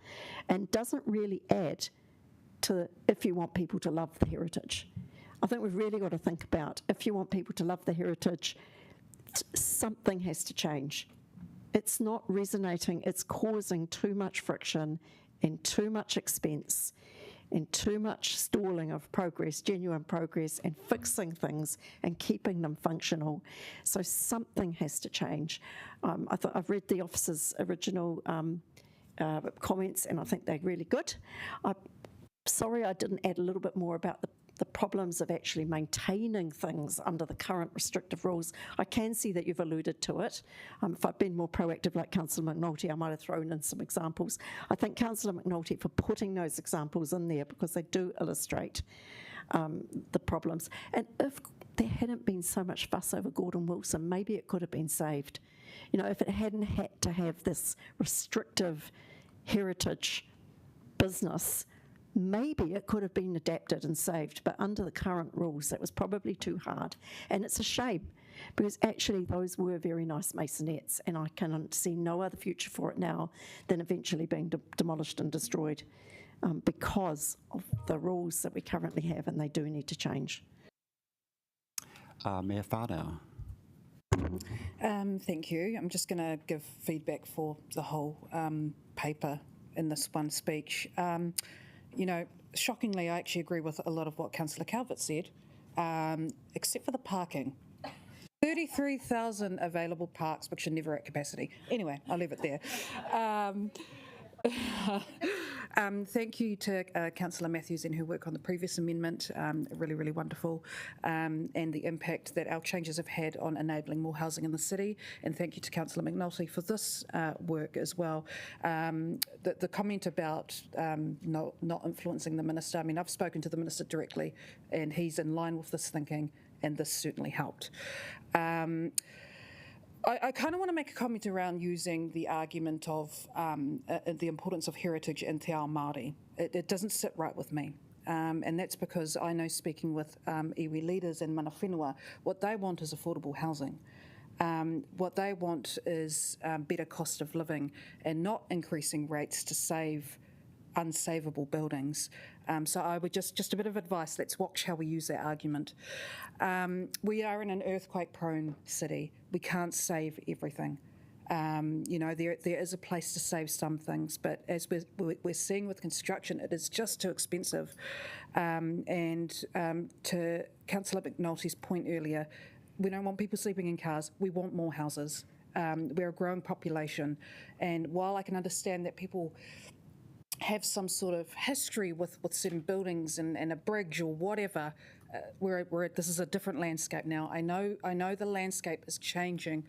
and doesn't really add to if you want people to love the heritage. I think we've really got to think about, if you want people to love the heritage, something has to change. It's not resonating, it's causing too much friction and too much expense and too much stalling of progress, genuine progress, and fixing things and keeping them functional. So something has to change. I've read the officer's original comments, and I think they're really good. I'm sorry I didn't add a little bit more about the problems of actually maintaining things under the current restrictive rules. I can see that you've alluded to it. If I'd been more proactive like Councillor McNulty, I might have thrown in some examples. I thank Councillor McNulty for putting those examples in there because they do illustrate the problems. And if there hadn't been so much fuss over Gordon Wilson, maybe it could have been saved. If it hadn't had to have this restrictive heritage business, maybe it could have been adapted and saved, but under the current rules, that was probably too hard. And it's a shame, because actually those were very nice masonettes, and I can see no other future for it now than eventually being demolished and destroyed because of the rules that we currently have, and they do need to change. Mayor Whānau. Thank you. I'm just going to give feedback for the whole paper in this one speech. Shockingly, I actually agree with a lot of what Councillor Calvert said, except for the parking. 33,000 available parks, which are never at capacity. Anyway, I'll leave it there. Thank you to Councillor Matthews and her work on the previous amendment, really, really wonderful, and the impact that our changes have had on enabling more housing in the city. And thank you to Councillor McNulty for this work as well. The comment about not influencing the Minister, I've spoken to the Minister directly, and he's in line with this thinking, and this certainly helped. I kind of want to make a comment around using the argument of the importance of heritage in Te Ao Māori. It doesn't sit right with me. And that's because I know, speaking with iwi leaders and mana whenua, what they want is affordable housing. What they want is better cost of living and not increasing rates to save unsavable buildings. So I would just a bit of advice, let's watch how we use that argument. We are in an earthquake-prone city. We can't save everything. You know, there is a place to save some things, but as we're seeing with construction, it is just too expensive. To Councillor McNulty's point earlier, we don't want people sleeping in cars. We want more houses. We're a growing population, and while I can understand that people have some sort of history with certain buildings and a bridge or whatever, this is a different landscape now. I know the landscape is changing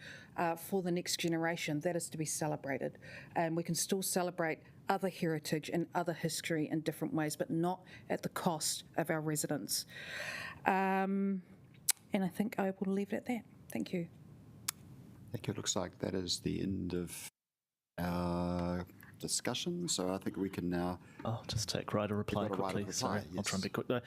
for the next generation. That is to be celebrated, and we can still celebrate other heritage and other history in different ways, but not at the cost of our residents. And I think I will leave it at that. Thank you. Thank you. It looks like that is the end of our discussion, so I think we can now... I'll just take a reply quickly. Sorry, yes. I'll try and be quick though.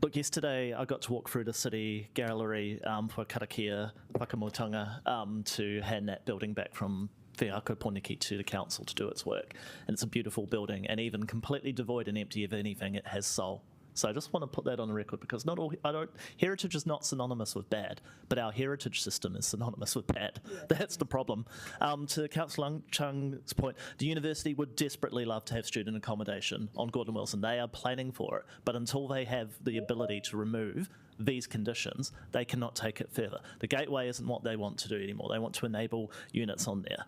Look, yesterday I got to walk through the city gallery for karakia whakamotanga to hand that building back from Whiako Poniki to the council to do its work. And it's a beautiful building, and even completely devoid and empty of anything, it has soul. So I just want to put that on the record, because heritage is not synonymous with bad, but our heritage system is synonymous with bad. Yeah. That's the problem. To Councillor Chung's point, the university would desperately love to have student accommodation on Gordon Wilson. They are planning for it, but until they have the ability to remove these conditions, they cannot take it further. The gateway isn't what they want to do anymore. They want to enable units on there.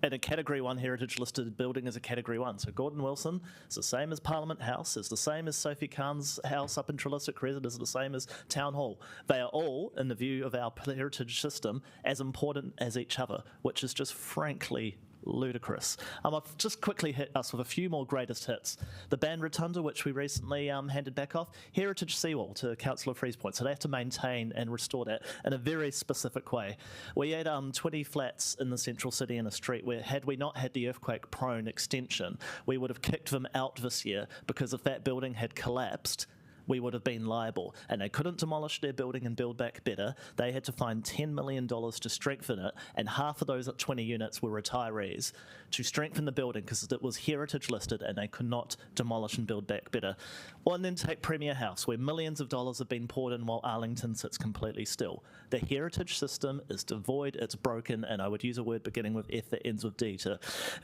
And a Category 1 heritage listed building is a Category 1. So Gordon Wilson is the same as Parliament House, is the same as Sophie Khan's house up in Trelliswick Crescent, is the same as Town Hall. They are all, in the view of our heritage system, as important as each other, which is just frankly ludicrous. I've just quickly hit us with a few more greatest hits. The Band Rotunda, which we recently handed back off, heritage seawall, to Councillor Free's point, so they have to maintain and restore that in a very specific way. We had 20 flats in the central city in a street where, had we not had the earthquake-prone extension, we would have kicked them out this year, because if that building had collapsed, we would have been liable. And they couldn't demolish their building and build back better. They had to find $10 million to strengthen it, and half of those 20 units were retirees to strengthen the building because it was heritage listed and they could not demolish and build back better. Or and then take Premier House, where millions of dollars have been poured in while Arlington sits completely still. The heritage system is devoid, it's broken, and I would use a word beginning with F that ends with D to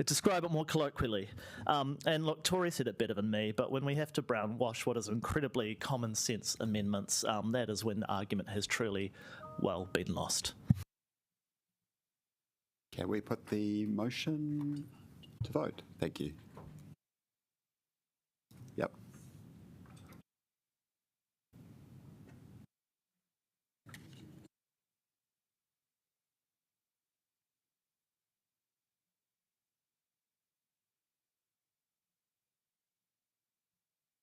describe it more colloquially. And look, Tori said it better than me, but when we have to brown wash what is incredibly common sense amendments, that is when the argument has truly, well, been lost. Can we put the motion to vote? Thank you. Yep.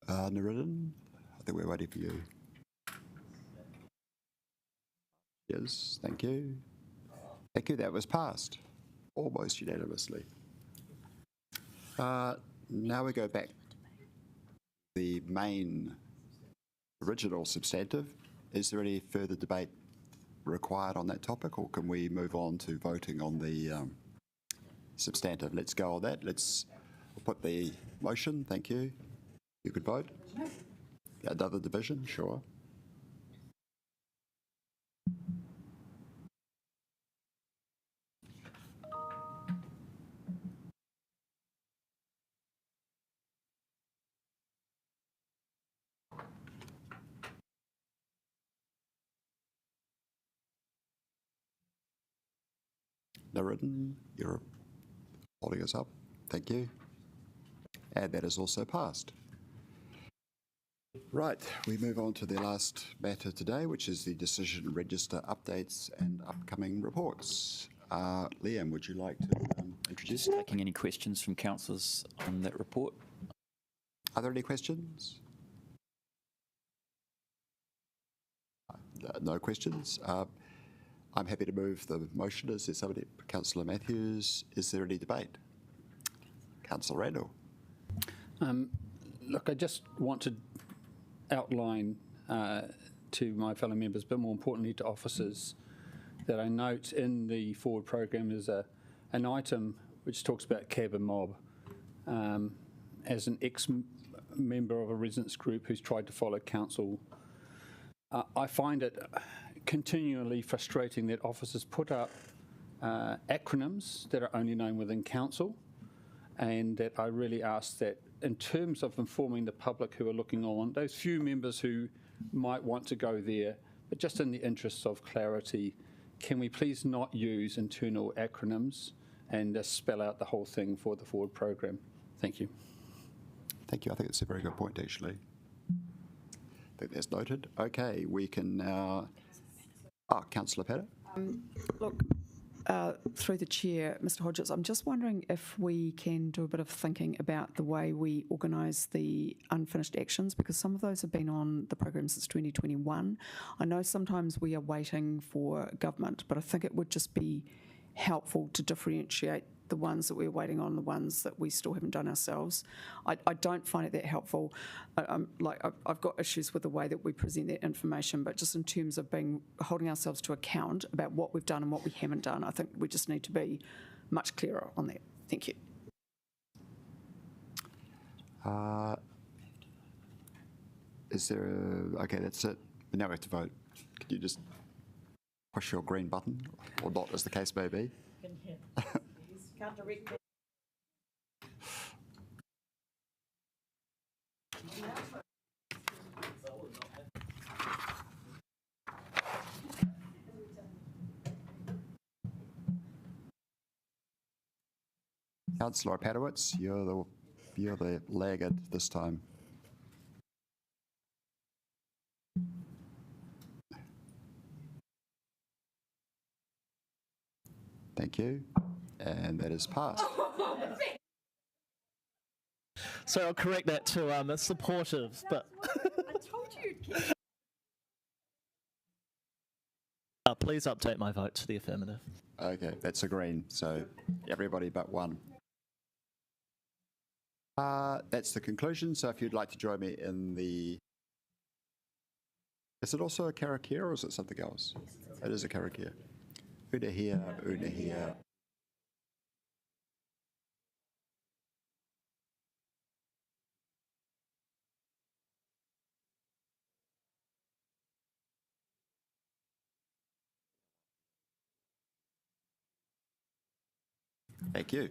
Naritten, I think we're waiting for you. Yes, thank you. Thank you, that was passed, almost unanimously. Now we go back to the main original substantive. Is there any further debate required on that topic, or can we move on to voting on the substantive? Let's go on that. We'll put the motion, thank you. You could vote. Another division, sure. Naritten, you're holding us up. Thank you. And that is also passed. Right, we move on to the last matter today, which is the decision register updates and upcoming reports. Liam, would you like to introduce? Just taking any questions from councillors on that report? Are there any questions? No questions. I'm happy to move the motion. Is there somebody? Councillor Matthews, is there any debate? Councillor Randall. Look, I just want to outline to my fellow members, but more importantly to officers, that I note in the forward program is an item which talks about cab and mob. As an ex-member of a residents group who's tried to follow council, I find it continually frustrating that officers put up acronyms that are only known within council, and that I really ask that in terms of informing the public who are looking on, those few members who might want to go there, but just in the interests of clarity, can we please not use internal acronyms and spell out the whole thing for the forward program? Thank you. Thank you. I think it's a very good point, actually. I think that's noted. Okay, we can now... Councillor Patter. Look, through the chair, Mr. Hodges, I'm just wondering if we can do a bit of thinking about the way we organise the unfinished actions, because some of those have been on the program since 2021. I know sometimes we are waiting for government, but I think it would just be helpful to differentiate the ones that we're waiting on, the ones that we still haven't done ourselves. I don't find it that helpful. I've got issues with the way that we present that information, but just in terms of holding ourselves to account about what we've done and what we haven't done, I think we just need to be much clearer on that. Thank you. Is there a... Okay, that's it. Now we have to vote. Could you just push your green button, or not, as the case may be? Can't direct. Councillor Padowitz, you're the laggard this time. Thank you. And that is passed. So I'll correct that to supportive, but... I told you. Please update my vote to the affirmative. Okay, that's a green, so everybody but one. That's the conclusion, so if you'd like to join me in the... Is it also a karakia or is it something else? It is a karakia. Una here, una here. Thank you.